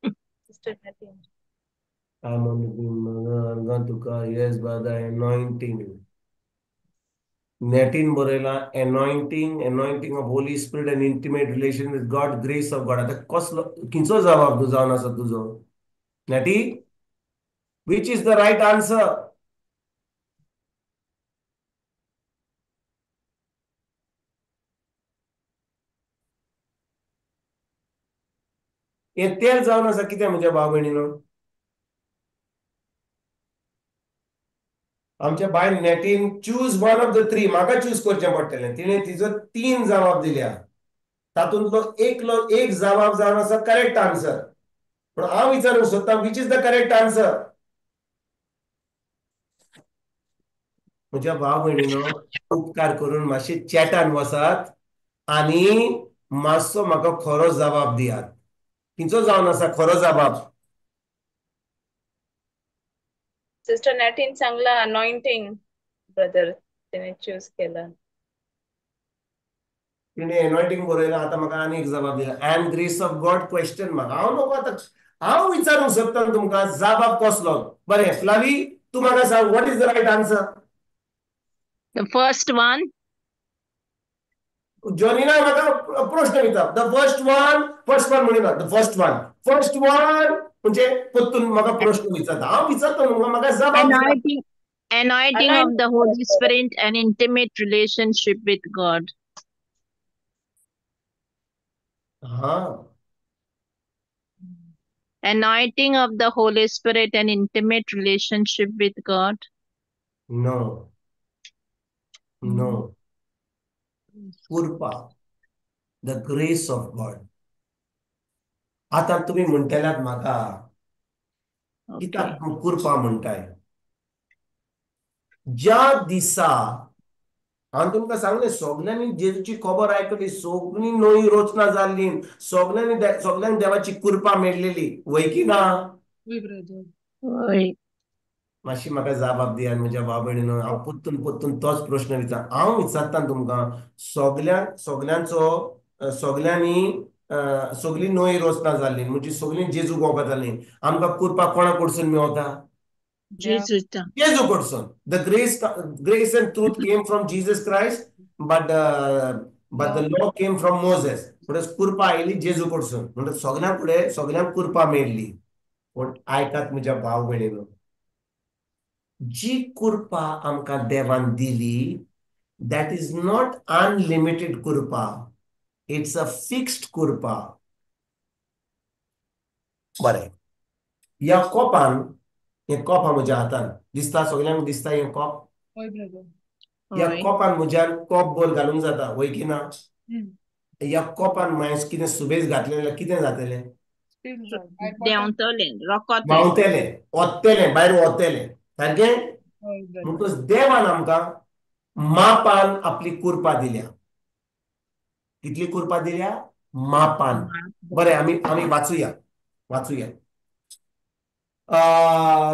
सिस्टर नॅटीन. तुका येस बाय द एनॉयंटिंग. नेटीन बरयला anointing of Holy Spirit and intimate relation with God grace of God. आता कसलो खंयचो जबाब तू जावन आसा तुजो नेटी? Which is the right answer? हें तेल जावन आसा कितें म्हज्या भाव भयणीनो? आमच्या बायल नेटीन choose one of the three. म्हाका चूज करचें पडटलें. तिणें तिजो 3 जबाब दिल्या. तातूंतलो एक जबाब जावन आसा करेक्ट आन्सर. पूण हांव विचारूंक सोदतां which is the correct answer? म्हज्या भाव भयणीनो उपकार करून मातशे चॅटान वसात आनी मातसो म्हाका खरो जबाब दियात. खंयचो जावन आसा खरो जबाब? सिस्टर नॅटीन सांगला अनॉइंटिंग ब्रदर तिने चूज केला. तिणे एनॉयटिंग बरयला. आतां म्हाका आनी एक जबाब दिला and grace of God question mark. हांव नको आतां हांव विचारूंक सोदतां तुमकां जबाब कसलो. बरें फ्लावी तूं म्हाका सांग what is the right answer? The first one. जॉनीना म्हाका प्रश्न विचार. द फर्स्ट वन म्हणिना द फर्स्ट वन म्हणजे परतून म्हाका प्रश्न विचारता. हांव विचारता न्हू म्हाका जबाब दिया. Anointing of the Holy Spirit and intimate relationship with God. हा Anointing of the Holy Spirit and intimate relationship with God. No no. कृपा द ग्रेस ऑफ गॉड. आतां तुमी म्हणटल्यात म्हाका कित्याक कृपा म्हणटाय? ज्या दिसा हांव तुमकां सांगलें सगळ्यांनी जेजूची खबर आयकली, सगळीं नवी रचना जाल्ली, सगळ्यांक देवाची कृपा मेळलेली. वय की ना? Right. मातशी म्हाका जबाब दियात म्हज्या भाव भयणीनो. हांव परतून तोच प्रश्न विचार. हांव विचारता तुमकां सगळ्यांनी नवी रचना जाल्ली म्हणजे सगळीं जेजू वोगोत जाल्लीं. आमकां कृपा कोणा कडसून मेवता? Jesus. जेजू कडसून. The grace and truth came from Jesus Christ but the law came from Moses. म्हणटच कृपा आयली जेजू कडसून. म्हणटच सगळ्यांक कृपा मेळ्ळी. पूण आयकात म्हज्या भाव भयणीनो, जी कृपा आमकां देवान दिली दॅट इज नॉट अनलिमिटेड कृपा. इट्स अ फिक्स्ड कृपा. बरें ह्या कोपान हें कॉप हा म्हज्या हातान दिसता सगळ्यांक दिसता हें कॉप. ह्या कॉपान म्हज्यान कॉप बोल घालूंक जाता. वय की ना? ह्या कॉपान मागीर कितें सुबेज घातलें जाल्यार कितें जातलें? व्हांवतलें, ओतलें, भायर वतलें. सारकें? म्हणटच देवान आमकां मापान आपली कृपा दिल्या. कितली कृपा दिल्या? मापान. बरें आमी वाचुया.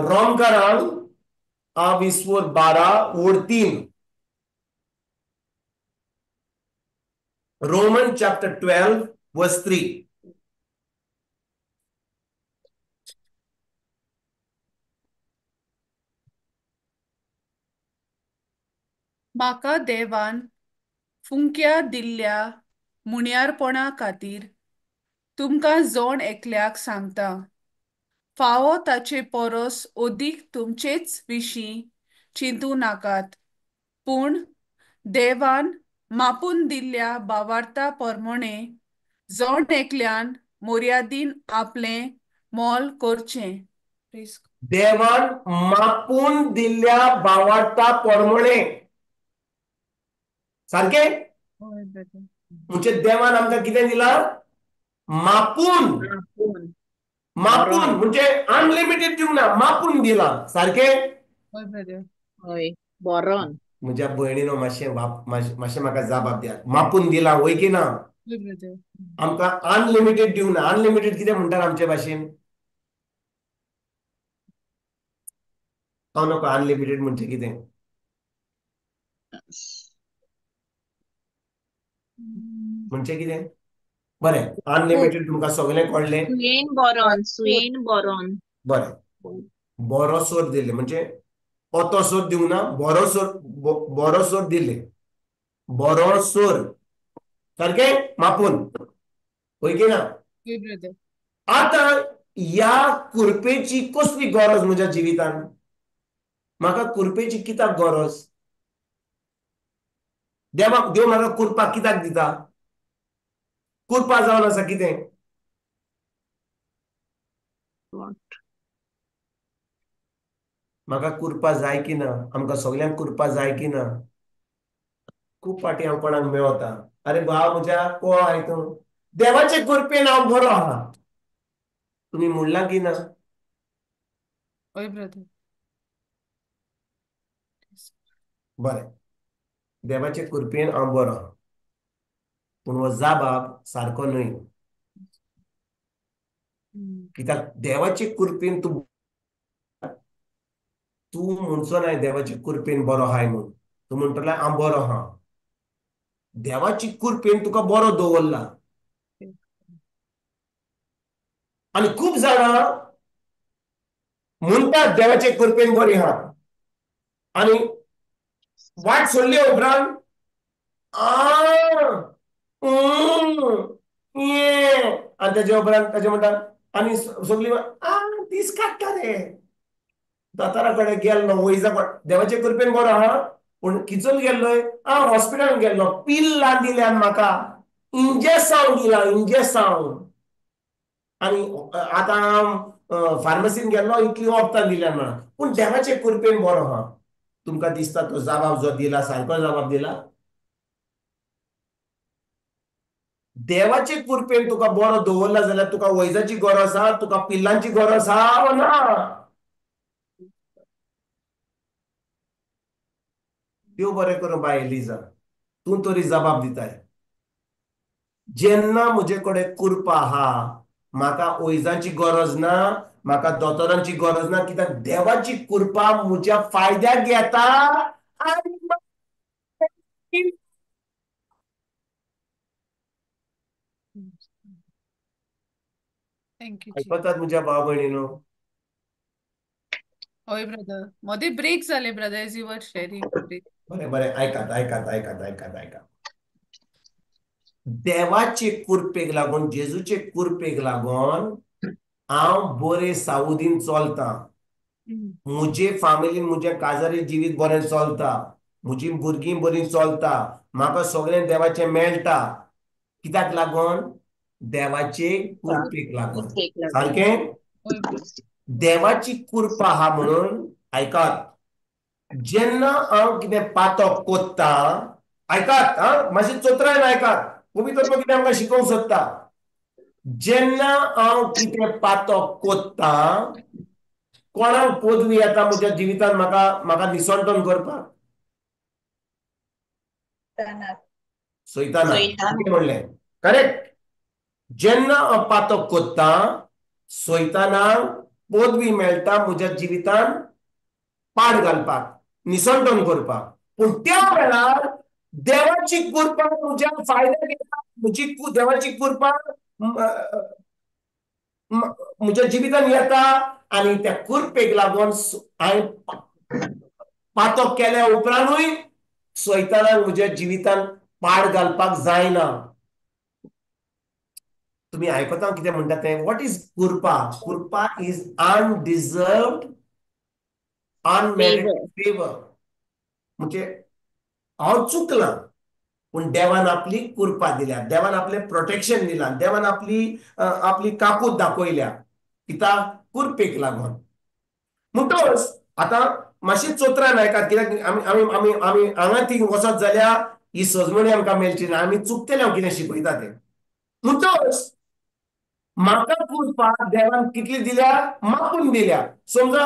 रोमकारांक 12:3. Romans chapter 12 verse 3. म्हाका देवान फुंक्या दिल्ल्या मुण्यारपणा खातीर तुमकां जोड एकल्याक सांगता. फावो ताचे परस ओदीक तुमचेच विशीं चिंतू नाकात. पूण देवान मापून दिल्ल्या भावार्था प्रमाणें जोड एकल्यान मर्यादीन आपलें मोल करचें. देवान मापून दिल्ल्या भावार्था प्रमाणे सारखे होय ब्रदर. म्हणजे देवान आमकां कितें दिला मापून मापून. मापून बरोन. म्हणजे अनलिमिटेड दिवंक ना मापून दिला सारखे होय ब्रदर. होय. बरोन. म्हज्या भयणीनो मातशें म्हाका जबाब दियात मापून दिला वय की ना होय ब्रदर. आमकां अनलिमिटेड दिवंक ना अनलिमिटेड कितें म्हणटात आमचे भाशेन हांव नका अनलिमिटेड म्हणजे कितें म्हणजे कितें बरें अनलिमिटेड तुमकां सगळें कळ्ळें सुयेन बरोन. सुयेन बरोन. बरें बरो सोर दिले म्हणजे ओतो सोर दिवंक ना बरो सोर दिले बरो सोर सारखे मापून होय की ना होय ब्रदर. आता ह्या कुरपेची कसली गरज म्हज्या जिवितान म्हाका कुरपेची कित्याक गरज देव म्हाका कुरपाक कित्याक दिता कुरपा जावन आसा कितें म्हाका कुरपा जाय की ना आमकां सगळ्यांक कुरपा जाय की ना खूब फाटी हांव कोणाक मेवता अरे भाव म्हज्या को हाय तूं देवाचे कुरपेन हांव बरो आहा तुमी म्हणलां की ना होय ब्रदर. बरें देवाचे कुरपेन हांव बरो आहा पूण हो जाबाब सारको न्हय कित्याक देवाचे कुरपेन तूं म्हणचो नाय देवाचे कुरपेन बरो आहाय म्हणून तूं म्हणटलो हांव बरो आहा देवाची कुरपेन तुका बरो दवरला आनी खूब जाणां म्हणटात देवाचे कुरपेन बरी आहा आनी वाट सोडले उपरांत आनी तेजे उपरांत तेजे म्हणटात आनी सगळीं दीस काडटा रे दोतोरा कडेन गेल्लो वैजा देवाचे कुरपेन बरो आहा पूण किचून गेल्लोय हॉस्पिटलान गेल्लो पिल्लां दिल्यान म्हाका इंजेक्शन दिलां इंजेक्शन आनी आतां फार्मसीन गेल्लो इतली वखदां दिल्यान म्हणून पूण देवाचे कुरपेन बरो आहा तुमकां दिसता तो जबाब जो दिला सारको जबाब दिला देवाचे कुरपेन तुका बरो दवरला जाल्यार तुका वैजाची गरज आहा तुका पिल्लांची गरज आहा वा ना देव बरें करूं बाय एलिजा तूं तरी जबाब दिताय जेन्ना म्हजे कडेन कुरपा आहा म्हाका वैजाची गरज ना म्हाका दोतोरांची गरज ना कित्याक देवाची कुरपा म्हज्या फायद्याक येता थँक्यू. आयकतात म्हज्या भाव भयणीनो होय ब्रदर. मध्ये ब्रेक जाले brother as you were sharing break. बरें बरें आयकात देवाचे कुरपेक लागून जेजूचे कुरपेक लागून हांव बरे सावधीन चलता म्हजे फॅमिलीन म्हजें काजारी जिवीत बरें चलता म्हजी भुरगीं बरीं चलता म्हाका सगळें देवाचें मेळटा कित्याक लागून देवाचे कुरपेक लागून सारकें होय ब्रदर. देवाची कुरपा आहा म्हणून आयकात जेन्ना हांव कितें पातक कोत्ता आयकात मातशें चोत्रायन आयकात पवित्र कितें आमकां शिकोवंक सोदता जेन्ना हांव कितें पातक कोत्ता कोणाक पदवी येता म्हज्या जिवितान म्हाका निसंटन करपाक सैतानाक म्हणलें करेक्ट जेन्ना हांव पातक कोत्ता सैतानाक पदवी मेळटा म्हज्या जिवितान पाड घालपाक निसंटन करपाक पूण त्या वेळार देवाची कुरपा म्हज्या फायद्याक येता म्हजी देवाची कुरपा म्हज्या जिवितान येता आनी त्या कुरपेक लागून हांवें पातक केल्या उपरांतूय सैतानाक म्हज्या जिवितान पाड घालपाक जायना तुम्ही आयकता कितें म्हणटा तें व्हॉट इज कुरपा कुरपा इज अनडिजर्वड अनमेरिटेड फेवर म्हणजे हांव चुकलां पूण देवान आपली कुरपा दिल्या देवान आपलें प्रोटेक्शन दिलां देवान आपली काकूट दाखयल्या कित्याक कुरपेक लागून म्हणटोच आता मातशी चोत्रां नायकात, कित्याक आमी आमी आमी आमी हांगा ती वचत जाल्यार ही सजमणी आमकां मेळची ना, आमी चुकतले हांव कितें शिकयता तें. म्हणटोच म्हाका कुरपा देवान कितली दिल्या, मापून दिल्या. समजा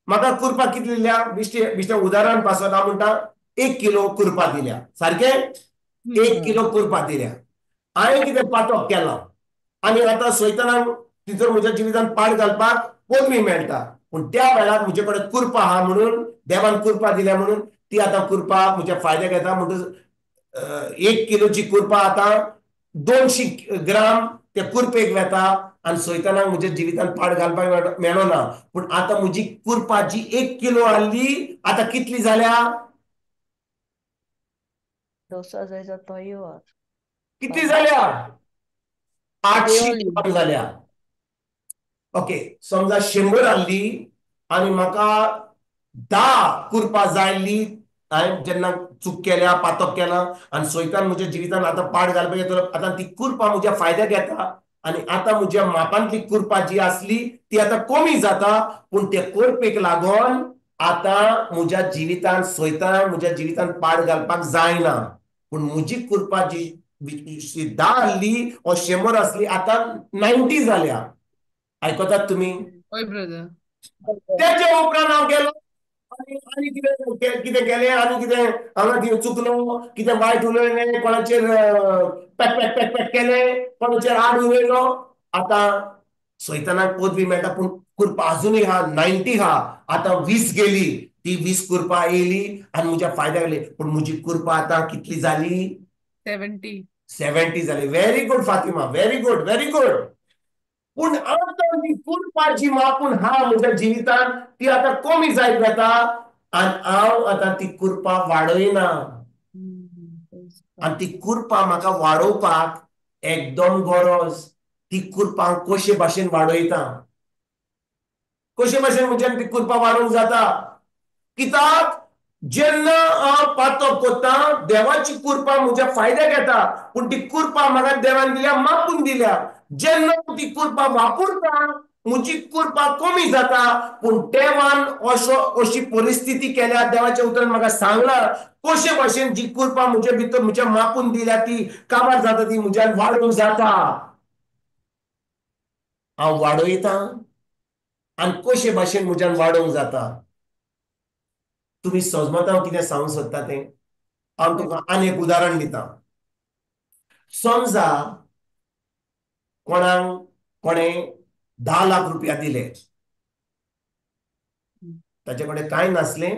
म्हाका कुरपा कितली दिल्या, बिश्टें उदाहरण पासत हांव म्हणटा 1 किलो कुरपा दिल्या, सारकें 1 किलो कुरपा दिल्या. हांवें कितें पातोक केला आनी आतां सैतानाक तितून म्हज्या जिवितांत पाड घालपाक पदवी मेळटा. पूण त्या वेळार म्हजे कडेन कुरपा आहा म्हणून, देवान कुरपा दिल्या म्हणून ती आतां कुरपा म्हज्या फायद्याक येता. म्हणटच 1 किलोची कुरपा आतां 200 ग्राम त्या कुरपेक वेता आनी सैतानाक म्हज्या जिवितांत पाड घालपाक मेळो ना. पूण आतां म्हजी कुरपा जी 1 किलो आहली आतां कितली जाल्या, 10,000 तो येवर. कितली जाल्या, 800 ग्राम जाल्या. ओके, समजा 100 आहली आनी म्हाका 10 कुरपा जाय आसली, हांवें जेन्ना चूक केल्या, पातक केला आनी सैतान म्हज्या जिवितांत आतां पाड घालपाक येतलो, आतां ती कुरपा म्हज्या फायद्याक येता आनी आतां म्हज्या मापांतली कुरपा जी आसली ती आतां कमी जाता. पूण ते कुरपेक लागोन आतां म्हज्या जिवितांत सैतान म्हज्या जिवितांत पाड घालपाक जायना. पूण म्हजी कुरपा जी 10 आहली वा 100 आसली आतां 90 जाल्या. आयकतात तुमी? होय ब्रदर. तेच्या उपरांत हांव गेलो आनी कितें केलें, आनी कितें हांगा कितें चुकलो, कितें वायट उलयलें, कोणाचेर पॅक पॅक पॅक पॅक केलें, कोणाचेर आड उलयलो. आतां सैतानाक पदवी मेळटा पूण कुरपा अजुनूय आहा, 90 आहा. आतां 20 गेली, ती 20 कुरपा येयली आनी म्हज्या फायद्याक येयली. पूण म्हजी कुरपा आतां कितली जाली, 70 जाली. Very good Fatima, very good, very good. पूण आतां ती कुरपा जी मापून हा म्हज्या जिवितांत ती आतां कमी जायत वता आनी हांव आतां ती कुरपा वाडयना. आनी ती कुरपा म्हाका वाडोवपाक एकदम गरज. ती कुरपा हांव कशे भाशेन वाडयता, कशे भाशेन म्हज्यान ती कुरपा वाडोवंक जाता. कित्याक जेन्ना हांव पातक कोत्ता देवाची कुरपा म्हज्या फायद्याक येता. पूण ती कुरपा म्हाका देवान दिल्या, मापून दिल्या. जेन्ना हांव ती कुरपा वापरता म्हजी कुरपा कमी जाता. पूण देवान अशी परिस्थिती केल्या, देवाच्या उतरान म्हाका सांगला कशे भाशेन जी कुरपा म्हजे भितर म्हज्या मापून दिल्या ती काबार जाता, ती म्हज्यान वाडोवंक जाता. हांव वाडयता आनी कशे भाशेन म्हज्यान वाडोवंक जाता. तुमी समजता हांव कितें सांगूंक सोदता तें. हांव तुका आनी एक उदाहरण दिता. समजा कोणें 10 लाख रुपया दिले, ताचे कडेन कांय नासलें,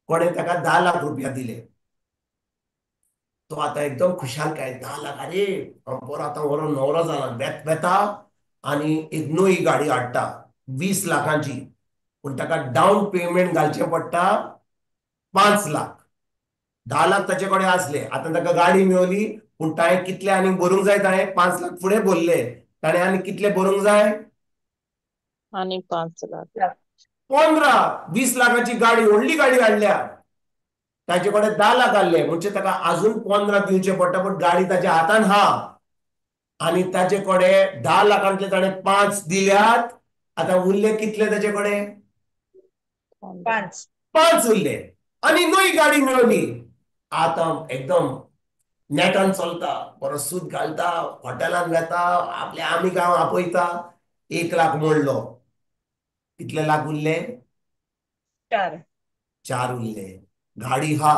कोणें ताका 10 लाख रुपया दिले. तो आतां एकदम खुशालकाय, 10 लाख, अरे बरो आतां बरो नवरो जाला, बेता आनी एक नवी गाडी हाडटा 20 लाखांची. पूण ताका डावन पेमेंट घालचें पडटा 5 लाख. 10 लाख ताचे कडेन आसले, आतां ताका गाडी मेळ्ळी. पूण ताणें कितले आनी भरूंक जाय, ताणें 5 लाख फुडें भरले. ताणें आनी कितले भरूंक जाय, आणि 5 लाख. 15-20 लाखाची गाडी, व्हडली गाडी हाडल्या. ताचे कडेन 10 लाख आहले म्हणजे ताका अजून 15 दिवचे पडटा. पूण गाडी ताच्या हातान हा आनी ताचे कडेन 10 लाखांतले ताणें 5 दिल्यात. आतां उरले कितले ताचे कडेन, 5 उरले. आनी नवी गाडी मेळ्ळी. आतां एकदम नेटान चलता, बरो सूत घालता, हॉटेलान वेता, आपल्या आमी गांव आपयता. 1 लाख मोडलो. कितले लाख उरले, 4 उरले. गाडी हा,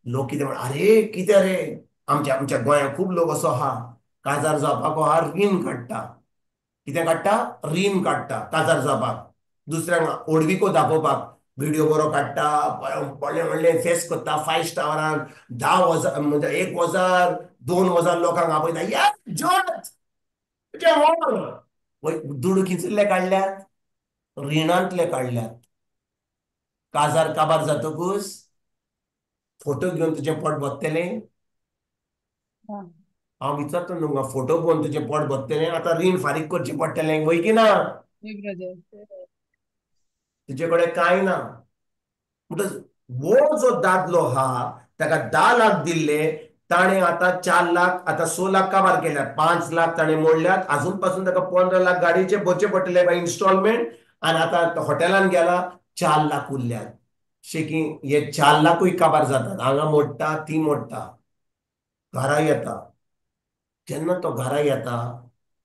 लोक कितें म्हणटा, अरे कितें रे, आमच्या गोंयांत खूब लोक असो हा, काजार जावपाक हा रीण काडटा. कितें काडटा, रीण काडटा काजार जावपाक, दुसऱ्यांक ओडविको दाखोवपाक. व्हिडिओ बरो काडटा, व्हडले व्हडले फेस करता 5 स्टारान, 10,000 म्हणजे 1,000 2,000 लोकांक आपयता. दुडू खिचले काडल्यात, रिणांतले काडल्यात. काजार काबार जातकूच फोटो घेवन तुजें पोट भरतले. हांव विचारता न्हू, फोटो पळोवन तुजें पोट भरतले, आतां रीण फारीक करचें पडटलें, वय की ना. तुजे कडेन कांय ना. म्हणटच वो जो दादलो हा ताका 10 लाख दिल्ले, ताणें आतां 4 लाख, आतां 6 लाख काबार केल्यात. 5 लाख ताणें मोडल्यात. अजून पासून ताका 15 लाख गाडयेचे भरचे पडटले बाय इन्स्टॉलमेंट. आनी आतां हॉटेलान गेला, 4 लाख उरल्यात शेकी हे 4 लाखूय काबार जातात हांगा मोडटा ती मोडटा घरा येता जेन्ना तो घरा येता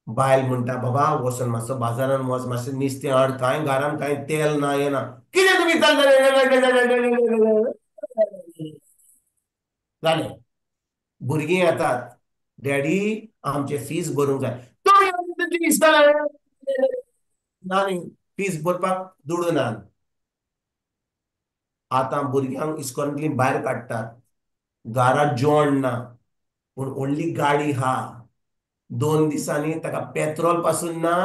बायल म्हणटा बाबा वचून मातसो बाजारान वच मातशें नुस्तें हाड कांय घरान कांय तेल ना हें ना कितें तुमी जालें भुरगीं येतात डॅडी आमचे फीस भरूंक जाय ना न्ही फीस भरपाक दुडू ना आतां भुरग्यांक इस्कॉलांतली भायर काडटात घरात जेवण ना पूण व्हडली गाडी हा 2 दिसांनी ताका पेट्रोल पासून ना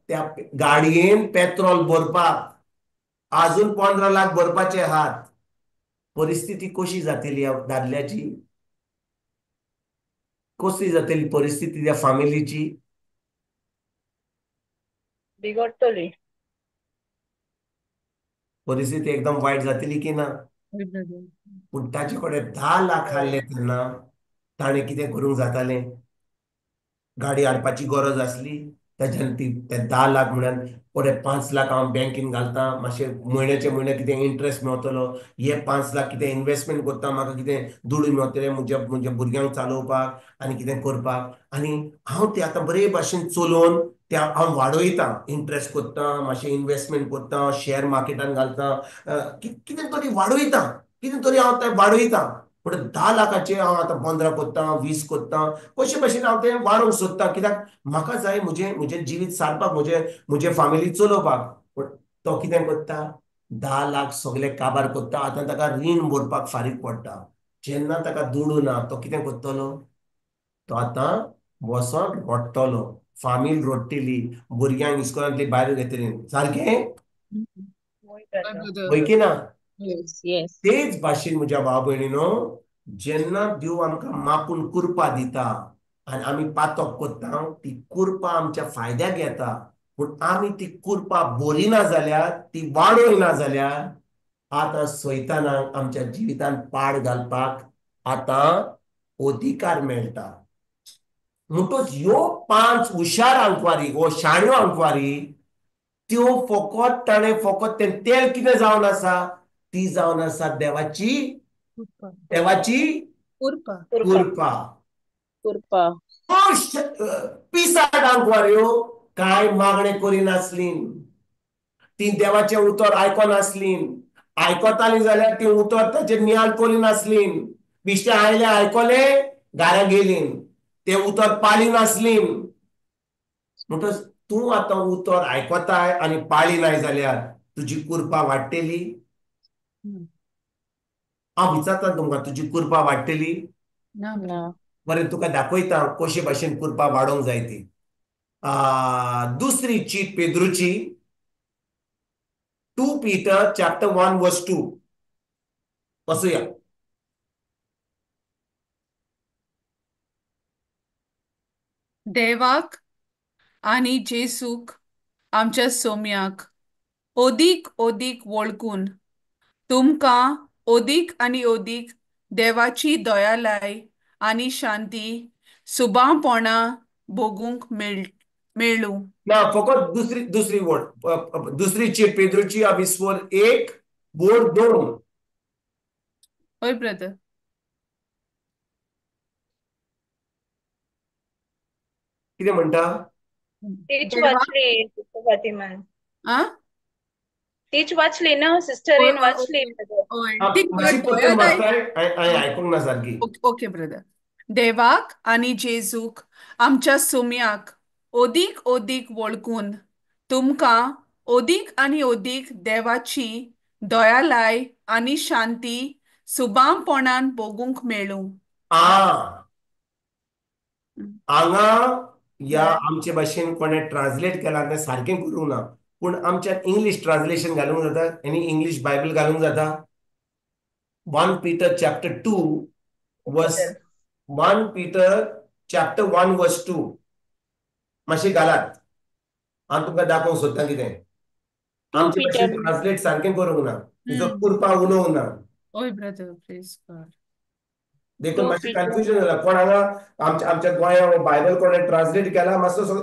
त्या गाडयेन पेट्रोल भरपाक अजून 15 लाख भरपाचे आहात परिस्थिती कशी जातली ह्या दादल्याची कशी जातली परिस्थिती त्या फॅमिलीची बिगडटली परिस्थिती एकदम वाईट जातली की ना होय ब्रदर. पूण ताचे कडेन 10 लाख हाडले तेन्ना ताणें कितें करूंक जातालें गाडी हाडपाची गरज आसली ताच्यान ती ते 10 लाख म्हणून पुढे 5 लाख हांव बँकेन घालता मातशें म्हयन्याचे म्हयने कितें इंट्रस्ट मेळटलो हे 5 लाख कितें इन्वेस्टमेंट करता म्हाका कितें दुडू मेळटलें म्हणजे भुरग्यांक चालोवपाक आनी कितें करपाक आनी हांव ते आतां बरे भाशेन चलोवन ते हांव वाडयता इंट्रस्ट करता मातशें इन्वेस्टमेंट करता शेअर मार्केटान घालता कितें तरी वाडयता कितें तरी हांव तें वाडयता पूण 10 लाखाचे हांव आतां 15 करता 20 करता कशे भाशेन हांव तें वाडोवंक सोदता कित्याक म्हाका जाय म्हजें जिवीत सारपाक म्हजे फॅमिली चलोवपाक पूण तो कितें करता 10 लाख सगळे काबार करता आतां ताका रीण भरपाक फारीक पडटा जेन्ना ताका दुडू ना तो कितें करतलो तो आतां वसोन रडटलो फामील रडटली भुरग्यांक इस्कॉलांतली भायर घेतली सारकें होय होय ब्रदर ब्रदर. वय की ना Yes, yes. तेच भाशेन म्हज्या भाव भयणीनो जेन्ना देव आमकां मापून कुरपा दिता आनी आमी पातक करता ती कुरपा आमच्या फायद्याक येता पूण आमी ती कुरपा भरिना जाल्यार ती वाडयना जाल्यार आतां सैतानाक आमच्या जिवितान पाड घालपाक आतां अधिकार मेळटा म्हणटच ह्यो 5 हुशार आंकवारी वो शाण्यो आंकवारी त्यो फकत तें तेल कितें जावन आसा ती जावन आसा देवाची उरपा. कृपा Kurpa. पिसाट आंकवाऱ्यो कांय मागणें करिनासली ती देवाचें उतर आयकोनासली आयकताली जाल्यार ती उतर ताचेर नियाळ करिनासली बिश्टे आयले आयकले घरा गेली ते उतर पाळिनासली म्हणटच तूं आतां उतर आयकोताय आनी पाळिनाय जाल्यार तुजी कुरपा वाडटली हांव विचारता तुमकां तुजी कुरपा वाडटली ना ब्रदर. No. बरें तुका दाखयता कशे भाशेन कुरपा वाडोवंक जाय ती दुसरी चीट पेद्रूची 2 Peter chapter 1 verse 2 वाचूया देवाक आनी जेसूक आमच्या सोम्याक ओदीक ओदीक वळखून तुमकां ओदीक आनी ओदीक देवाची दयालाय आनी शांती सुबावपणां भोगूंक मेळूं ना फकत दुसरी वड दुसरी चीट पेद्रूची 1 बोर्ड 2 होय ब्रदर. कितें म्हणटा तीच देवाक वाचली फातिमान आ तीच वाचली ना सिस्टरीन वाचली होय मातशी पटकन दयालाय. वाचताय हांवें आयकूंक ना सारकी ओके ब्रदर. देवाक आनी जेजूक आमच्या सोम्याक ओदीक ओदीक वळखून तुमकां ओदीक आनी ओदीक देवाची दयालाय आनी शांती सुबावपणान भोगूंक मेळूं हांगा ह्या आमचे भाशेन कोणें ट्रान्सलेट केला तें सारकें करूंक ना पूण आमच्या इंग्लीश ट्रान्सलेशन घालूंक जाता आनी इंग्लीश बायबल घालूंक जाता 1 Peter chapter 2 verse 1 Peter chapter 1 verse 2 मातशें घालात हांव तुमकां दाखोवंक सोदता कितें 2 आमचे Peter. भाशेन ट्रान्सलेट सारकें करूंक ना तिचो कुरपा उलोवंक ना होय ब्रदर. Praise God. देखून 2 मातशें Peter. कन्फ्युजन जाला कोण हांगा आमच्या गोंयांत बायबल कोणें ट्रान्सलेट केला मातसो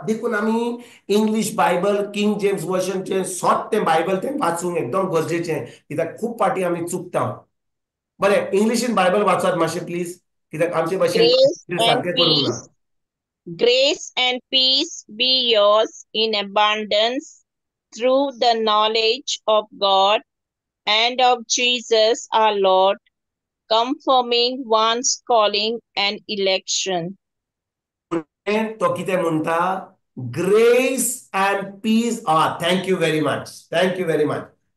देखून आमी इंग्लीश बायबल किंग जेम्स वर्जनचे सोत तें बायबल तें वाचूंक एकदम गरजेचें कित्याक खूब पाटी आमी चुकता बरें इंग्लिशीन बायबल वाचात मातशें प्लीज कित्याक आमचे भाशेन Grace and सारकें करूंक ना. peace. Grace and peace be yours in abundance through the knowledge of God and of Jesus our Lord, confirming one's calling and election. तो कितें म्हणटा grace and peace thank you very much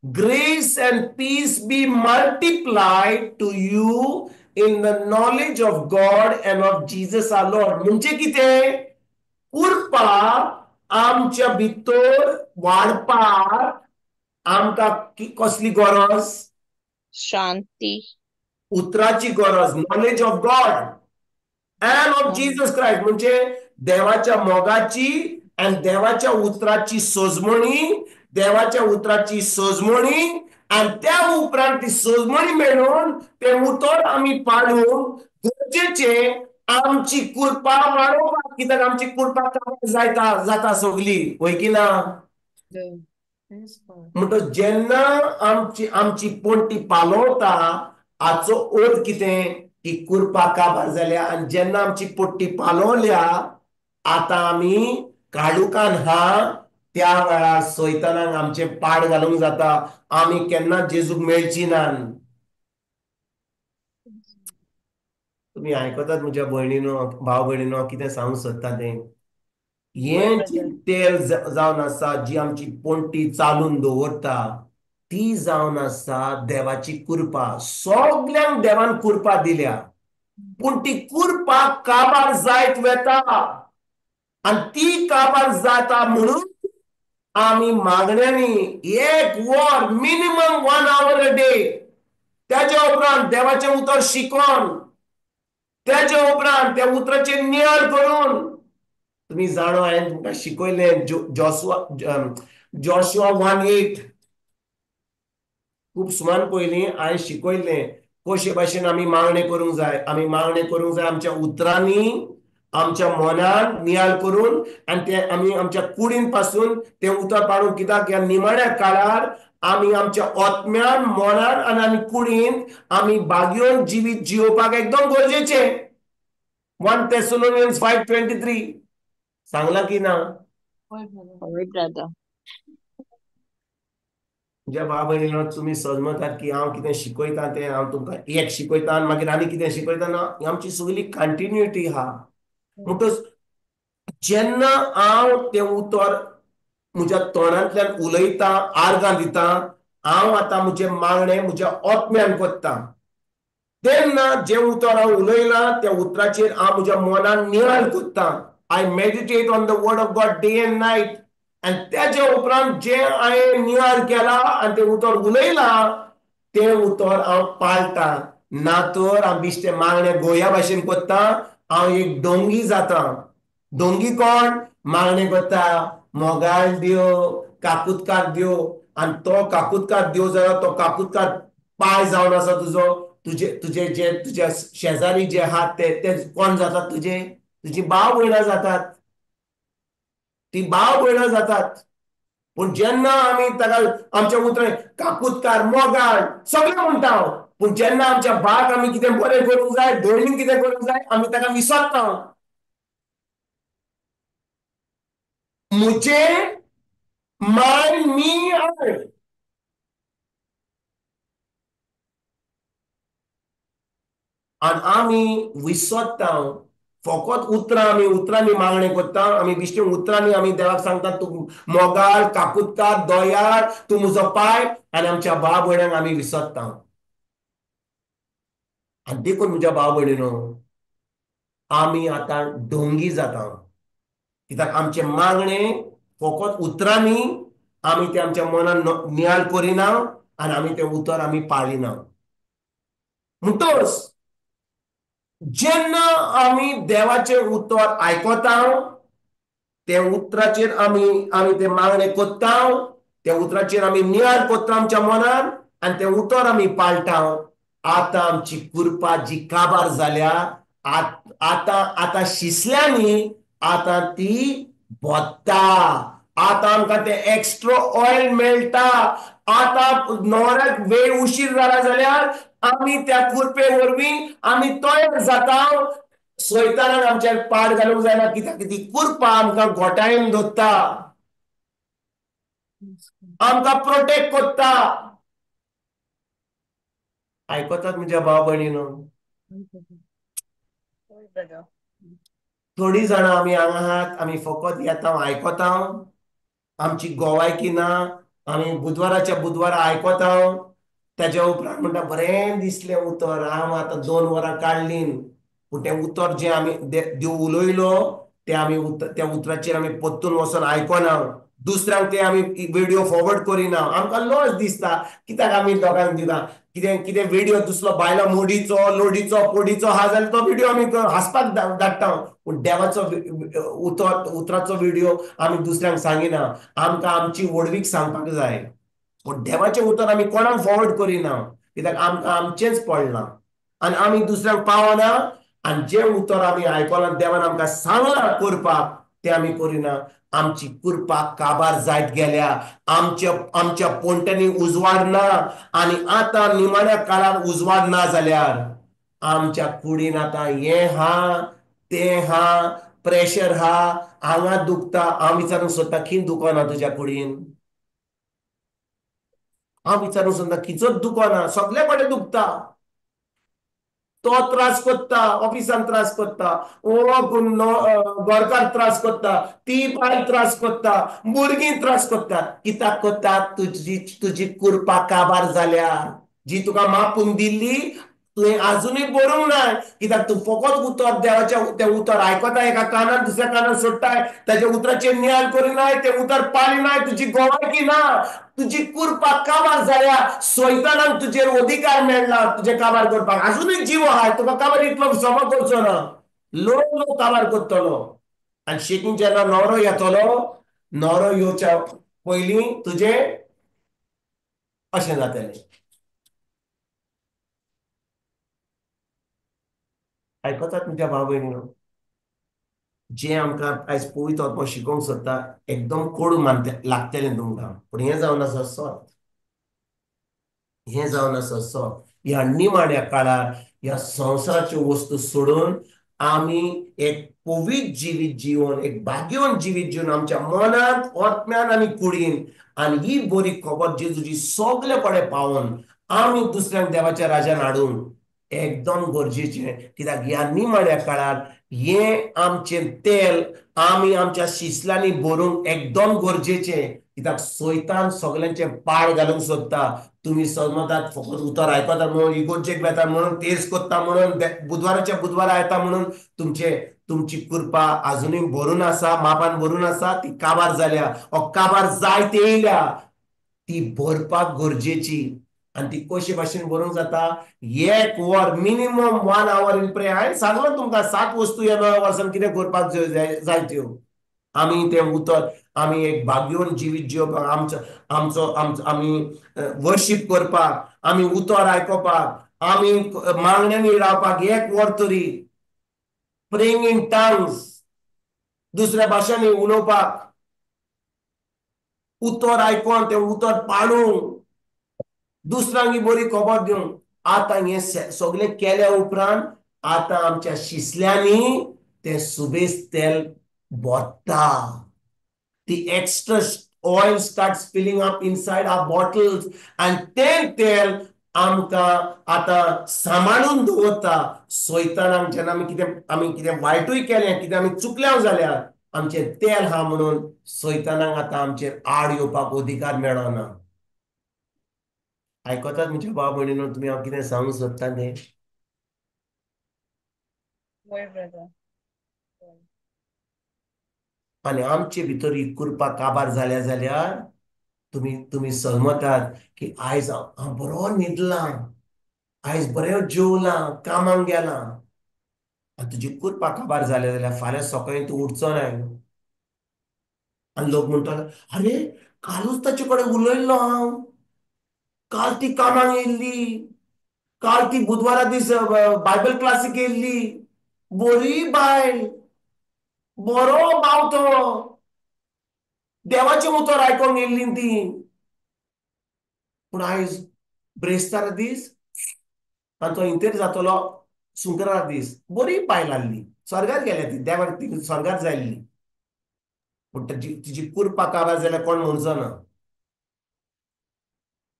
grace and peace be multiplied to you in the knowledge of God and of Jesus our Lord. म्हणजे कितें कृपा आमच्या भितर वाडपाक आमकां कसली गरज Shanti. उतराची गरज knowledge of God and of Jesus Christ म्हणजे देवाच्या मोगाची आणि देवाच्या उतराची सोजमणी आणि त्या उपरांत ती सोजमणी मेळून ते उतर आमी पाडून गरजेचे आमची कृपा वाडोवपाक कित्याक आमची कृपा जाता सगली वय की ना म्हणटच जेन्ना आमची पोंटी पालवता हाचो अर्थ कितें की कृपा काबार जाल्या आणि जेन्ना आमची पोट्टी पालवल्या आतां आमी काळुकान हा त्या वेळार सैतानाक आमचे पाड घालूंक जाता आमी केन्ना जेजूक मेळची ना. तुम्ही आयकतात म्हज्या भयणीनो भाव भयणीनो कितें सांगूंक सोदता तें हें जें तेल जावन आसा जी आमची पोंटी चालून दवरता ती जावन आसा देवाची कृपा सगळ्यांक देवान कृपा दिल्या पूण ती कृपा काबार जायत वेता आणि ती काबार जाता म्हणून आमी मागण्यांनी 1 वर मिनिमम 1 hour a day त्याच्या उपरांत देवाचें उतर शिकोन त्याच्या उपरांत त्या उतराचेर नियाळ करून तुम्ही जाणो हांवें तुमकां शिकयलें जॉशुआ 1:8 खूब सुमान पयलीं हांवें शिकयलें कशे भाशेन आमी मागणें करूंक जाय आमच्या उतरांनी आमच्या मनान नियाळ करून आनी ते आमी आमच्या कुडीन पासून तें उतर पाडून कित्याक ह्या निमाण्या काळार आमी आमच्या आत्म्यान मनान आनी आमी कुडीन आमी बागयोन जिवीत जिवोवपाक एकदम गरजेचें 1 Thessalonians 5:23 सांगला की ना Holy brother. ज्या भाव भयणीनो तुमी समजतात की हांव कितें शिकयता तें हांव तुमकां एक शिकयता आनी मागीर आनी कितें शिकयता ना ही आमची सगळी कंटिन्युटी आहा म्हणटच जेन्ना हांव तें उतर म्हज्या तोंडांतल्यान उलयता आर्गां दिता हांव आतां म्हजें मागणें म्हज्या आत्म्यान कोत्ता तेन्ना जें उतर हांव उलयलां त्या उतराचेर हांव म्हज्या मनान नियाळ कोत्ता I meditate on the word of God day and night आणि त्याच्या उपरांत जे हांवें नियाळ केला आनी तें उतर उलयलां तें उतर हांव पाळटा ना तर हांव बिश्टें मागणें गोंया भाशेन कोत्ता हांव एक डोंगी जाता डोंगी कोण मागणें कोत्ता मोगाळ दियो काकुतकार दियो आनी तो काकुतकार दियो जाल्यार तो काकुतकार पाय जावन आसा तुजे जे तुज्या शेजारी जे आहात ते कोण जातात तुजी भाव भयणां जातात ती भाव भयणां जातात पूण जेन्ना आमी ताका आमच्या उतरें काकुतकार मोगाळ सगळें म्हणटा हांव पूण जेन्ना आमच्या भावाक आमी कितें बरें करूंक जाय भयणीक कितें करूंक जाय आमी ताका विसरता म्हजें माय मी हांव आनी आमी विसरता फकत उतरांनी मागणें कोत्ता आमी बिश्टें उतरांनी आमी देवाक सांगता तूं मोगाळ काकुतकार दयाळ तूं म्हजो पाय आनी आमच्या भाव भयणांक आमी विसरता आनी देखून म्हज्या भाव भयणीनो आमी आतां ढोंगी जाता कित्याक आमचें मागणें फकत उतरांनी आमी तें आमच्या मनान नियाळ करिना आनी आमी तें उतर आमी पाळिना म्हणटच जेन्ना आमी देवाचें उतर आयकता त्या उतराचेर आमी तें मागणें कोत्ता त्या उतराचेर आमी नियाळ कोत्ता आमच्या मनान आनी तें उतर आमी पाळटा आता आमची कुरपा जी काबार जाल्या आता आता शिसल्यांनी आता ती बोत्ता. आता आमकां ते एक्स्ट्रा ऑयल मेळटा. आता न्हवऱ्याक वेळ उशीर जाला जाल्यार आमी त्या कुरपे वरवीं आमी तयार जाता. सैतानान आमच्यार पाड घालूंक जायना, कित्याक ती कुरपा आमकां घोटाळून दवरता, आमकां प्रोटेक्ट करता. आयकतात म्हज्या भाव भयणीनो? होय ब्रदर. थोडी जाणां आमी हांगा आहात, आमी फकत येता आयकता, आमची गोवायकी ना, आमी बुधवाराच्या बुधवारा आयकता. त्याच्या उपरांत म्हणटा बरें दिसलें उतर, हांव आतां 2 वरां काडलीं, पूण तें उतर जें आमी देव उलयलो ते आमी त्या उतराचेर आमी परतून वचोन आयकना, दुसऱ्यांक ते आमी व्हिडिओ फॉरवर्ड करिना. आमकां लज दिसता, कित्याक आमी लोकांक दिता. कितें कितें व्हिडिओ दुसरो बायलो मोडीचो, लोडीचो, पोडीचो आहा जाल्यार तो व्हिडिओ आमी हांसपाक धाडटा. पूण देवाचो उतराचो व्हिडिओ आमी दुसऱ्यांक सांगिना. आमकां आमची वडवीक सांगपाक जाय, पूण देवाचें उतर आमी कोणाक फॉरवर्ड करिना, कित्याक आमकां आमचेंच पडलां आनी आमी दुसऱ्यांक पावना. आनी जें उतर आमी आयकलां देवान आमकां सांगलां करपाक तें आमी करिना. आमची कुरपा काबार जायत गेल्या. आमच्या पोंट्यांनी उजवाड ना, आनी आतां निमाण्या काळार उजवाड ना जाल्यार आमच्या कुडीन आतां हें हा, तें हा, प्रेशर हा, हांगा दुखता. हांव विचारूंक सोदता, खंय दुखना तुज्या कुडीन? हांव विचारूंक सोदता, खिचोच दुखना? सगळे कडेन दुखता. तो त्रास करता, ऑफिसान त्रास करता, घरकार त्रास करता, ती बायल त्रास करता, भुरगीं त्रास करतात. कित्याक करतात? तुजी कुरपा काबार जाल्या. जी तुका मापून दिल्ली तुवें आजुनूय बरोवंक ना, कित्याक तूं फकत उतर देवाचें उतर आयकता, एका कानान दुसऱ्या कानान सोडटाय, ताच्या उतराचेर नियाळ करिनाय, तें उतर पाळिनाय, तुजी गोवायकी ना. तुजी कुरपा काबार जाल्या. सैतानाक तुजेर अधिकार मेळना तुजे काबार करपाक. आजुनूय जीव आहा, तुका काबार इतलो सभा करचो ना. लो काबार करतलो. आनी शेकीन जेन्ना न्हवरो येतलो, न्हवरो येवच्या पयलीं तुजें अशें जातलें. आयकतात तुमच्या भाव भयणीनो? जें आमकां आयज पवित्र आत्मा शिकोवंक सोदता, एकदम कोड लागतलें तुमकां, पूण हें जावन आसा सत. हें जावन आसा सत. ह्या निमाण्या काळार ह्या संवसाराच्यो वस्तू सोडून आमी एक पवित्र जिवीत जीवन, एक भाग्यवन जिवीत जीवन आमच्या मनांत, आत्म्यान आनी कुडीन, आनी ही बरी खबर जेजूची सगळे कडेन पावोन आमी दुसऱ्यांक देवाच्या राज्यान हाडूंक एकदम गरजेचें. कित्याक ह्या निमाण्या काळार हें आमचें तेल आमी आमच्या शिसलांनी भरूंक एकदम गरजेचें. कित्याक सैतान सगळ्यांचे पाड घालूंक सोदता. तुम्ही समजतात फकत उतर आयकतात म्हणून, इगोर्जेक येतात म्हणून, तेच करता म्हणून, बुधवाराच्या बुधवारा येता म्हणून तुमची कुरपा अजूनही भरून आसा, मापान भरून आसा, ती काबार जाल्या, काबार जायत येयल्या. ती भरपाक गरजेची. आणि ती कशी भाशेन भरूंक जाता? 1 वर मिनिमम 1 hour इन प्रे. हांवें सांगलो तुमकां 7 वस्तू ह्या वर्सान कितें करपाक जाय त्यो. आमी तें उतर आमी एक भाग्यवन जिवीत जिवपाक, आमी वर्शीप करपाक, आमी उतर आयकोपाक, आमी मागण्यांनी रावपाक 1 वर तरी, प्रेइंग इन टंग्स, दुसऱ्या भाशांनी उलोवपाक, उतर आयकोन तें उतर पाळूंक, दुसऱ्यांक बरी खबर दिवंक. आतां हें सगळें केल्या उपरांत आतां आमच्या शिसल्यांनी तें सुबेज तेल भरता. The extra oil starts filling up inside our bottles, and तें तेल आमकां आतां सांबाळून दवरता. सैतानाक जेन्ना आमी कितें वायटूय केलें, कितें आमी चुकल्या जाल्यार आमचें तेल हा म्हणून सैतानाक आतां आमचेर आड येवपाक अधिकार मेळना. आयकतात म्हज्या भाव भयणीनो? तुमी हांव कितें सांगूंक सोदता तें? होय ब्रदर. आनी आमचे भितर ही कुरपा काबार जाल्या जाल्यार तुम्ही सहमतात की आयज हांव बरो न्हिदलां, आयज बरें जेवलां, कामाक गेलां. आनी तुजी कुरपा काबार जाल्या जाल्यार फाल्यां सकाळीं तूं उठचो नाय. आनी लोक म्हणटले, अरे कालूच ताचे कडेन उलयल्लो हांव, काल ती कामाक येयल्ली, काल ती बुधवारा दीस बायबल क्लासीक येयल्ली, बरी बायल, बरो मावतो, देवाचें उतर आयकोंक येयल्ली ती. पूण आयज ब्रेस्तार दीस आनी तो इंतेर जातलो सुंकरार दीस, बरी बायल आहली, स्वर्गार गेल्या ती, देवाक ती स्वर्गार जाल्ली. पूण तिची कुरपा काबार जाल्यार कोण म्हणचो ना.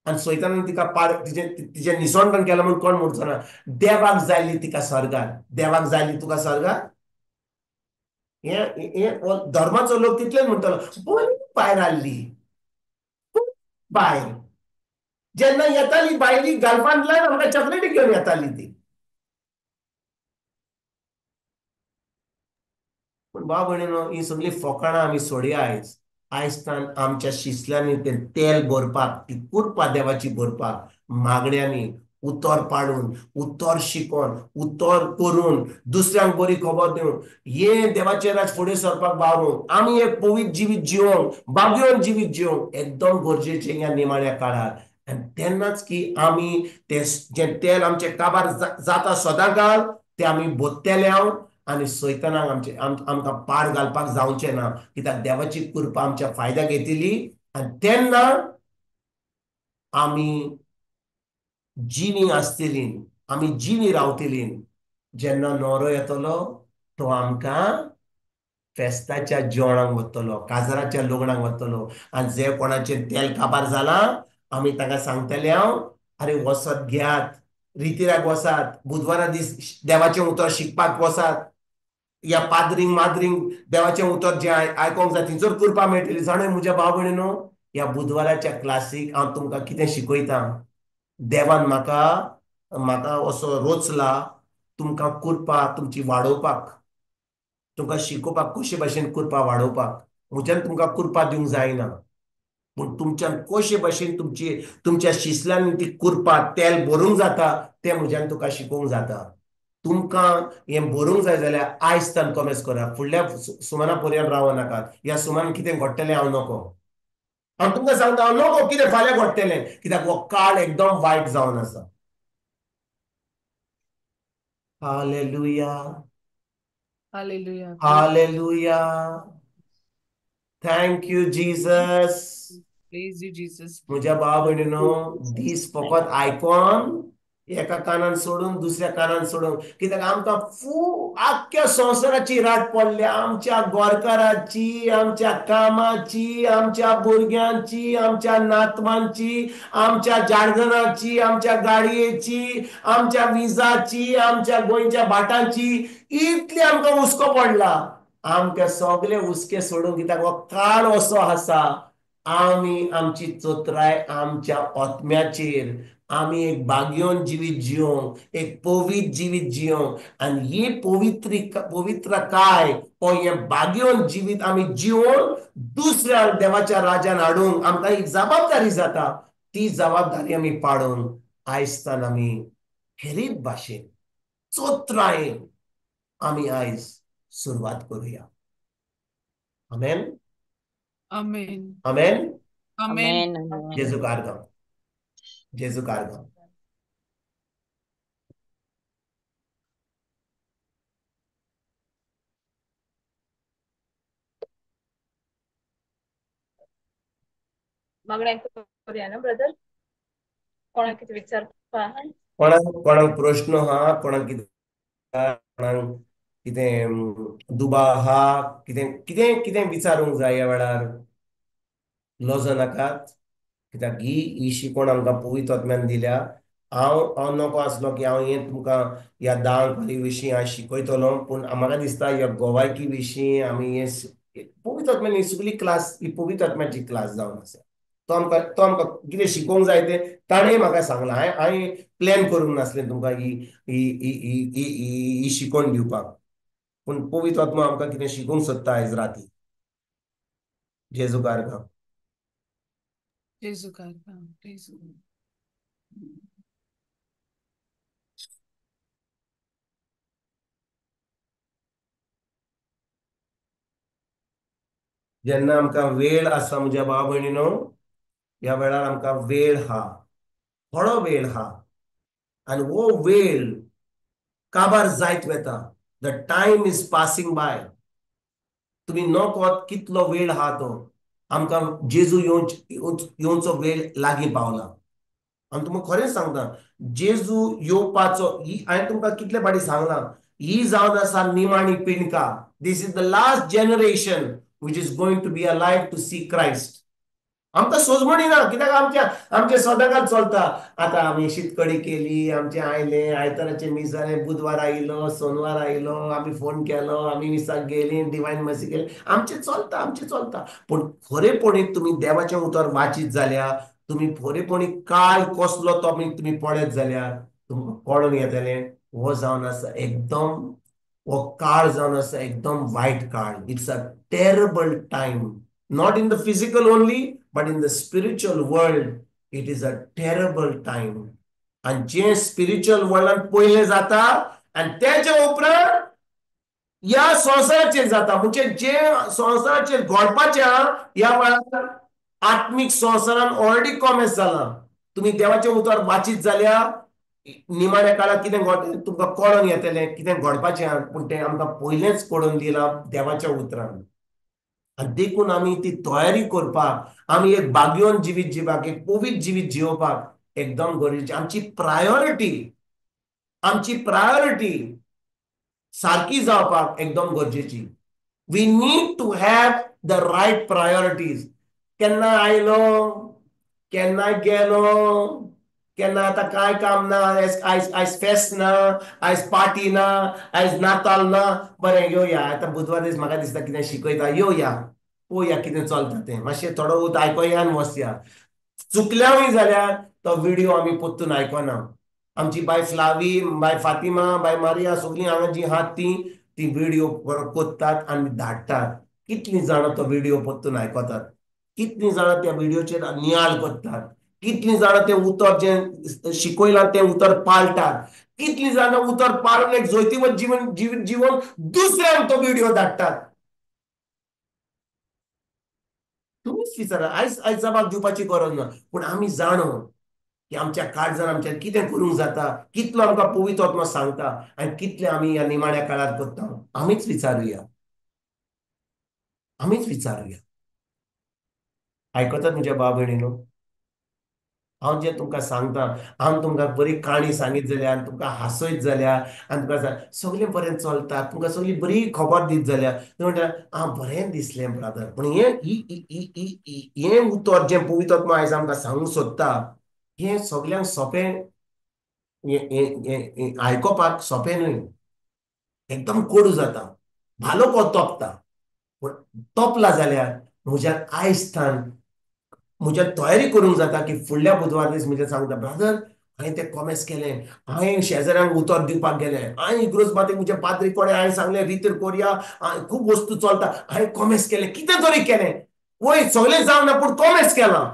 आनी सैतानान तिका तिचें निसोंडण केलें म्हूण कोण म्हणचो ना. देवाक जाल्ली तिका स्वर्गार. देवाक जाल्ली तुका स्वर्गार. हे धर्माचो लोक तितलेच म्हणटलो, बरी बायल आहली, बायल. जेन्ना येताली बायली घालपान लायन आमकां चॉकलेटी घेवन येताली ती. पूण भाव भयणीनो, ही सगळी फकाणां आमी सोडया आयज. आयजतान आमच्या शिसल्यांनी तें तेल भरपाक, ती कुरपा देवाची भरपाक, मागण्यांनी उतर पाडून, उतर शिकोवन, उतर करून, दुसऱ्यांक बरी खबर दिवन, हे देवाचें राज फुडें सरपाक वावरूंक, आमी एक पवित्र जिवीत जिवंक, बागयोन जिवीत जिवंक एकदम गरजेचें ह्या निमाण्या काळार. आनी तेन्नाच की आमी जें तेल आमचें काबार जाता सदांकाळ तें आमी भोगतेले आनी सैतानाक आमकां पाड घालपाक जावचें ना. कित्याक देवाची कृपा आमच्या फायद्याक येतली आनी तेन्ना आमी जिणी आसतली, आमी जिणी रावतली. जेन्ना न्हवरो येतलो तो आमकां फेस्ताच्या जेवणाक व्हरतलो, काजाराच्या लग्नाक व्हरतलो. आनी जे कोणाचें तेल काबार जालां आमी ताका सांगतले, अरे वसत घेयात, रितीराक वसात, बुधवारा दीस देवाचें उतर शिकपाक वसात, या पाद्रींक माद्रींक देवाचें उतर जें आयकोंक जाय थंयसर कृपा मेळटली. जाणा म्हज्या भाव भयणीनो, ह्या बुधवाराच्या क्लासीक हांव तुमकां कितें शिकयतां. देवान म्हाका असो रोचला तुमकां कृपा तुमची वाडोवपाक, तुमकां शिकोवपाक कशे भाशेन कृपा वाडोवपाक. म्हज्यान तुमकां कृपा दिवंक जायना, पूण तुमच्यान कशे भाशेन तुमच्या शिसल्यांनी ती कृपा तेल भरूंक जाता तें म्हज्यान तुका शिकोवंक जाता. तुमकां हें भरूंक जाय जाल्यार आयजतान कमेस करा, फुडल्या सुमाना पर्यंत राव नाकात. ह्या सुमान कितें घडटलें हांव नको. हांव तुमकां सांगता, हांव नको कितें फाल्यां घडटलें, कित्याक हो काळ एकदम वायट जावन आसा. Hallelujah, hallelujah. Hallelujah. Thank you Jesus. Praise you, Jesus. म्हज्या भाव भयणीनो, दीस फकत आयकोन एका कानान सोडून दुसऱ्या कानान सोडून, कित्याक आमकां आख्ख्या संवसाराची रात पडल्या. आमच्या गोरकाराची, आमच्या कामाची, आमच्या भुरग्यांची, आमच्या नातवांची, आमच्या जाणगणाची, आमच्या गाडयेची, आमच्या विजाची, आमच्या गोंयच्या भाटांची, इतली आमकां हुस्को पडला. आमकां सगळे हुस्के सोडून, कित्याक हो काळ असो आसा, आमी आमची चोत्राय आमच्या आत्म्याचेर, आमी एक बागयोन जिवीत जिवंक, एक पवित्र जिवीत जिवंक. आनी ही पवित्रकाय हो हें बागयोन जिवीत आमी जिवोन दुसऱ्या देवाच्या राज्यान हाडूंक आमकां एक जबाबदारी जाता. ती जबाबदारी आमी पाडूंक आयजतान आमी हेरीत भाशेन चोत्रायेन आमी आयज सुरवात करुया. आमेन, Amen. आमेन. Amen. Amen. जेजू कारगाम, जेजू कारगाम. मागण्या करूया ना ब्रदर. कोणाक कितें विचारपा आहा? कोणाक प्रश्न आहा, कोणाक कोणाक कितें दुबा आहा, कितें कितें कितें विचारूंक जाय ह्या वेळार लज नाकात. कित्याक ही शिकोवण आमकां पवित्र आत्म्यान दिल्या. हांव नको आसलो की हांव हें तुमकां ह्या दाळपरी विशीं हांव शिकयतलो, पूण म्हाका दिसता ह्या गोवायकी विशीं आमी हें पवित्र आत्म्यान ही सगळी क्लास ही पवित्र आत्म्याची क्लास जावन आसा. तो आमकां कितें शिकोवंक जाय तें ताणें म्हाका सांगलां. हांवें प्लॅन करूंक नासलें तुमकां ही शिकोवन दिवपाक, पूण पवित्र आत्मा आमकां कितें शिकोवंक सोदता आयज राती. जेजू कारगाम. जेजू कारगाम. Praise you. जेन्ना आमकां वेळ आसा म्हज्या भाव भयणीनो, ह्या वेळार आमकां वेळ हा, थोडो वेळ हा. आणि हो वेळ काबार जायत वेता. The time is passing by. तुम्ही नकळत कितलो वेळ हा तो आमकां जेजू येवचो वेळ लागीं पावला. आणि तुमकां खरेंच सांगता, जेजू येवपाचो हांवें तुमकां कितले फाटी सांगलां, ही जावन आसा निमाणी पिणका. This is the last generation which is going to be alive to see Christ. आमकां सोजमणी ना, कित्याक आमचे सदांच चलता. आतां आमी शीतकडी केली, आमचे आयले, आयताराचे मीस जाले, बुधवार आयलो, सोनवार आयलो, आमी फोन केलो, आमी मिसाक गेली, डिवायन मर्सी केली, आमचें चलता. पूण खरेपणी तुमी देवाचें उतर वाचीत जाल्यार, तुमी खरेपणी काळ कसलो तो तुमी पळयत जाल्यार तुमकां कळून येतलें हो जावन आसा एकदम, हो काळ जावन आसा एकदम वायट काळ. It's a terrible time. Not in the physical only, but in the spiritual world, it is a terrible time. And जे spiritual world पहिले जाता आणि त्याच्या उपरांत या संसाराचेर जाता. म्हणजे जे संसाराचेर घडपाच्या या वेळार आत्मीक संसारान ऑलरेडी कॉमेस जाला. तुम्ही देवाचे उतर वाचीत जाल्यार निमाण्या काळात कितें तुमकां कळून येतलें कितें घडपाचें. पूण तें आमकां पयलेंच कळून दिलां देवाच्या उतरान. आणि देखून आमी ती तयारी करपाक, आमी एक भाग्यवन जिवीत जिवपाक, एक पवित्र जिवीत जिवपाक एकदम गरजेची. आमची प्रायोरिटी सारकी जावपाक एकदम गरजेची. We need to have the right priorities. केन्ना आयलो, केन्ना गेलो, केन्ना आतां काय काम ना, आयज फेस्त ना, आयज पार्टी ना, आयज नाताल ना, बरें येवया आतां बुधवार दीस म्हाका दिसता कितें शिकयता, येवया पळोवया कितें चलता तें, मातशें थोडो उत आयकोया आनी वचया. चुकल्यावूय जाल्यार तो व्हिडिओ आमी पोत्तून आयकना. आमची बाय फ्लावी, बाय फातिमा, बाय मारिया सगळीं हांगा जी आहात ती व्हिडिओ कोत्तात आनी धाडटात. कितलीं जाणां तो व्हिडिओ पोत्तून आयकतात, कितलीं जाणां त्या व्हिडिओचेर नियाळ करतात, कितलीं जाणां तें उतर जें शिकयलां तें उतर पाळटात, कितलीं जाणां उतर पाळून एक जैतिवंत जीवन जीवन दुसऱ्यांक तो व्हिडिओ धाडटात. तुम्हीच विचारा. आयज जबाब दिवपाची गरज ना. पूण आमी जाणो की आमच्या काळजान आमच्यान कितें करूंक जाता, कितलो आमकां पवित्र आत्मा सांगता आनी कितलें आमी ह्या निमाण्या काळार करता. आमीच विचारुया. आयकतात म्हज्या भाव भयणीनो, हांव जें तुमकां सांगता, हांव तुमकां बरी काणी सांगीत जाल्यार, तुमकां हांसयत जाल्यार, आनी तुमकां सगळें बरें चलता, तुमकां सगळी बरी खबर दीत जाल्यार तुमी म्हणटा आं बरें दिसलें ब्रदर. पूण हें उतर जें पवित्र आत्मा आयज आमकां सांगूंक सोदता, हें सगळ्यांक सोंपें आयकोपाक सोंपें न्हय. एकदम कोडू जाता, भालो को तोपता. पूण तोपला जाल्यार म्हज्यान आयजथान म्हज्यान तयारी करूंक जाता की फुडल्या बुधवार दीस म्हजें सांगता ब्रदर हांवें तें कॉमेस केलें, हांवें शेजाऱ्यांक उतर दिवपाक गेलें, हांवें इग्रोज बातेक म्हजे पाद्री कोणे हांवें सांगलें रितीर कोरया, खूब वस्तू चलता, हांवें कॉमेस केलें, कितें तरी केलें, वय सगळें जावना पूण कॉमेस केलां.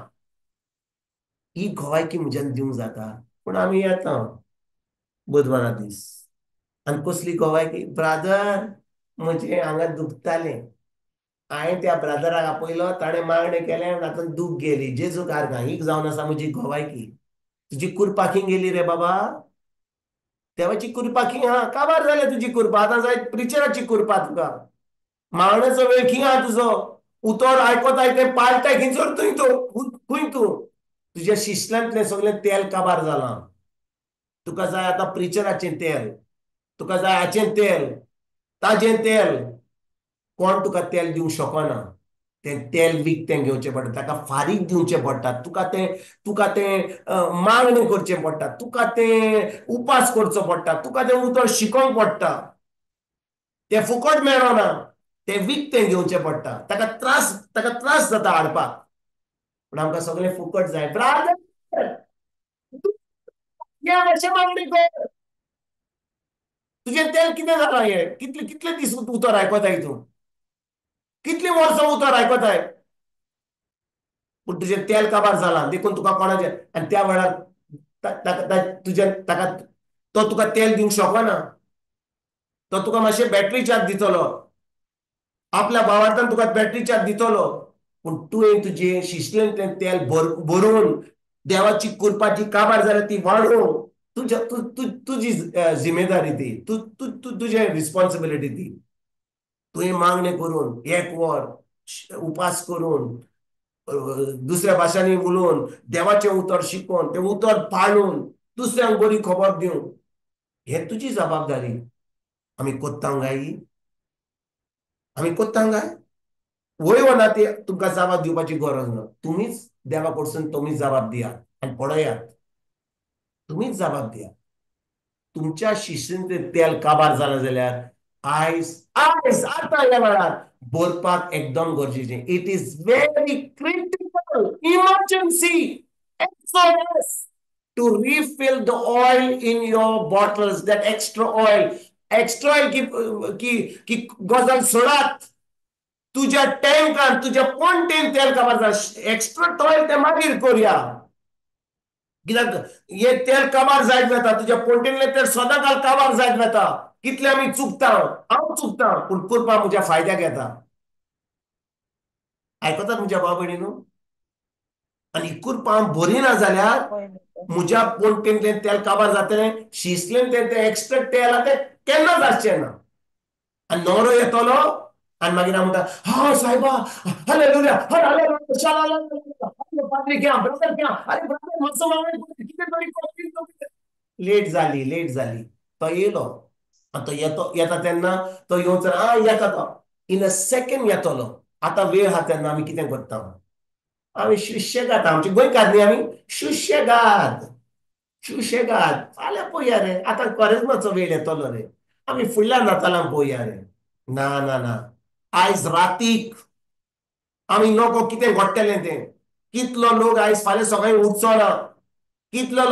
ही घोवायकी म्हज्यान दिवंक जाता. पूण आमी येता बुधवारा दीस आनी कसली घोवायकी, ब्रादर म्हजें हांगा दुखतालें, हांवें त्या ब्रादराक आपयलो, ताणें मागणें केलें, तातूंत दूख गेली. जेजू कारगा ही जावन आसा म्हजी घोवायकी. तुजी कुरपा खंय गेली रे बाबा? देवाची कुरपा खंय आहा? काबार जाल्या तुजी कुरपा. आतां जाय प्रिचराची कुरपा तुका. मागण्याचो वेळ खंय आहा तुजो? उतर आयकोताय तें पाळटाय खंयसर खंय तूं? तुज्या शिश्यांतलें सगळें तेल काबार जालां. तुका जाय आतां प्रिचराचें तेल, तुका जाय हाचें तेल, ताजें तेल. कोण तुका तेल दिवंक शकना. तें तेल विकतें घेवचें पडटा, ताका फारीक दिवचें पडटा, तुका तें मागणी करचें पडटा, तुका तें उपास करचो पडटा, तुका तें उतर शिकोवंक पडटा. तें फुकट मेळना, तें विकतें घेवचें पडटा. ताका त्रास जाता हाडपाक. पूण आमकां सगळें फुकट जाय. ब्रादर या मातशें मागणी कर. तुजें तेल कितें जालां हें? कितले दीस उतर आयकोताय तूं? कितलीं वर्सां उतर आयकोताय? पूण तुजें तेल काबार जालां देखून तुका कोणाचें, आनी त्या वेळार ताका तो तुका तेल दिवंक शकना. तो तुका मातशें बॅटरी चार्ज दितलो, आपल्या भावार्थान तुका बॅटरी चार्ज दितलो. पूण तुवें तुजें शिश्यांतलें तेल भरून देवाची कुरपा जी काबार जाल्या ती वाडोवंक तुझी जिम्मेदारी ती, तुझे रिस्पॉन्सिबिलिटी ती. तुवें मागणे करून, एक वर उपास करून, दुसऱ्या भाषांनी उलोवन, देवाचें उतर शिकोवन, तें उतर पाळून, दुसऱ्यांक बरी खबर दिवं, हे तुजी जबाबदारी. आमी कोत्तांव गाय, आमी कोत्तांव गाय. वय ना ती तुमकां जबाब दिवपाची गरज ना. तुम्हीच देवा कडसून तुम्हीच जबाब दियात आनी पळयात. तुम्हीच जबाब दिया. तुमच्या शिश्यान तें तेल काबार जालें जाल्यार आयज आयज आतां ह्या वेळार बरपाक एकदम गरजेचें. It is very critical emergency SOS to refill the oil in your bottles, that extra oil. Extra oil की गजाल सोडात. तुझ्या टँकान, तुझ्या पोंटेन तेल काबार जालें. एक्स्ट्रा ऑयल ते मागीर करूया. कित्याक हे तेल काबार जायत वता, तुझ्या पोंटेंतलें तेल सदां काल काबार जायत वता. कितले आमी चुकता, हांव चुकता, पूण करपा म्हज्या फायद्याक येता. आयकतात म्हज्या भाव भयणीनो. आनी करपा बरी ना जाल्यार म्हज्या पोंटेंतलें तेल काबार जातलें, शिसलें तें एक्स्ट्रा तेल आहा तें केन्नाच आसचें ना. आनी न्हवरो येतलो आनी मागीर हांव म्हणटा, हा सायबा, हालेलुया, हालेलुया, शालाला, पाद्री घ्या, ब्रदर घ्या, अरे ब्रदर मातसो कितें तरी लेट जाली. तो येयलो. तो येता तेन्ना तो येवचो येता तो इन अ सेकंड येतलो. आतां वेळ आहा तेन्ना आमी कितें करता? आमी सुशेगाद, आमचे गोंयकार न्ही आमी, सुशेगाद. फाल्यां पळोवया रे, आतां करेजमाचो वेळ येतलो रे, आमी फुडल्या नातालांक पळोवया रे. ना ना ना, आयज रातीक आमी नको कितें घडटलें तें. कितलो लोक आयज फाल्यां सकाळीं उठचो ना. कितल्या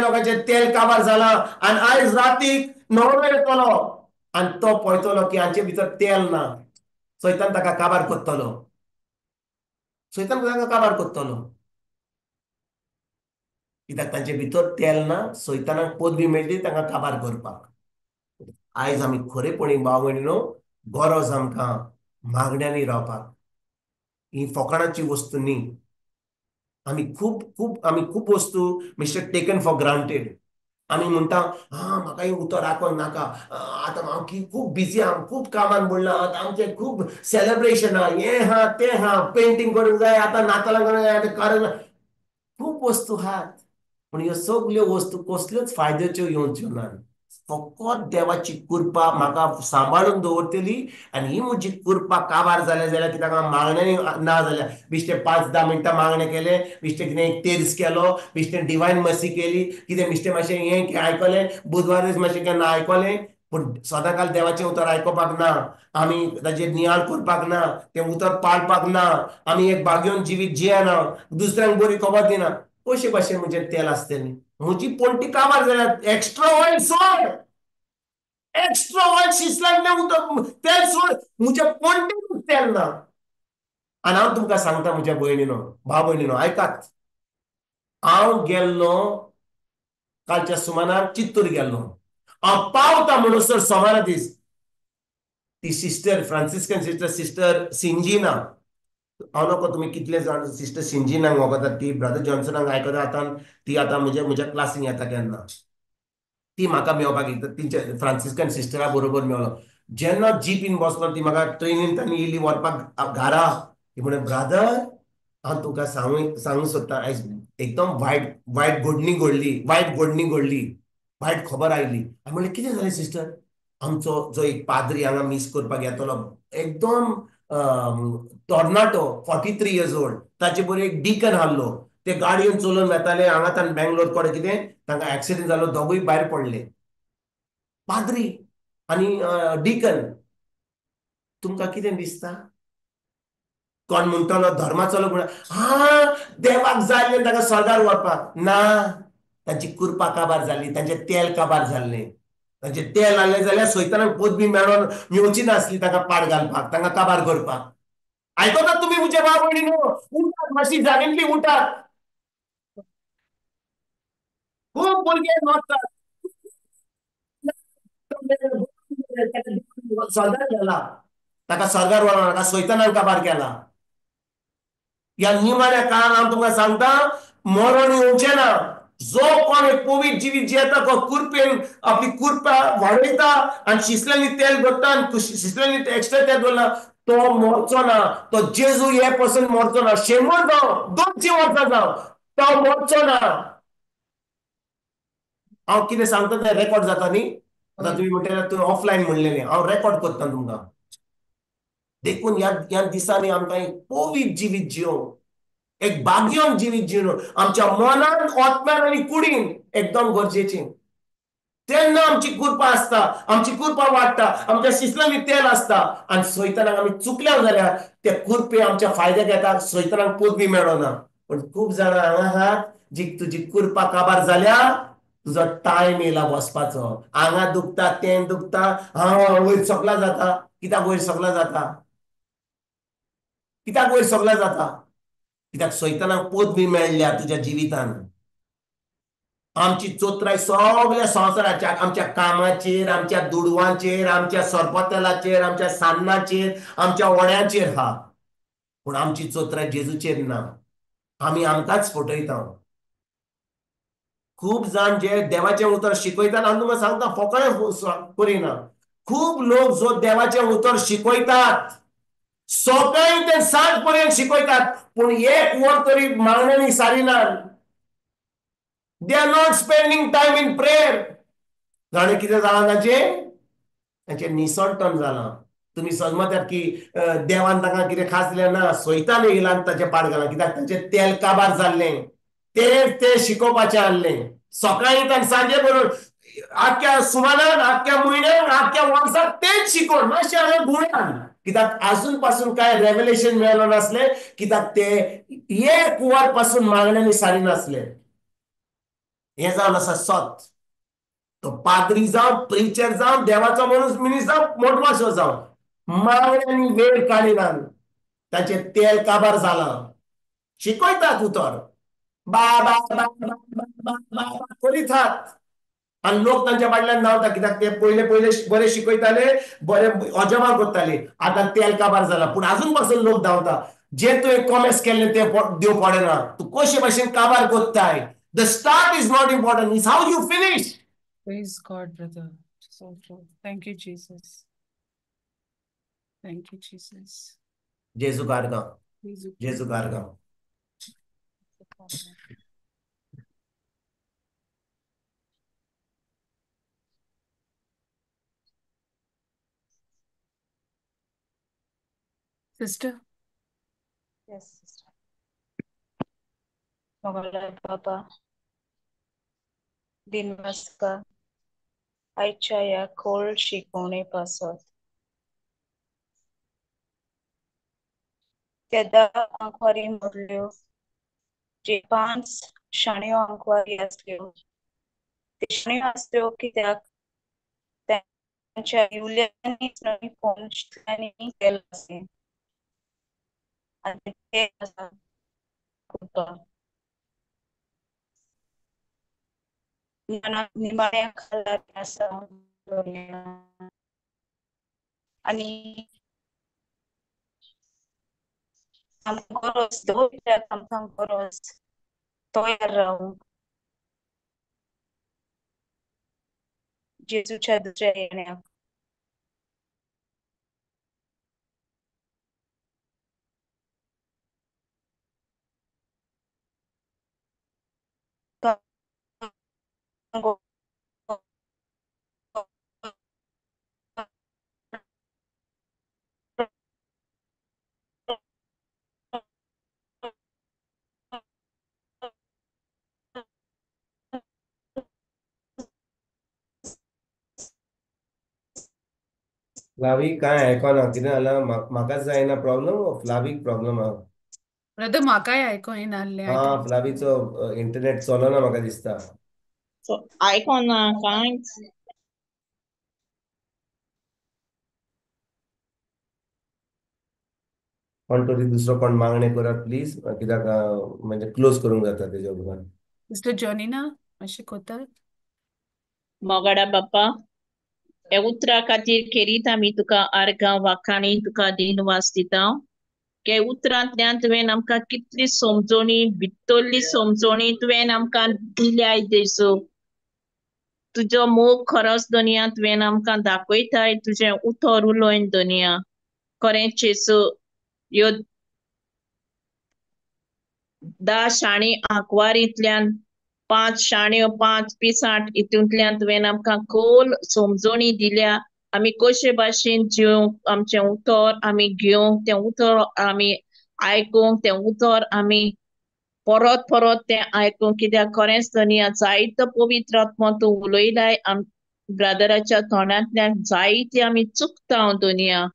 लोकांचे तेल काबार जालां आनी आयज रातीक न्हवरो येतलो आनी तो पळयतलो की हांचे भितर तेल ना. सैतान ताका काबार कोत्तलो. कित्याक तांचे भितर तेल ना. सैतानाक पदवी मेळटली तांकां काबार करपाक. आयज आमी खरेपणी भाव भयणीनो, गरज आमकां मागण्यांनी रावपाक. ही फकाणाची वस्तू न्ही. आमी खूब वस्तू मिस्टर टेकन फॉर ग्रांटेड. आमी म्हणटा, म्हाका ही उतर आयकोंक नाका, आतां हांव खूब बिजी आहा, खूब कामान बुडला, आतां आमचें खूब सेलेब्रेशन आहा, हें आहा तें आहा, पेंटींग करूंक जाय, आतां नातालां करूंक जाय, कारण खूब वस्तू आहात. पूण ह्यो सगल्यो वस्तू कसल्योच फायद्याच्यो येवच्यो नात. फकत देवाची कृपा म्हाका सांबाळून दवरतली. आनी ही म्हजी कृपा काबार जाल्यार कित्याक हांव मागण्यांनी ना जाल्यार बिश्टें 5-10 मिनटां मागणें केलें, बिश्टें कितें एक तेर्स केलो, बिश्टें डिवायन मर्सी केली, कितें बिश्टें मातशें हें आयकलें, बुधवारेच मातशें केन्ना आयकलें. पूण सदांकाल देवाचें उतर आयकोपाक ना. आमी ताजेर नियाळ करपाक ना. तें उतर पाळपाक ना. आमी एक भाग्योन जिवीत जियेना. दुसऱ्यांक बरी खबर दिना. कशे भाशेन म्हजें तेल आसतलें? म्हजी पोंटी काबार जाल्यार एक्स्ट्रा ऑयल सोड. एक्स्ट्रा ऑयल शिसलांतलें उतर तेल सोड. म्हज्या पोंटेक तेल ना. आनी हांव तुमकां सांगता म्हज्या भयणीनो, भाव भयणीनो, आयकात. हांव गेल्लो कालच्या सुमारार चित्तूर गेल्लो. हांव पावता म्हणसर सोमारा दीस ती सिस्टर, फ्रांसिस्कन सिस्टर सिंजीना, हांव नको तुमी कितले जाण सिस्टर सिंजीनाक वळखतात, ती ब्रदर जॉन्सनाक आयकता. आतां ती आतां म्हज्या क्लासीन येता केन्ना. ती म्हाका मेळपाक येता. तिच्या फ्रांसिस्कन सिस्टरा बरोबर मेळ्ळो. जेन्ना जीपीन बसलो, ती म्हाका ट्रेनीन तांणी इल्ली व्हरपाक घरा. ती म्हणे, ब्रदर हांव तुका सांगूंक सोदतां, आयज एकदम वायट घडणी घडली, वायट खबर आयली. हांवें म्हणलें, कितें जालें सिस्टर? आमचो जो एक पाद्री हांगा मिस करपाक येतलो, एकदम टॉर्नाटो, 43 years old, ताचे बरोबर एक डिकन आहलो. ते गाडयेन चलोवन वेताले हांगाच्यान बेंगलोर कडेन. कितें तांकां एक्सिडेंट जालो, दोगूय भायर पडले. पाद्री आनी डिकन. तुमकां कितें दिसता? कोण म्हणटलो धर्माचो लोक देवाक जाय आसलें ताका स्वर्गार व्हरपाक? ना. तांची कृपा काबार जाल्ली, तांचें तेल काबार जाल्लें. तांचें तेल आहलें जाल्यार सैतानाक पदवी मेळची नासली ताका पाड घालपाक, तांकां काबार करपाक. आयकतात तुमी म्हजे भाव भयणीनो? उठात, मातशी जागेंतली उठात. खूब भुरगे मरतात. स्वर्गार गेला, ताका स्वर्गार व्हरना, ताका सैतानान काबार केला. ह्या निमाण्या काळान हांव तुमकां सांगता, मरण येवचें ना. जो कोण एक पवित्र जिवीत जियेता तो कुरपेन आपली कुरपा वाडयता आणि शिसलेली तेल करता आणि शिसलेली एक्स्ट्रा तेल दवरला तो मरचो ना. तो जेजू हे पासून मरचो ना. 100 जावं 200 वर्सां जावं तो मरचो ना. हांव कितें सांगता तें रेकॉर्ड जाता न्ही. आता तुम्ही म्हणटा तुम्ही ऑफलायन म्हणलेले हांव रेकॉर्ड करता तुमकां. देखून ह्या दिसांनी आमकां एक पवित्र जिवीत जियोंक एक भाग्यवान जिवीत जिवन आमच्या मनान आत्म्यान आणि कुडीन एकदम गरजेचें. तेन्ना आमची कृपा आसता आमची कृपा वाडटा आमच्या शिसलांनी तेल आसता आणि सैतानाक आमी चुकल्या जाल्यार ते कृपे आमच्या फायद्याक येता. सैतानाक पदवी मेळना. पण खूब जाणां हांगा आहात जी तुजी कृपा काबार जाल्या तुजो टायम येयला वचपाचो. हांगा दुखता तें दुखता वयर सकला जाता. कित्याक वयर सकला जाता? कित्याक वयर सकला जाता? कित्याक सैतानाक पदवी मेळ्ळ्या तुज्या जिवितान. आमची चोत्राय सगळ्या संवसाराच्या आमच्या कामाचेर आमच्या दुडवांचेर आमच्या सरपतेलाचेर आमच्या सान्नाचेर आमच्या ओड्यांचेर हा. पूण आमची चोत्राय जेजूचेर ना. आमी आमकांच फटयता. खूब जाण जे देवाचें उतर शिकयतात हांव तुमकां सांगता फकाणां करिना. खूब लोक जो देवाचें उतर शिकयतात सकाळी ते सांज पर्यंत शिकयतात पूण एक वर तरी मागण्यांनी सारिनात. They are not spending time in prayer. जाणे कितें जालां तांचें निसंटन जालां. तुम्ही समजतात की देवान तांकां कितें खास दिलें ना. सैतान येयला आनी ताचें पाड घाला. कित्याक तांचें तेल काबार जाल्लें ते शिकोवपाचें आहलें. सकाळी तान सांजे बरोबर आख्या सुमारान आख्या म्हयन्याक आख्या वर्साक तेच शिकोवन मातशें हांवें गुणान. कित्याक आजून पासून काय रेव्हलेशन मेळ्ळें नासलें. कित्याक ते एक वर पासून मागण्यांनी सारिनासले. हे जावन आसा सत. तो पाद्री जावं प्रिचर जावं देवाचो मनीस मिनीस जावं मोठवासो जावं मागण्यांनी वेळ काडिनात. ताचें तेल काबार जालां. शिकयतात उतर बा बा बा बा बा बा करीतात आनी लोक तांच्या फाटल्यान धांवता. कित्याक ते पयले पयले बरे शिकयताले बरे अजमा करताले. आतां तेल काबार जाला पूण आजून पासून लोक धांवता. जे तुवें कॉमेस केल्लें ते देव पडना. तूं कशे भाशेन काबार कोत्ताय. The start is not important. It's how you finish. Praise God, brother. So true. Thank you, Jesus. Thank you, Jesus. जेजू कारगांव. जेजू कारगांव. Sister. Yes, sister. मोगला बाबा दिनवासका आयच्या या खोल शिकवणे पासत तेदा आंकवारी मोडल्यो जे 5 शाण्यो आंकवारी आसल्यो ते शाण्यो आसल्यो कित्याक त्यांच्या युल्यांनीच नवी फोन शिकल्यांनी केलं आसलें आनी ते आसा कृपा मनाक निमाण्या खाला आसा आनी आमकां गरज दवरल्यार आमकां गरज तयार रावूंक जेजूच्या दुसऱ्या येण्याक फ्लावी काय आयकना कितें जालां म्हाकाच जायना प्रॉब्लेम फ्लावीक प्रॉब्लेम आहा. ब्रदर म्हाकाय आयको येनासलें. फ्लावीचो इंटरनेट चलना म्हाका दिसता. आयकोना कांयच. कोण तरी दुसरो कोण मागणें करात प्लीज. कित्याक म्हणजे क्लोज करूंक जाता तेज्या उपरांत. सिस्टर जॉनिना मातशें कोतात. मोगडा बाप्पा हे उतरा खातीर खेरीत आमी तुका आर्गां वाखाणी तुका दिनवास दिता. के उतरांतल्यान तुवें आमकां कितली समजोणी भितरली समजोणी तुवें आमकां दिल्या देसो तुजो मोग खरोच दोनिया तुवें आमकां दाखयताय तुजें उतर उलोवन दोनिया खरेंच जेसू ह्यो 10 शाणी आंकवारींतल्यान 5 शाण्यो 5 पिसाट हितूंतल्यान तुवें आमकां खोल समजोणी दिल्या आमी कशे भाशेन जिवंक आमचें उतर आमी घेवंक तें उतर आमी आयकूंक तें उतर आमी परत परत तें आयकूंक कित्याक खरेंच दोनिया जायतो पवित्र आत्मा तूं उलयलाय ब्रदराच्या तोंडांतल्यान जायती आमी चुकता दोनिया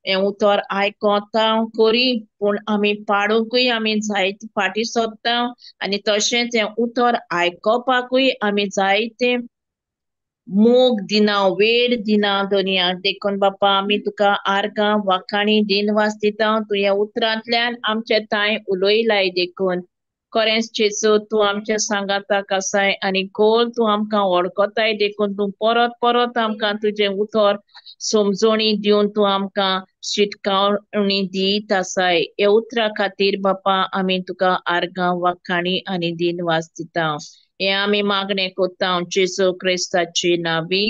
हें उतर आयकोता करी पूण आमी पाडूंकूय आमी जायते फाटी सरता आनी तशेंच हें उतर आयकोपाकूय आमी जायते मोग दिना वेळ दिना दोनिया देखून बापा आमी तुका आर्गां वाखाणी दिनवास दिता तूं ह्या उतरांतल्यान आमचे ताय उलयलाय देखून खरेंच जेसू तूं आमच्या सांगाताक आसाय आनी खोल तूं आमकां वळखताय देखून तूं परत परत आमकां तुजें उतर समजोणी दिवन तूं आमकां शिटकावणी दित आसाय हे उतरा खातीर बापा आमी तुका आर्गां वाखाणी आनी दिनवास दिता हे आमी मागणें कोत्ता जेसू क्रिस्ताची नांवी